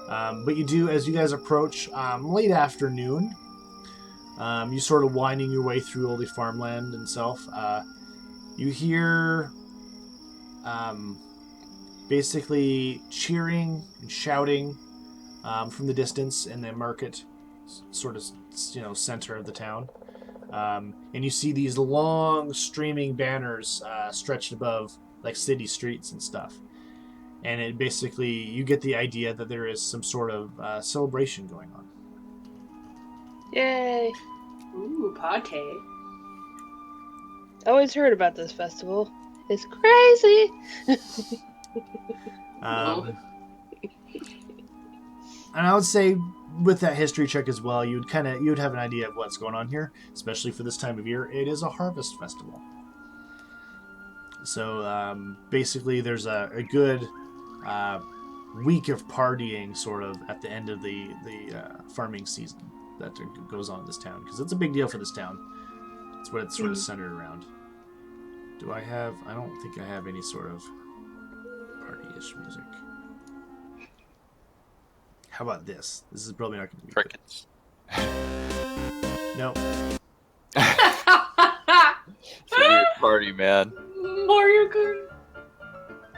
A: But you do, as you guys approach late afternoon, you sort of winding your way through all the farmland and stuff. You hear basically cheering and shouting from the distance in the market sort of, center of the town. And you see these long streaming banners stretched above, like, city streets and stuff. And it basically, you get the idea that there is some sort of celebration going on.
D: Yay!
C: Ooh, party.
D: I always heard about this festival. It's crazy!
A: And I would say, with that history check as well, you'd have an idea of what's going on here, especially for this time of year. It is a harvest festival. So basically, there's a good week of partying sort of at the end of the farming season that goes on in this town, because it's a big deal for this town. It's what it's sort of centered around. I don't think I have any sort of party-ish music. How about this? This is probably not going to be
B: Crickets.
A: No.
B: It's a weird party, man.
C: Mario Kart.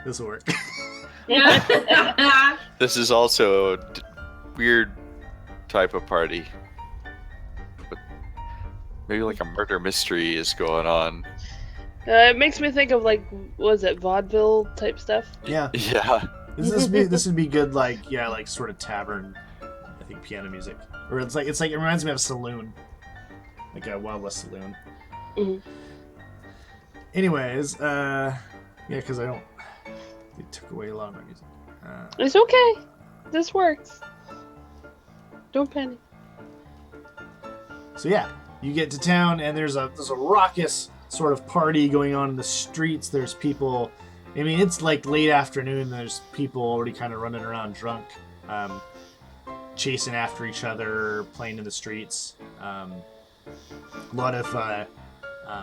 A: This will work.
B: This is also a weird type of party. But maybe like a murder mystery is going on.
D: It makes me think of, like, was it vaudeville type stuff?
A: Yeah.
B: Yeah.
A: This would be good, like sort of tavern, I think, piano music, or it's like it reminds me of a saloon, like a Wild West saloon.
D: Mm-hmm.
A: Anyways, because they took away a lot of my music.
D: It's okay. This works. Don't panic.
A: So yeah, you get to town and there's a raucous sort of party going on in the streets. There's people. I mean, it's like late afternoon. There's people already kind of running around drunk, chasing after each other, playing in the streets. A lot of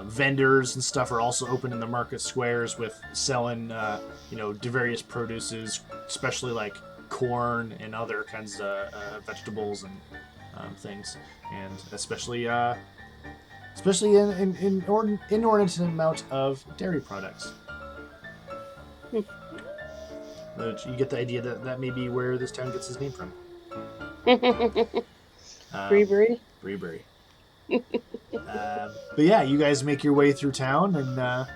A: vendors and stuff are also open in the market squares with selling, various produces, especially like corn and other kinds of vegetables and things, and especially an inordinate amount of dairy products. You get the idea that may be where this town gets its name from.
D: Breebury.
A: But yeah, you guys make your way through town, and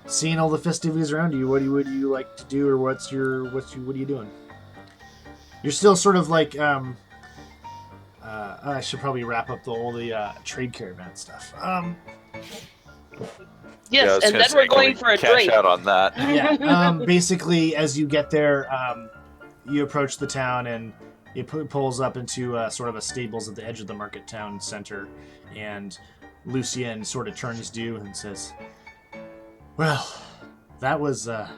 A: seeing all the festivities around you, what do you like to do, or what are you doing? You're still sort of like I should probably wrap up all the trade caravan stuff.
D: Yes, and then we're going for a
B: cash
D: drink.
B: out on that.
A: Yeah. Basically, as you get there, you approach the town and it pulls up into sort of a stables at the edge of the market town center, and Lucien sort of turns to you and says, "Well, that was an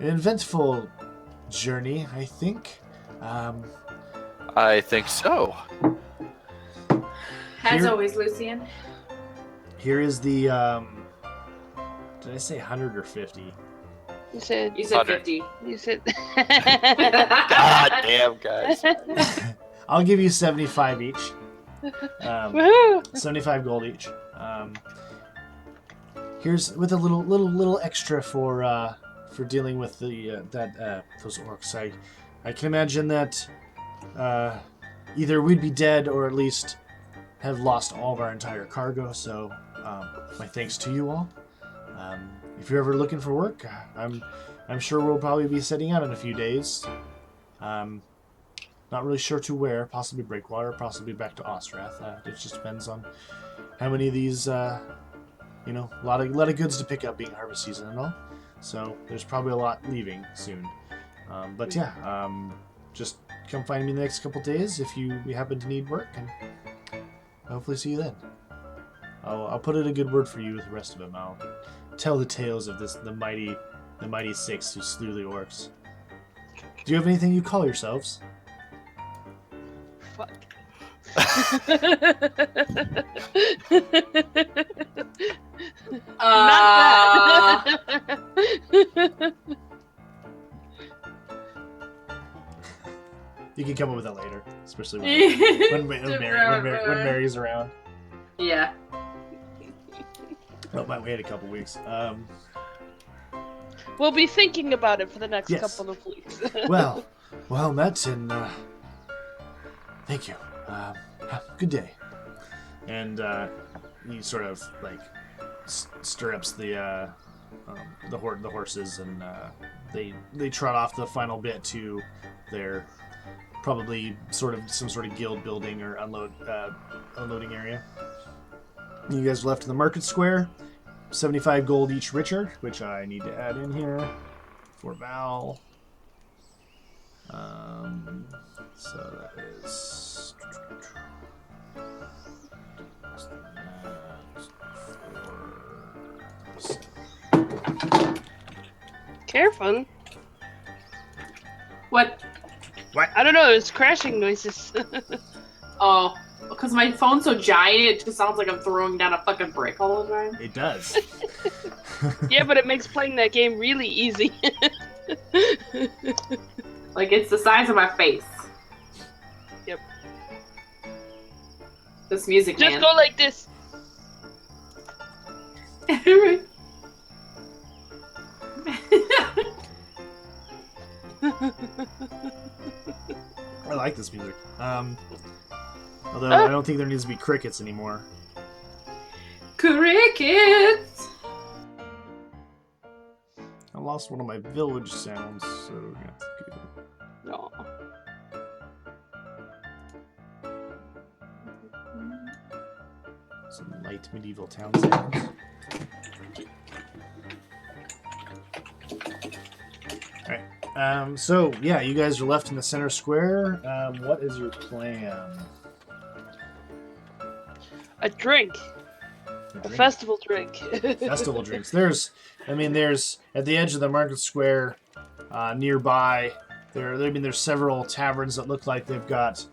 A: eventful journey, I think."
B: I think so.
C: As always, Lucien.
A: Here is the. Did I say 100 or 50?
D: You said
C: 50.
D: You said.
B: God damn, guys.
A: I'll give you 75 each.
D: Woohoo!
A: 75 gold each. Here's with a little extra for dealing with the those orcs. I can imagine that either we'd be dead or at least have lost all of our entire cargo. So my thanks to you all. If you're ever looking for work, I'm sure we'll probably be setting out in a few days. Not really sure to where. Possibly Breakwater, possibly back to Ostrath. It just depends on how many of these. A lot of goods to pick up being harvest season and all. So there's probably a lot leaving soon. But yeah, just come find me in the next couple days if you happen to need work, and hopefully see you then. I'll put in a good word for you with the rest of them. I'll tell the tales of the mighty six who slew the orcs. Do you have anything you call yourselves?
D: Fuck. Not that.
A: You can come up with that later, especially when Mary's around.
C: Yeah.
A: Oh, might wait a couple weeks.
D: We'll be thinking about it for the next
A: Yes.
D: couple of weeks.
A: well met, and thank you. Have a good day. And he sort of like stirrups the horses, and they trot off the final bit to their probably some sort of guild building or unloading area. You guys left in the market square. 75 gold each richer, which I need to add in here for Val. So that is
D: Careful.
C: What?
D: I don't know, it's crashing noises.
C: Oh, because my phone's so giant, it just sounds like I'm throwing down a fucking brick all the time.
A: It does.
D: Yeah, but it makes playing that game really easy.
C: Like, it's the size of my face.
D: Yep.
C: This music,
D: Just
C: man.
D: go like this.
A: I like this music. Although I don't think there needs to be crickets anymore.
C: Crickets!
A: I lost one of my village sounds, so we're gonna have to do
D: No.
A: some light medieval town sounds. Alright. So yeah, you guys are left in the center square. What is your plan?
D: A drink. A festival drink.
A: Festival drinks. There's at the edge of the market square, nearby. There's several taverns that look like they've got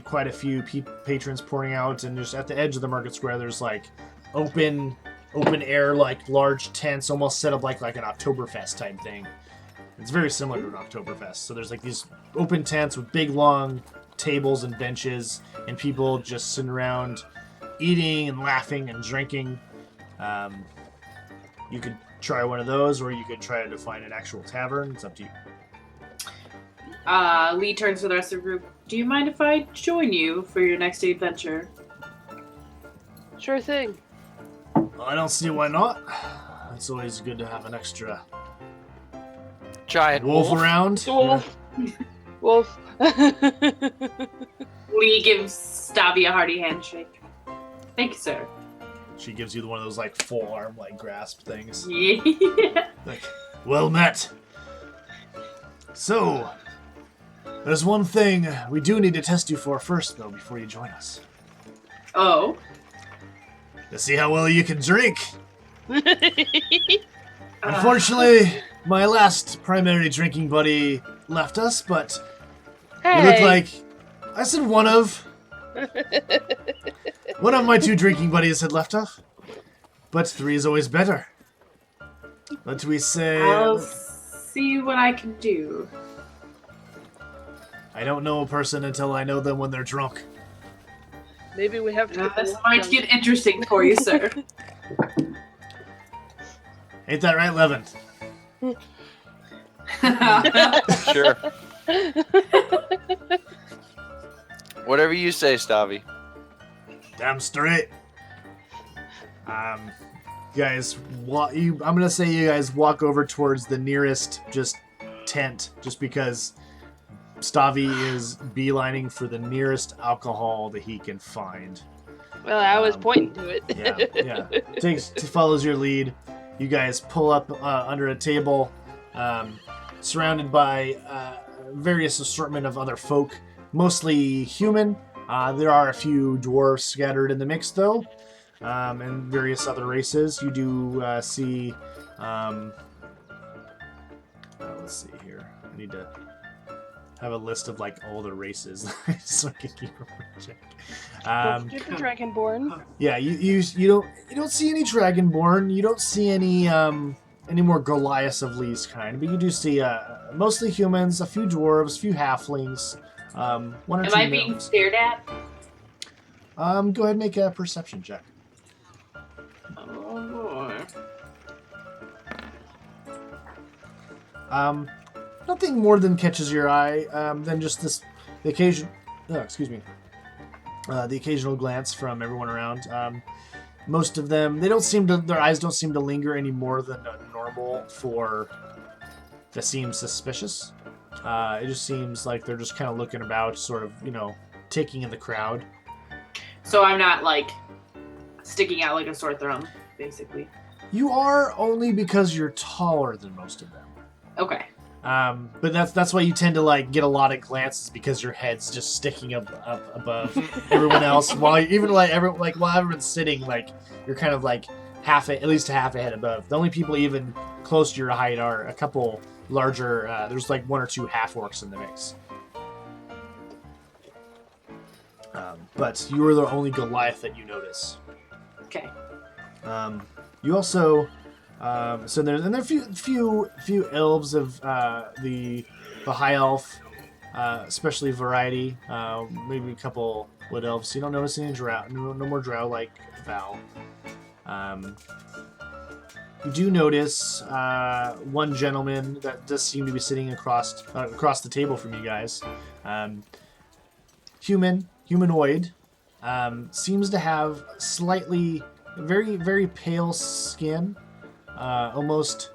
A: quite a few patrons pouring out, and just at the edge of the market square, there's like open air, like large tents, almost set up like an Oktoberfest type thing. It's very similar to an Oktoberfest. So there's like these open tents with big long tables and benches, and people just sitting around eating and laughing and drinking. You could try one of those, or you could try to find an actual tavern. It's up to you.
C: Lee turns to the rest of the group. Do you mind if I join you for your next adventure?
D: Sure thing.
A: Well, I don't see why not. It's always good to have an extra
B: Giant
A: wolf
B: wolf.
A: around.
D: Wolf. Wolf.
C: Lee gives Stabby a hearty handshake. Thank you, sir.
A: She gives you one of those like full arm like grasp things.
C: Yeah.
A: Like, well met. So, there's one thing we do need to test you for first, though, before you join us.
C: Oh.
A: To see how well you can drink. Unfortunately, my last primary drinking buddy left us, but you look like... I said one of. One of my 2 drinking buddies had left us. But 3 is always better. But we say...
C: I'll see what I can do.
A: I don't know a person until I know them when they're drunk.
D: Maybe we have to.
C: This might get interesting for you, sir.
A: Ain't that right, Levin?
B: Sure. Whatever you say, Stavi.
A: Damn straight. Guys, I'm gonna say you guys walk over towards the nearest just tent, just because Stavi is beelining for the nearest alcohol that he can find.
D: Well, I was pointing to it.
A: Yeah. Follows your lead. You guys pull up under a table, surrounded by various assortment of other folk, mostly human. There are a few dwarves scattered in the mix, though, and various other races. You do see... let's see here. I need to have a list of like all the races so I can keep track.
D: Don't forget the Dragonborn.
A: Yeah, you don't see any Dragonborn. You don't see any more Goliaths of Lee's kind, but you do see mostly humans, a few dwarves, a few halflings, 1 or 2
C: Am I being
A: gnomes.
C: stared at?
A: Go ahead and make a perception check.
C: Oh, boy.
A: Nothing more than catches your eye than just the occasional glance from everyone around. Most of them, their eyes don't seem to linger any more than normal for that seems suspicious. It just seems like they're just kind of looking about, sort of, taking in the crowd.
C: So I'm not like sticking out like a sore thumb, basically.
A: You are, only because you're taller than most of them.
C: Okay.
A: But that's why you tend to like get a lot of glances, because your head's just sticking up above everyone else. While everyone's sitting, like you're kind of like at least half a head above. The only people even close to your height are a couple larger. There's like 1 or 2 half orcs in the mix. But you are the only Goliath that you notice.
C: Okay.
A: You also. So there are a few elves of the high elf, especially variety. Maybe a couple wood elves. You don't notice any drow. No more drow like Val. You do notice one gentleman that does seem to be sitting across the table from you guys. Humanoid. Seems to have slightly very very pale skin. Almost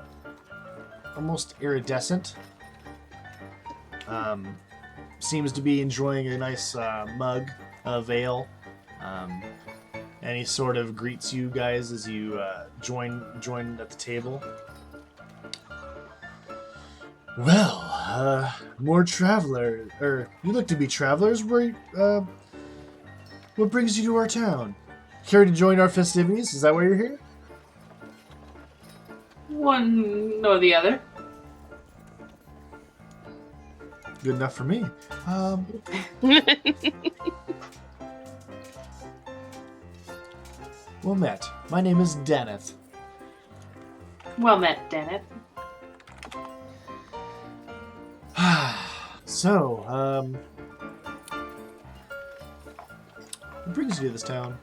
A: iridescent. Seems to be enjoying a nice mug of ale. And he sort of greets you guys as you join at the table. Well, more travelers. You look to be travelers. What brings you to our town? Care to join our festivities? Is that why you're here?
C: One or the other.
A: Good enough for me. Well met. My name is Deneth.
C: Well met, Dennett.
A: So, what brings you to this town?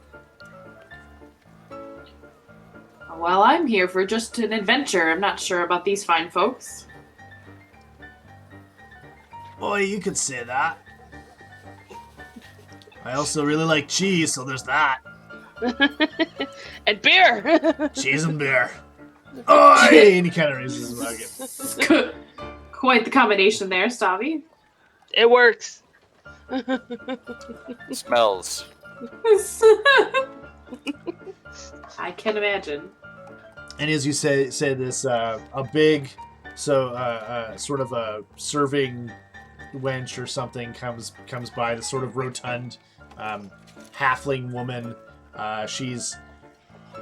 C: Well, I'm here for just an adventure. I'm not sure about these fine folks.
A: Boy, you could say that. I also really like cheese, so there's that.
D: And beer.
A: Cheese and beer. Oi! And he kind of raises his mug.
C: Quite the combination there, Stavi.
D: It works.
B: Smells.
C: I can imagine.
A: And as you said this, a big, sort of a serving wench or something comes by, the sort of rotund halfling woman.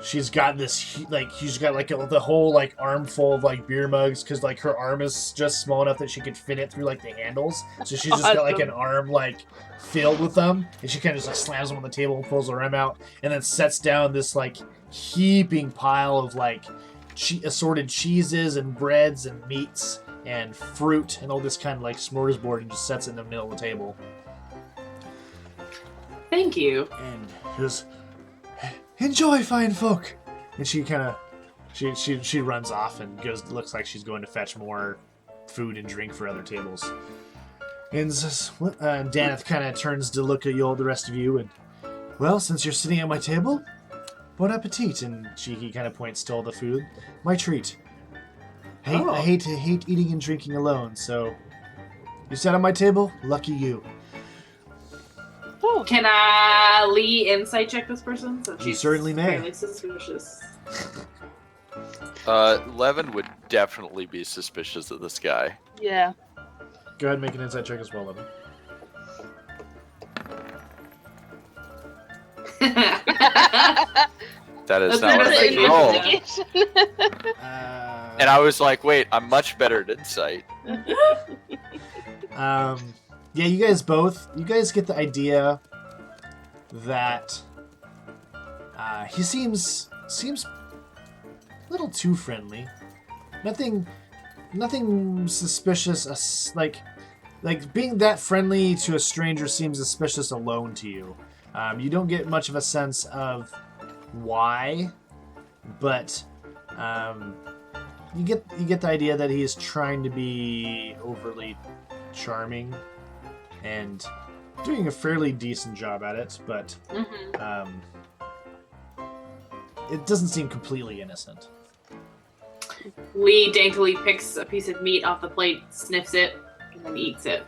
A: She's got this, like, she's got like the whole like armful of like beer mugs, because like her arm is just small enough that she could fit it through like the handles. So she's just got like an arm like filled with them, and she kind of just like slams them on the table and pulls the arm out, and then sets down this like heaping pile of like assorted cheeses and breads and meats and fruit and all this kind of like smorgasbord, and just sets it in the middle of the table.
C: Thank you.
A: And just enjoy, fine folk. And she kind of she runs off and looks like she's going to fetch more food and drink for other tables. And Daneth kind of turns to look at the rest of you, and, well, since you're sitting at my table, bon appetit. And he kind of points to all the food. My treat. I hate eating and drinking alone, so you sat on my table? Lucky you.
C: Can Lee insight check this person? So
A: You certainly may.
C: fairly suspicious.
B: 11 would definitely be suspicious of this guy.
D: Yeah.
A: Go ahead and make an insight check as well, Levin.
B: That is
C: That's
B: not what I
C: better
B: meant
C: than
B: to roll. And I was like, wait, I'm much better at insight.
A: Yeah, you guys get the idea that he seems a little too friendly. Nothing suspicious. Like being that friendly to a stranger seems suspicious alone to you. You don't get much of a sense of why, but you get the idea that he is trying to be overly charming and doing a fairly decent job at it, but it doesn't seem completely innocent.
C: Lee daintily picks a piece of meat off the plate, sniffs it, and then eats it.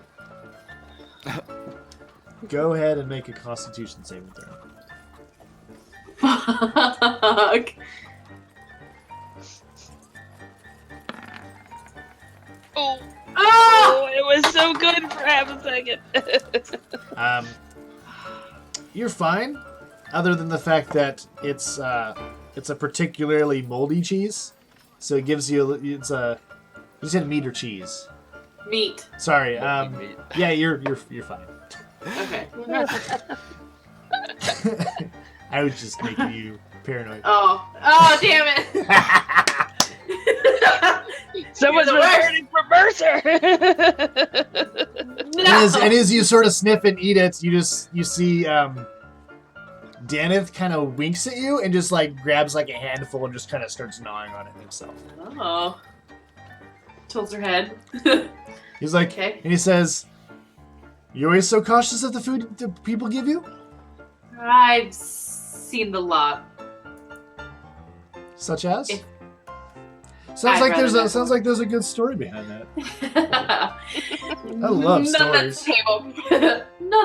A: Go ahead and make a Constitution saving throw.
C: Fuck.
D: Oh, it was so good for half a second.
A: You're fine, other than the fact that it's a particularly moldy cheese, so it gives you you said meat or cheese?
C: Meat.
A: Sorry.
B: Meat.
A: Yeah, you're fine.
C: Okay.
A: I was just making you paranoid.
C: Oh, damn it.
D: Someone's
C: You're the worst.
D: returning for Mercer.
C: No.
A: And as you sort of sniff and eat it, you see Daneth kind of winks at you and just like grabs like a handful and just kind of starts gnawing on it himself.
C: Oh. Tilts her head.
A: He's like,
C: Okay.
A: and he says, "You always so cautious of the food that people give you?"
C: I've seen the lot.
A: Such as?
C: If-
A: Sounds
C: I'd
A: like
C: rather not.
A: sounds like there's a good story behind that.
C: I
A: love
C: None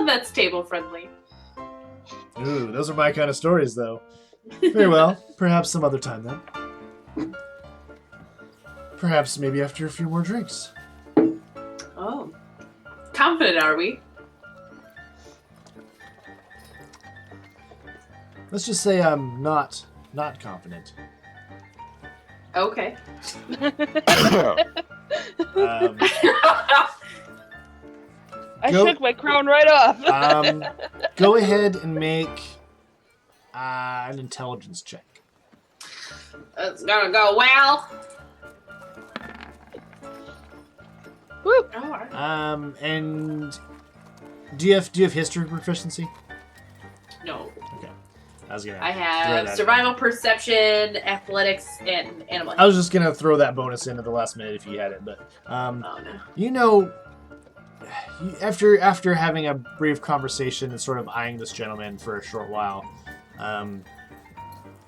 C: that's table friendly.
A: Ooh, those are my kind of stories, though. Very well. Perhaps some other time then. Perhaps maybe after a few more drinks.
C: Oh. Confident are we?
A: Let's just say I'm not confident.
C: Okay.
D: I
A: Go-
D: shook my crown right off.
A: Go ahead and make an intelligence check.
C: It's gonna go well.
D: Woo.
C: Alright.
A: And do you have history proficiency?
C: No.
A: I was gonna.
C: I
A: throw
C: have
A: that
C: survival, perception, athletics, and animal.
A: I was just gonna throw that bonus in at the last minute if you had it, but
C: Oh no.
A: you know, after having a brief conversation and sort of eyeing this gentleman for a short while,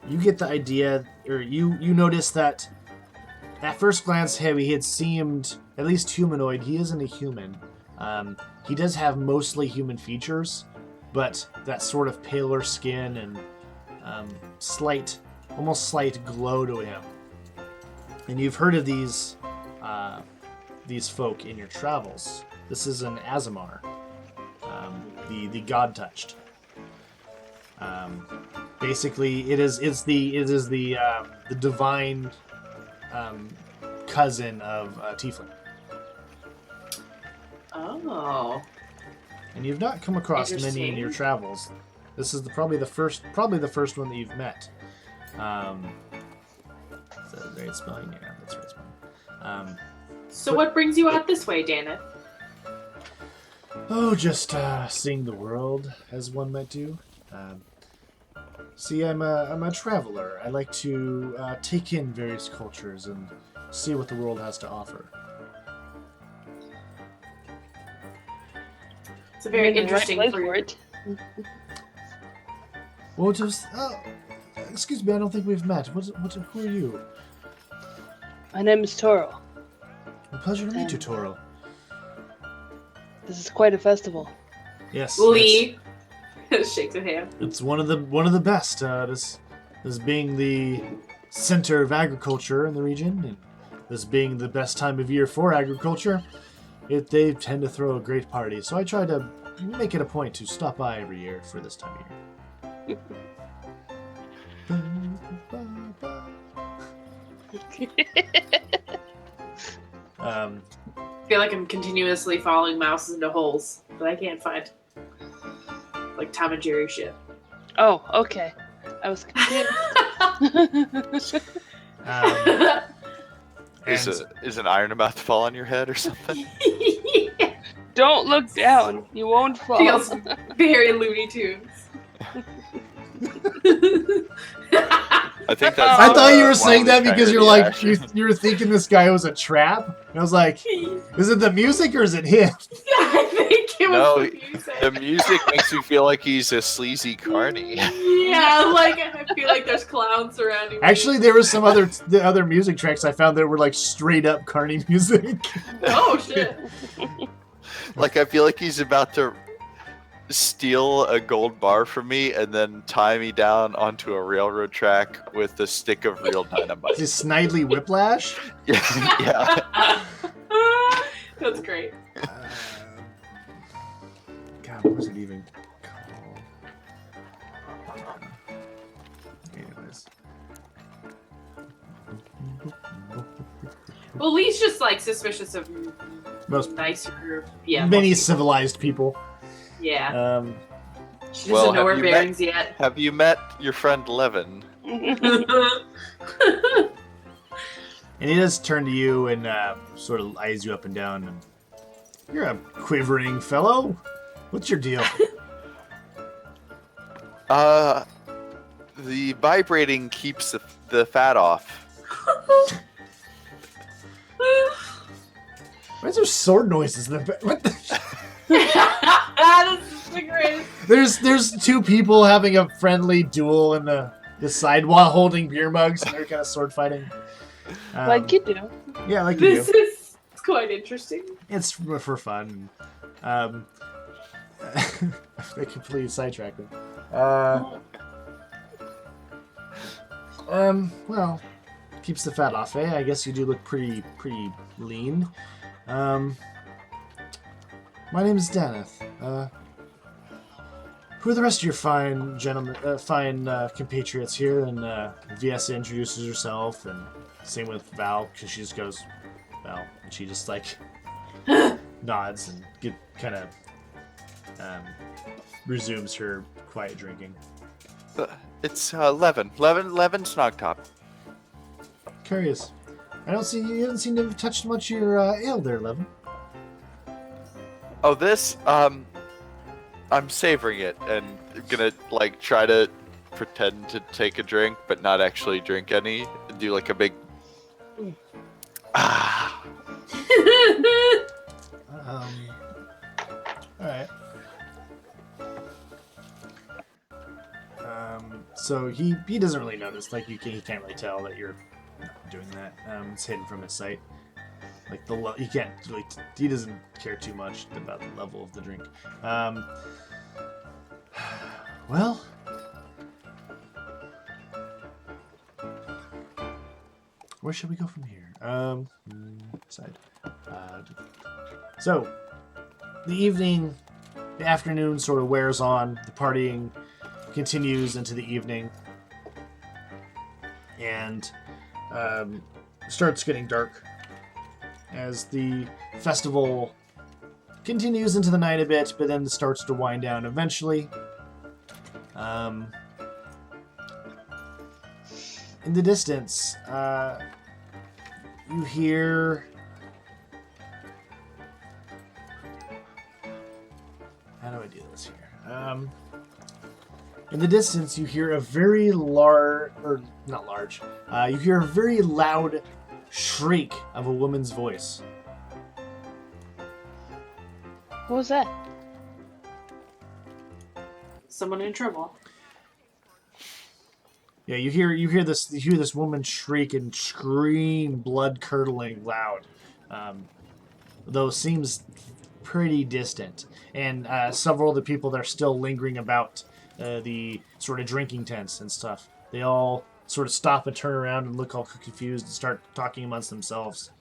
A: you get the idea, or you notice that at first glance, he had seemed at least humanoid. He isn't a human. He does have mostly human features, but that sort of paler skin and almost slight glow to him. And you've heard of these folk in your travels. This is an Azamar, the God Touched. Basically, it is the divine cousin of Tiefling.
C: Oh.
A: And you've not come across many in your travels. This is probably the first one that you've met. Is that right spelling? Yeah, that's right spelling.
C: So what brings you out this way, Dana?
A: Oh, just seeing the world, as one might do. See, I'm a traveler. I like to take in various cultures and see what the world has to offer.
C: It's a very interesting
D: for it.
A: Well, just excuse me, I don't think we've met. Who are you?
D: My name is Toro.
A: A pleasure to meet you, Toro.
D: This is quite a festival.
A: Yes.
C: Lee shakes his hand.
A: It's one of the best. This being the center of agriculture in the region, and this being the best time of year for agriculture, they tend to throw a great party. So I try to make it a point to stop by every year for this time of year.
C: I feel like I'm continuously following mouses into holes that I can't find. Like Tom and Jerry shit.
D: Oh, okay. I was confused.
B: Is an iron about to fall on your head or something?
D: Don't look down. You won't fall.
C: Feels very Looney Tunes.
B: I think that's.
A: I thought you were saying that because you're like
B: reaction.
A: you were thinking this guy was a trap. And I was like, is it the music or is it him?
C: I think it was the music.
B: The music makes me feel like he's a sleazy carny.
C: Yeah, like I feel like there's clowns surrounding me.
A: Actually, there was some other music tracks I found that were like straight up carny music.
C: Oh shit.
B: Like I feel like he's about to steal a gold bar from me and then tie me down onto a railroad track with a stick of real dynamite.
A: Is Snidely Whiplash?
B: Yeah.
C: That's great.
A: God, what was it even called? Anyways.
C: Well, Lee's just like suspicious of
A: Most
C: nicer, yeah.
A: many
C: most
A: civilized people.
C: Yeah. She doesn't
B: Well,
C: know her
B: have you
C: bearings yet.
B: Have you met your friend Levin?
A: And he does turn to you and sort of eyes you up and down. And, you're a quivering fellow. What's your deal?
B: The vibrating keeps the fat off.
A: Why is there sword noises? What the?
C: This is the greatest.
A: There's two people having a friendly duel in the side while holding beer mugs, and they're kind of sword fighting.
D: Like you do.
A: Yeah, like you
C: This
A: do.
C: is quite interesting.
A: It's for fun. They completely sidetracked me. Well, keeps the fat off, eh? I guess you do look pretty lean. My name is Daneth. Who are the rest of your fine gentlemen, compatriots here? And Viessa introduces herself, and same with Val, because she just goes, Val, and she just like nods and resumes her quiet drinking.
B: It's Levin. Levin Snogtop.
A: Curious. You haven't seemed to have touched much of your ale there, Levin.
B: Oh, this, I'm savoring it and gonna, like, try to pretend to take a drink, but not actually drink any. Do, like, a big... Ah.
A: Alright. So he doesn't really notice. Like, he can't really tell that you're doing that. It's hidden from his sight. Like he can't. Like he doesn't care too much about the level of the drink. Well, where should we go from here? Side. So, the afternoon sort of wears on. The partying continues into the evening, and starts getting dark as the festival continues into the night a bit, but then starts to wind down eventually. In the distance, you hear... How do I do this here? In the distance, you hear a very large... Or, not large. You hear a very loud shriek of a woman's voice.
D: What was that?
C: Someone in trouble.
A: Yeah, you hear this woman shriek and scream, blood curdling loud, though it seems pretty distant. And several of the people that are still lingering about the sort of drinking tents and stuff, they all sort of stop and turn around and look all confused and start talking amongst themselves.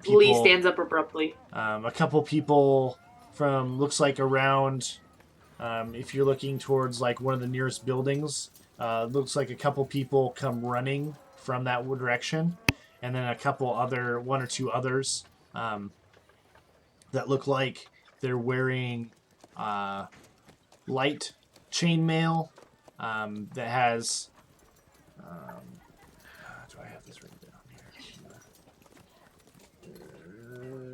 C: Lee stands up abruptly.
A: A couple people from looks like around. If you're looking towards like one of the nearest buildings. Looks like a couple people come running from that direction, and then one or two others that look like they're wearing light chainmail that has. Do I have this written down here?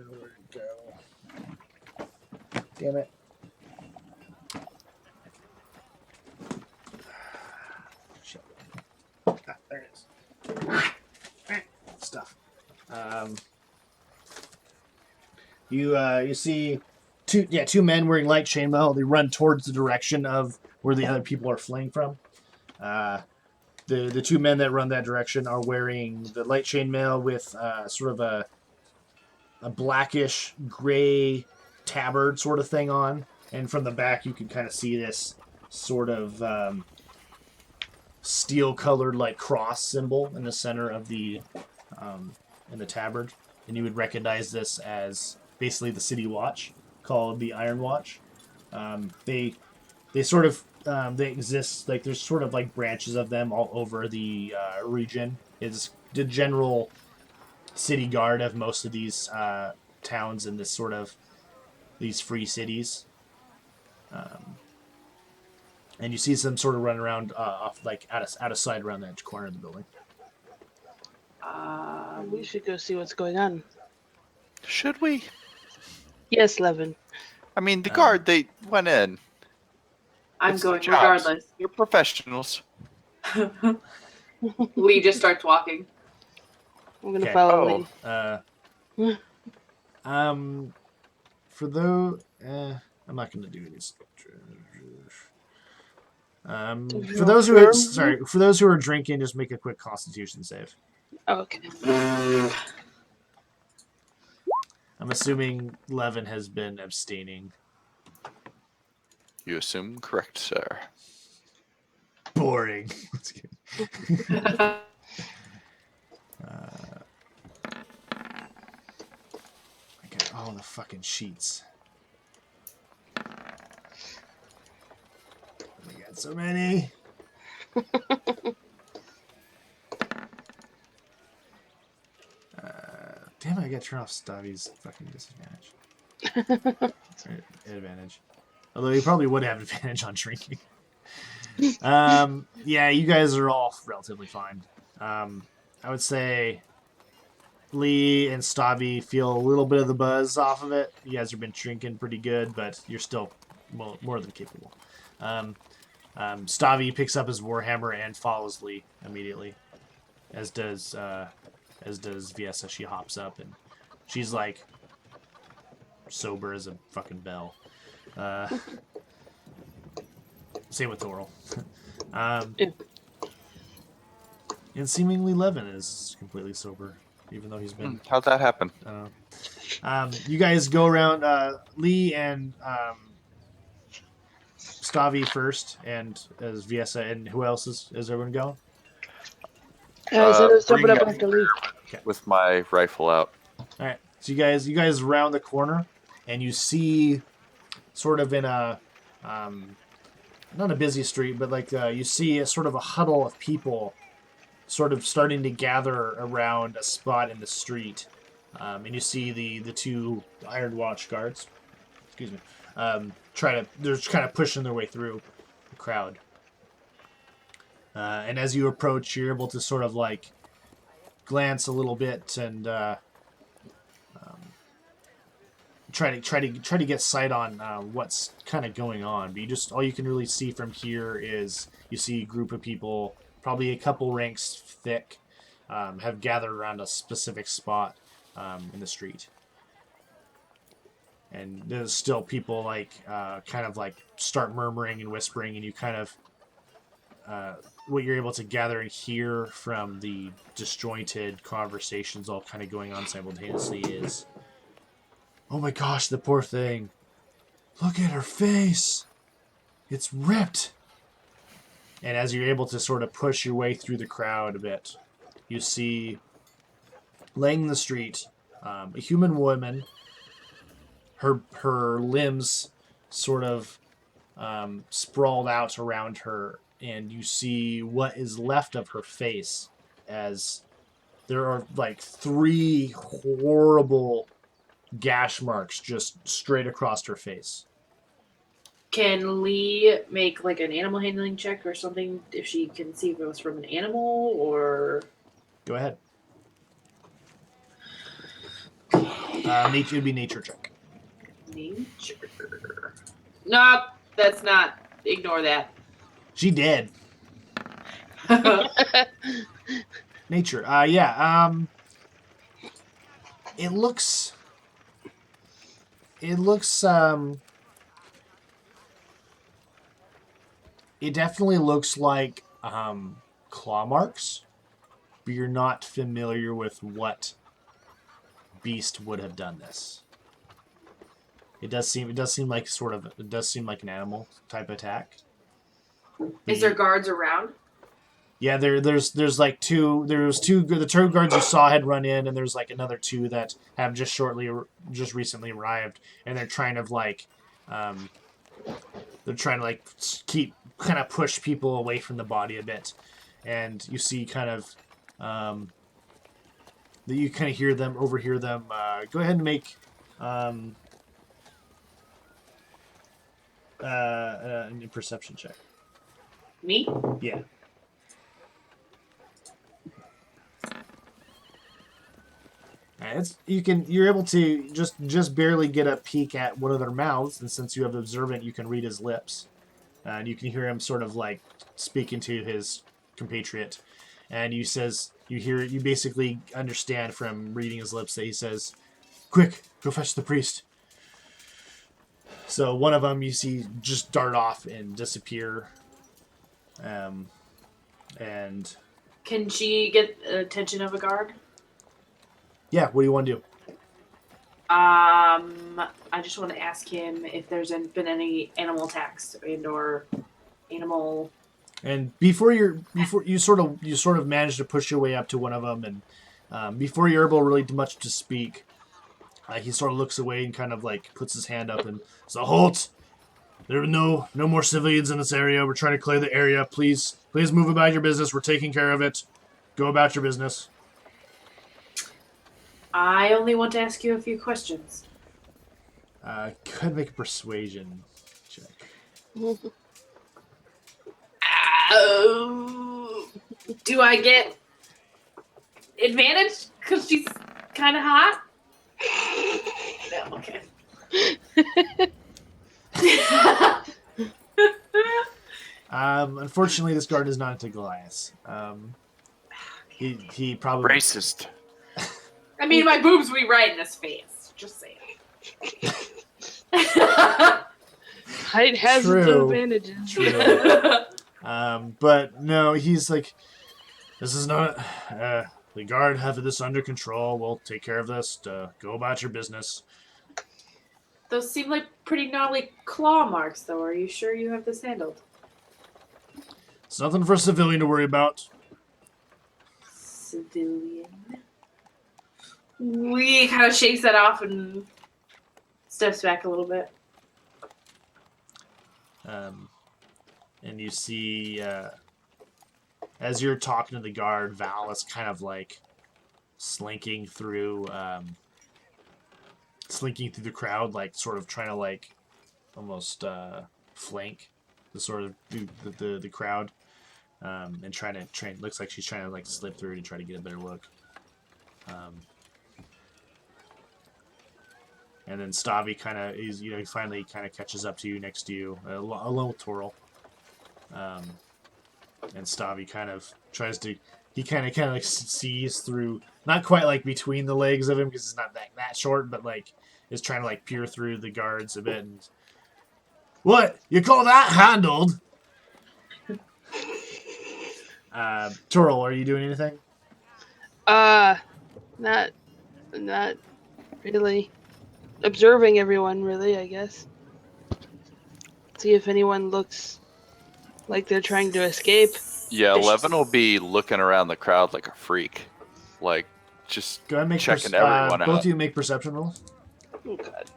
A: Where'd it go? Damn it. There it is. Stuff. You see two men wearing light chainmail. They run towards the direction of where the other people are fleeing from. The two men that run that direction are wearing the light chainmail with sort of a blackish gray tabard sort of thing on, and from the back you can kind of see this sort of steel-colored like cross symbol in the center of the in the tabard, and you would recognize this as basically the city watch called the Iron Watch. They sort of they exist like there's sort of like branches of them all over the region. It's the general city guard of most of these towns in this sort of these free cities. And you see some sort of run around off like out of sight around the edge corner of the building.
D: We should go see what's going on.
B: Should we?
D: Yes, Levin.
B: I mean, the guard, they went in.
C: I'm
B: It's
C: going
B: their jobs.
C: regardless.
B: You're professionals.
C: Lee just starts walking.
D: I'm gonna
A: Okay.
D: follow Lee.
A: For those, I'm not going to do these. For those who are drinking, just make a quick Constitution save.
D: Oh, okay.
A: I'm assuming Levin has been abstaining.
B: You assume correct, sir.
A: Boring. I got all the fucking sheets. We got so many. Damn it, I gotta turn off Stavi's fucking disadvantage. Sorry, advantage. Although you probably would have advantage on drinking. Yeah, you guys are all relatively fine. I would say Lee and Stavi feel a little bit of the buzz off of it. You guys have been drinking pretty good, but you're still more than capable. Stavi picks up his warhammer and follows Lee immediately, as does Viesa. She hops up and she's like sober as a fucking bell. Same with Thorol. And seemingly Levin is completely sober, even though he's been.
B: How'd that happen?
A: You guys go around. Lee and Stavi first, and as Viesa, and who else is everyone going?
D: So let's jump it up
B: bring
D: after Lee.
B: With my rifle out.
A: All right. So you guys round the corner, and you see, sort of in a, not a busy street, but like you see a sort of a huddle of people, sort of starting to gather around a spot in the street, and you see the two Iron Watch guards. Excuse me. They're kind of pushing their way through the crowd. And as you approach, you're able to sort of like glance a little bit and try to get sight on what's kind of going on. But all you can really see from here is you see a group of people, probably a couple ranks thick, have gathered around a specific spot in the street. And there's still people like kind of like start murmuring and whispering, and you kind of what you're able to gather and hear from the disjointed conversations all kind of going on simultaneously is, "Oh my gosh, the poor thing. Look at her face. It's ripped." And as you're able to sort of push your way through the crowd a bit, you see, laying in the street, a human woman. Her limbs sort of sprawled out around her, and you see what is left of her face, as there are like 3 horrible gash marks just straight across her face.
C: Can Lee make like an animal handling check or something if she can see if it was from an animal or?
A: Go ahead. Nature would be nature check.
C: Nature. Nope, that's not. Ignore that.
A: She did. Nature. Yeah. It looks. It definitely looks like claw marks, but you're not familiar with what beast would have done this. It does seem like an animal type attack.
C: Is there guards around?
A: Yeah, there's like two. There's two. The 2 guards you saw had run in, and there's like another 2 that have just recently arrived, and they're trying to keep kind of push people away from the body a bit, and you see kind of that you kind of overhear them. Go ahead and make a perception check.
C: Me?
A: Yeah. You're able to just barely get a peek at one of their mouths, and since you have observant, you can read his lips, and you can hear him sort of like speaking to his compatriot, and you basically understand from reading his lips that he says, "Quick, go fetch the priest." So one of them you see just dart off and disappear, and
C: can she get the attention of a guard?
A: Yeah, what do you want to do?
C: I just want to ask him if there's been any animal attacks or animal.
A: And before you sort of manage to push your way up to one of them, and before you're able really much to speak, he sort of looks away and kind of like puts his hand up and says, "Halt! There are no more civilians in this area. We're trying to clear the area. Please move about your business. We're taking care of it. Go about your business."
C: I only want to ask you a few questions.
A: Could make a persuasion check.
C: Do I get advantage because she's kind of hot? No, okay.
A: Unfortunately, this guard is not into Goliath. He probably
B: racist.
C: I mean, my boobs will be right in his face. Just saying.
D: Height has its advantages.
A: True. But no, he's like, This is not... the guard have this under control. We'll take care of this. Go about your business.
C: Those seem like pretty gnarly claw marks, though. Are you sure you have this handled?
A: It's nothing for a civilian to worry about.
C: Civilian. We kind of shakes that off and steps back a little bit.
A: And you see, as you're talking to the guard, Val is kind of like slinking through the crowd, like sort of trying to like almost flank the sort of the crowd, and looks like she's trying to like slip through to try to get a better look. And then Stavi kind of is, he finally kind of catches up to you next to you, along with Toril. And Stavi kind of tries to, he kind of like sees through, not quite like between the legs of him because it's not that short, but like is trying to like peer through the guards a bit. And, what? You call that handled? Toril, are you doing anything?
D: Not really. Observing everyone, really, I guess. See if anyone looks like they're trying to escape.
B: Yeah, Levin will be looking around the crowd like a freak. Like, just
A: Go ahead and make
B: checking everyone out.
A: Both of you make perception rolls.
D: Oh, God.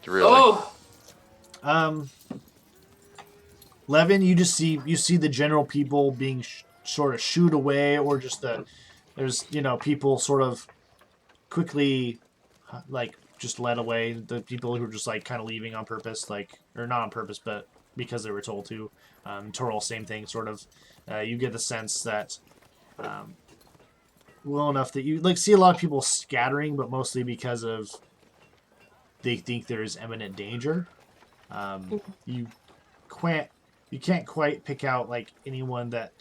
B: Really?
C: Oh!
A: Levin, you see the general people being sort of shooed away, or just there's people sort of quickly like just led away. The people who are just like kind of leaving on purpose, like, or not on purpose, but because they were told to. Toril, same thing, sort of. You get the sense that well enough that you like see a lot of people scattering, but mostly because of they think there is imminent danger. You can't quite pick out like anyone that.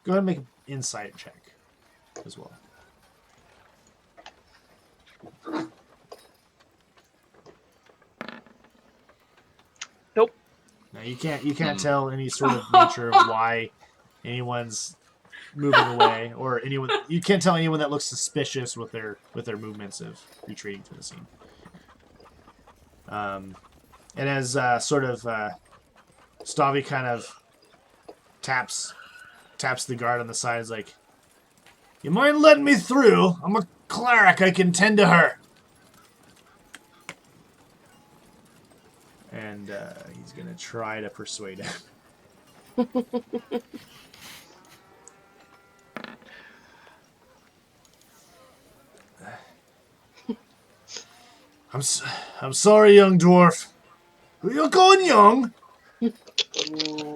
A: Go ahead and make an insight check as well.
D: Nope.
A: Now you can't tell any sort of nature of why anyone's moving away, or anyone. You can't tell anyone that looks suspicious with their movements of retreating from the scene. And as Stavi kind of taps the guard on the side, is like, "You mind letting me through? I'm a cleric. I can tend to her." And he's gonna try to persuade him. I'm sorry, young dwarf. You're going young.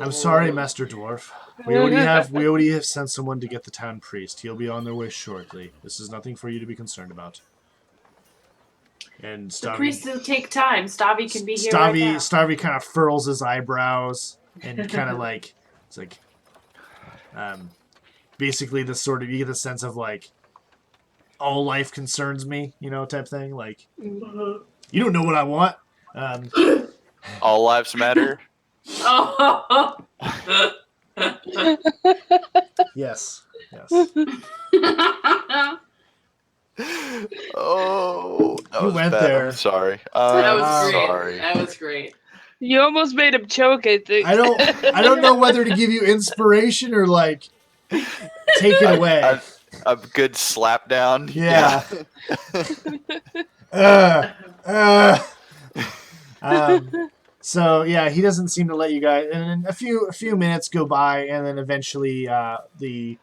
A: I'm sorry, Master Dwarf. We already have sent someone to get the town priest. He'll be on their way shortly. This is nothing for you to be concerned about. And
C: The priest will take time. Stavi can be here right now.
A: Stavi kind of furls his eyebrows and kind of like, it's like, basically the sort of, you get the sense of like, all life concerns me, type thing. Like, you don't know what I want.
B: All lives matter.
C: Oh.
A: Yes.
B: Oh, that
A: You
B: was
A: went
B: bad.
A: there.
B: I'm sorry.
C: That was great.
B: Sorry.
C: That was great.
D: You almost made him choke, I think.
A: I don't know whether to give you inspiration or like take it away.
B: A good slap down.
A: Yeah. So yeah, he doesn't seem to let you guys. And then a few minutes go by, and then eventually the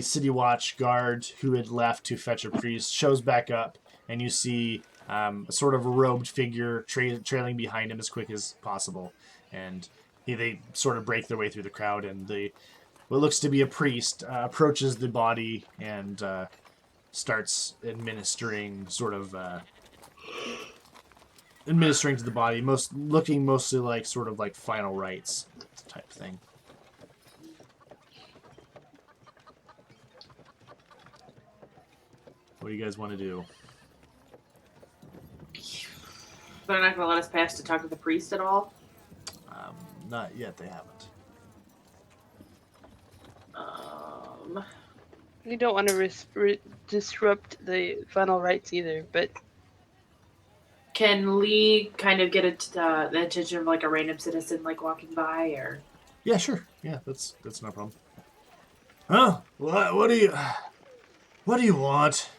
A: City Watch guard who had left to fetch a priest shows back up, and you see a sort of a robed figure trailing behind him as quick as possible, and they sort of break their way through the crowd, and what looks to be a priest approaches the body and starts administering to the body, looking mostly like sort of like final rites type thing. What do you guys want to do?
C: They're not going to let us pass to talk to the priest at all?
A: not yet. They haven't.
D: You don't want to disrupt the final rites either, but
C: Can Lee kind of get the attention of like a random citizen like walking by, or?
A: Yeah, sure. Yeah, that's no problem. Huh? What do you want?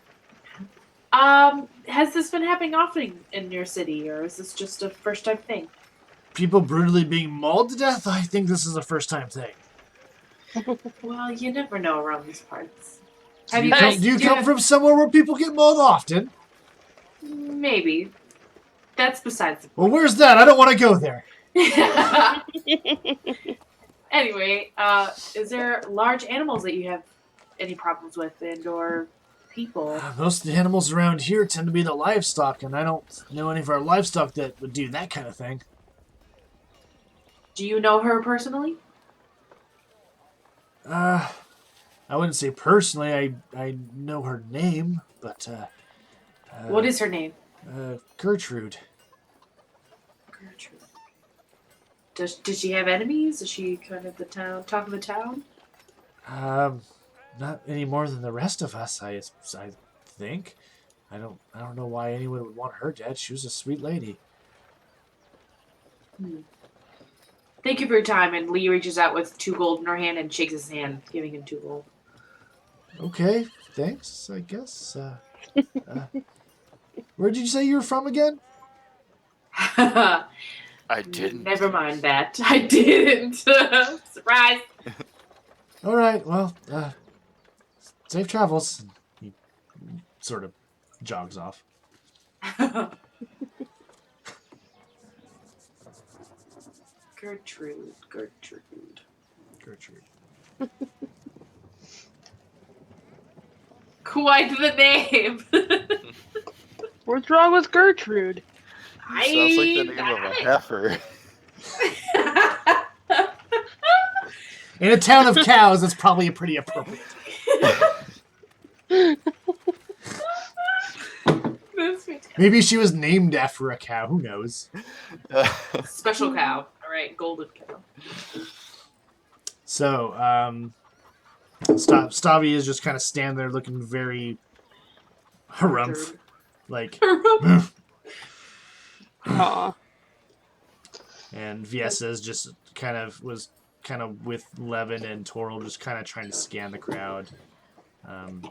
C: Has this been happening often in your city, or is this just a first time thing?
A: People brutally being mauled to death? I think this is a first time thing.
C: Well, you never know around these parts.
A: Do you come from somewhere where people get mauled often?
C: Maybe. That's besides the point.
A: Well, where's that? I don't want to go there.
C: Anyway, is there large animals that you have any problems with, and/or people?
A: Most of the animals around here tend to be the livestock, and I don't know any of our livestock that would do that kind of thing.
C: Do you know her personally?
A: I wouldn't say personally. I know her name, but
C: What is her name?
A: Gertrude.
C: Gertrude. Did she have enemies? Is she kind of the talk of the town?
A: Not any more than the rest of us. I think. I don't know why anyone would want her dead. She was a sweet lady.
C: Thank you for your time. And Lee reaches out with 2 gold in her hand and shakes his hand, giving him 2 gold.
A: Okay, thanks. I guess. Where did you say you were from again?
B: I didn't.
C: Never mind that. I didn't. Surprise.
A: All right. Well, safe travels. He sort of jogs off.
C: Gertrude. Quite the name.
D: what's wrong with Gertrude?
B: Sounds like the name of a heifer.
A: In a town of cows, that's probably pretty appropriate. Maybe she was named after a cow. Who knows?
C: Special cow. All right, golden cow.
A: So, Stavi is just kind of standing there looking very harumph. Like,
D: Aw.
A: and Viesa is just was with Levin and Toril, just kind of trying to scan the crowd.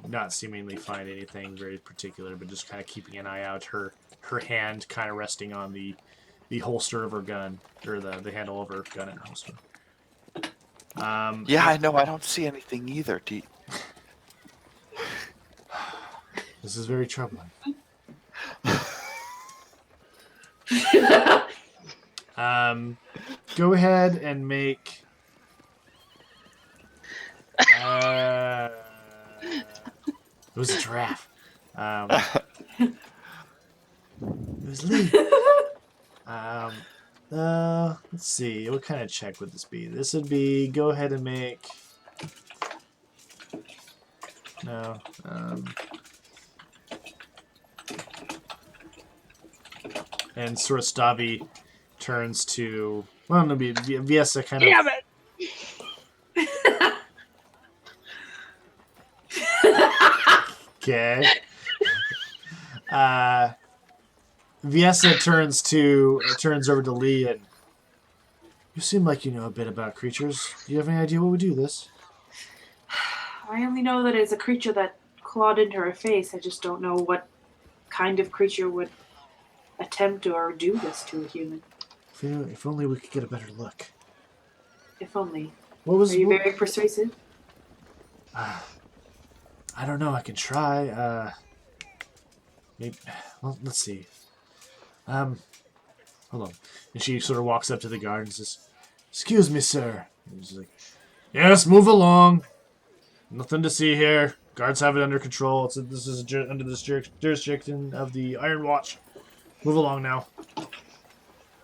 A: Not seemingly find anything very particular, but just kind of keeping an eye out. Her hand kind of resting on the holster of her gun, or the handle of her gun and holster.
B: Yeah, I know. I don't see anything either.
A: This is very troubling. Go ahead and make. It was a giraffe. It was Lee. Let's see. What kind of check would this be? This would be. Go ahead and make. No. And sort of Stavi turns to. Well, no, Viesa kind of.
D: Damn it!
A: Okay. Viesa turns over to Lee and. You seem like you know a bit about creatures. Do you have any idea what would do this?
C: I only know that it's a creature that clawed into her face. I just don't know what kind of creature would attempt or do this to a human.
A: If only we could get a better look.
C: If only.
A: What was?
C: Are you very persuasive?
A: I don't know. I can try. Maybe. Well, let's see. Hold on. And she sort of walks up to the guard and says, "Excuse me, sir." And he's like, "Yes, move along. Nothing to see here. Guards have it under control. This is under this jurisdiction of the Iron Watch. Move along now."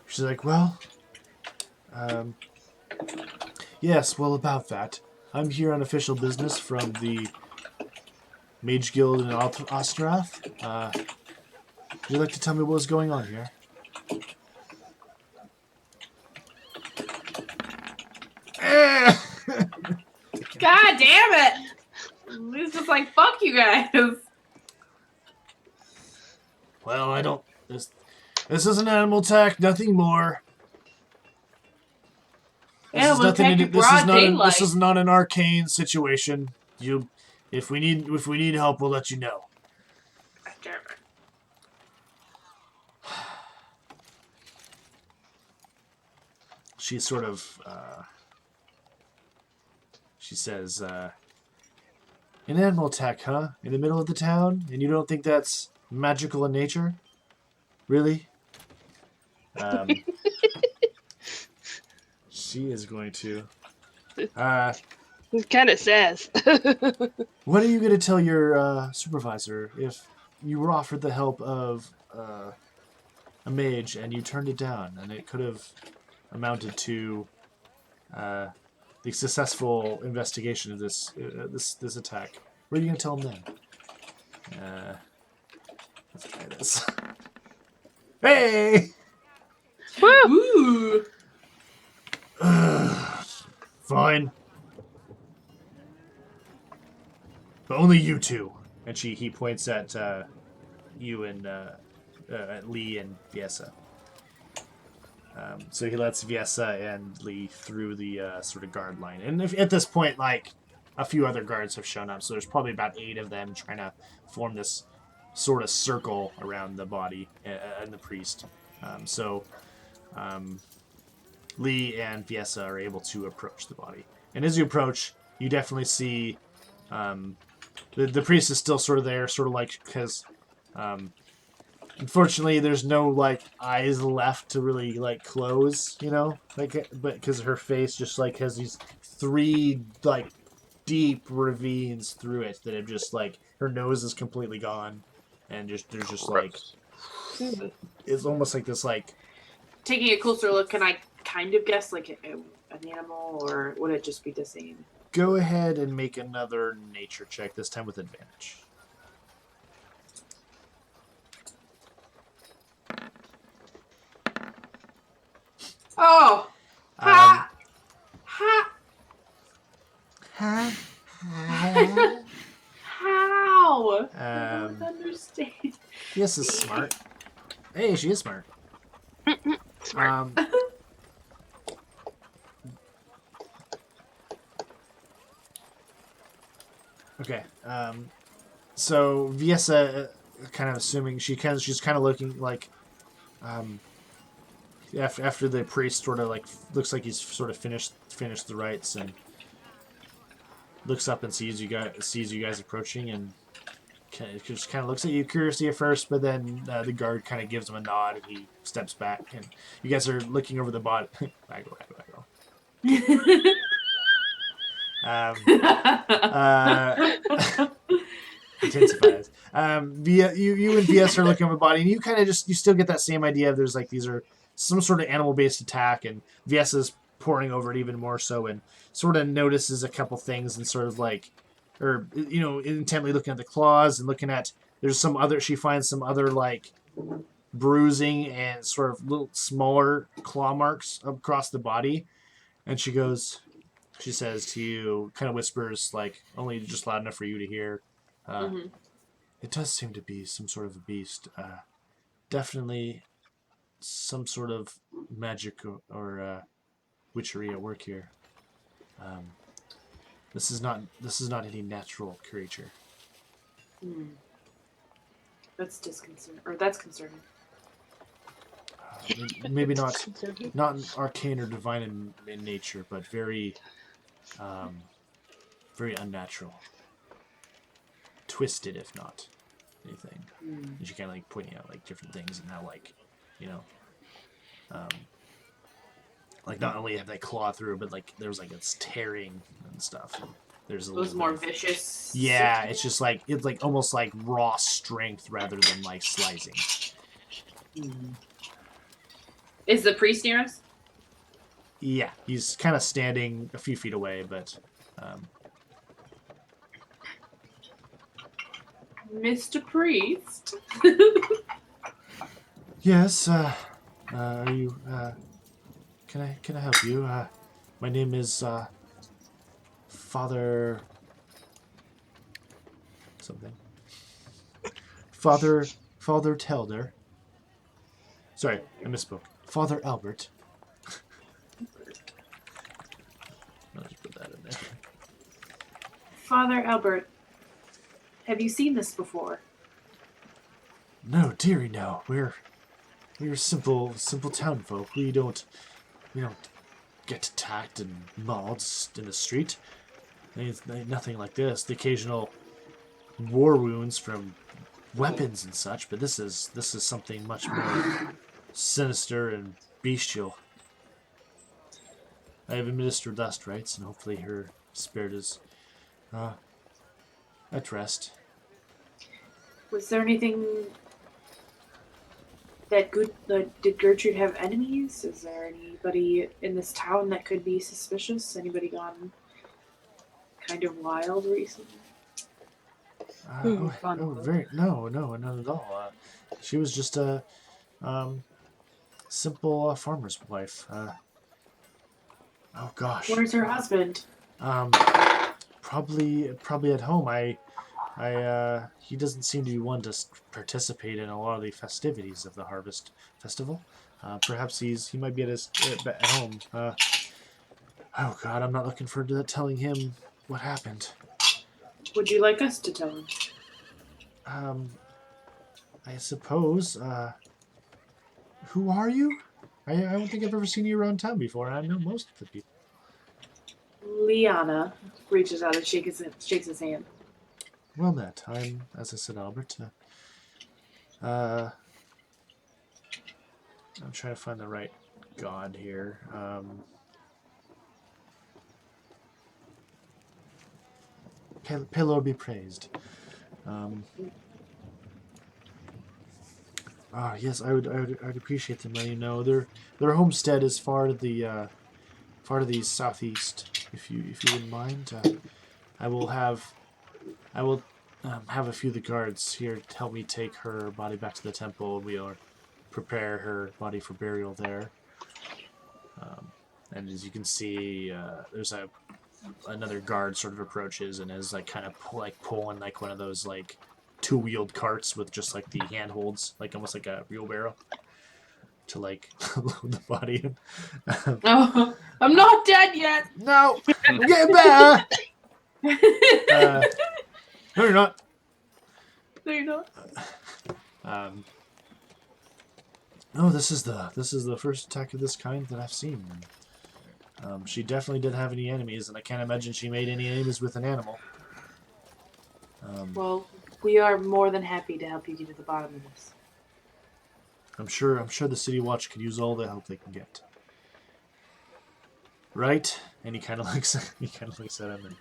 A: She's like, "Well, yes. Well, about that, I'm here on official business from the Mage Guild in Ostrath. Would you like to tell me what was going on here?"
C: God damn it! He's just like, fuck you guys.
A: Well, I don't... This is an animal attack, nothing more.
C: Animal attack in broad daylight.
A: This is not an arcane situation. If we need help, we'll let you know.
C: God damn it.
A: She sort of, she says, an animal attack, huh? In the middle of the town? And you don't think that's magical in nature? Really? She is going to,
D: It kind of says.
A: what are you going to tell your, supervisor if you were offered the help of, a mage and you turned it down and it could have amounted to the successful investigation of this attack? What are you gonna tell him then? Let's try this. Hey!
C: Ooh.
A: Fine, but only you two. And he points at you and at Lee and Viesa. So he lets Viesa and Lee through the sort of guard line. And at this point, like, a few other guards have shown up, so there's probably about 8 of them trying to form this sort of circle around the body and the priest. Lee and Viesa are able to approach the body. And as you approach, you definitely see the priest is still sort of there, sort of like, because unfortunately, there's no, like, eyes left to really, like, close, you know? Like, but because her face just, like, has these 3, like, deep ravines through it that have just, like, her nose is completely gone. And there's just, like, it's almost like this, like...
C: Taking a closer look, can I kind of guess, like, an animal, or would it just be the same?
A: Go ahead and make another nature check, this time with advantage.
C: Oh! Ha! Ha!
A: Huh?
C: How? I don't understand.
A: Yes, is smart. Hey, she is smart.
D: Smart.
A: Okay. So Viesa, kind of assuming she's kind of looking like, after the priest sort of like looks like he's sort of finished the rites and looks up and sees you guys approaching and just kind of looks at you curiously at first, but then the guard kind of gives him a nod and he steps back and you guys are looking over the body. Waggle. Intensifies. You and VS are looking over the body, and you kind of you still get that same idea of there's like these are some sort of animal based attack, and VS is poring over it even more so, and sort of notices a couple things and sort of like, or intently looking at the claws and looking at she finds some other like bruising and sort of little smaller claw marks across the body, and she says to you, kind of whispers, like only just loud enough for you to hear. It does seem to be some sort of a beast. Definitely some sort of magic or witchery at work here. This is not any natural creature.
C: That's concerning.
A: Maybe not arcane or divine in nature, but very unnatural. Twisted, if not anything. And she kind of like pointing out like different things and how like, like not only have they clawed through, but like there's like it's tearing and stuff. And there's a little
C: more vicious.
A: Yeah, it's just like it's like almost like raw strength rather than like slicing.
C: Is the priest near us?
A: Yeah, he's kind of standing a few feet away, but.
C: Mr. Priest.
A: Yes. Are you? Can I help you? My name is Father... something. Father Telder. Sorry, I misspoke. Father Albert. I'll just put that in there.
C: Father Albert, have you seen this before?
A: No, dearie, no. We're simple townfolk. We don't get attacked and mauled in the street. Ain't nothing like this. The occasional war wounds from weapons and such, but this is something much more sinister and bestial. I have administered last rites, and hopefully her spirit is at rest.
C: Was there anything did Gertrude have enemies? Is there anybody in this town that could be suspicious? Anybody gone kind of wild recently?
A: No, not at all. She was just a simple farmer's wife. Oh gosh.
C: Where's her husband?
A: Probably at home. He doesn't seem to be one to participate in a lot of the festivities of the harvest festival. Perhaps he might be at home. Oh God, I'm not looking forward to telling him what happened.
C: Would you like us to tell him?
A: I suppose. Who are you? I don't think I've ever seen you around town before, and I know most of the people.
C: Liana reaches out and shakes his hand.
A: Well met. I'm, as I said, Albert. I'm trying to find the right god here. Pelor be praised. Yes, I would appreciate them letting you know their homestead is far to the southeast. If you wouldn't mind, I will have a few of the guards here to help me take her body back to the temple. We'll prepare her body for burial there. And as you can see, there's another guard sort of approaches and is kind of pulling one of those two-wheeled carts with just the handholds, almost like a wheelbarrow, to load the body in.
C: Oh, I'm not dead yet.
A: No, I'm getting better. No, you're not.
C: No, you're not.
A: No, this is the first attack of this kind that I've seen. She definitely didn't have any enemies, and I can't imagine she made any enemies with an animal.
C: Well, we are more than happy to help you get to the bottom of this.
A: I'm sure the City Watch could use all the help they can get. Right? And he kind of looks at him, and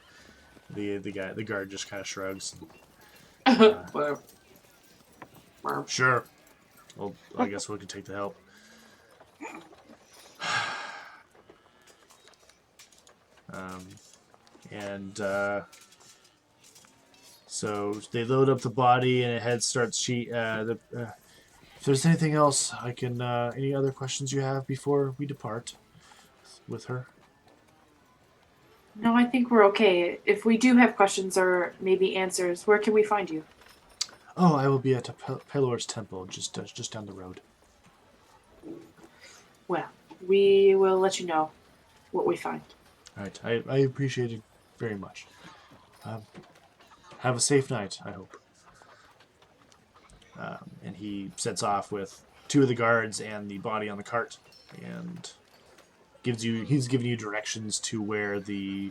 A: the guard just kind of shrugs.
C: Whatever.
A: Sure. Well, I guess we can take the help. So they load up the body, and it head starts. If there's anything else, I can. Any other questions you have before we depart with her?
C: No, I think we're okay. If we do have questions or maybe answers, where can we find you?
A: Oh, I will be at Pelor's temple, just down the road.
C: Well, we will let you know what we find.
A: All right, I appreciate it very much. Have a safe night, I hope. And he sets off with two of the guards and the body on the cart, and he's giving you directions to where the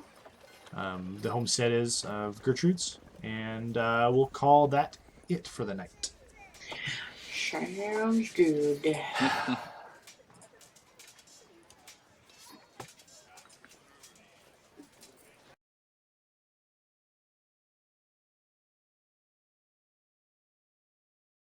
A: homestead is of Gertrude's, and we'll call that it for the night.
C: Sounds good.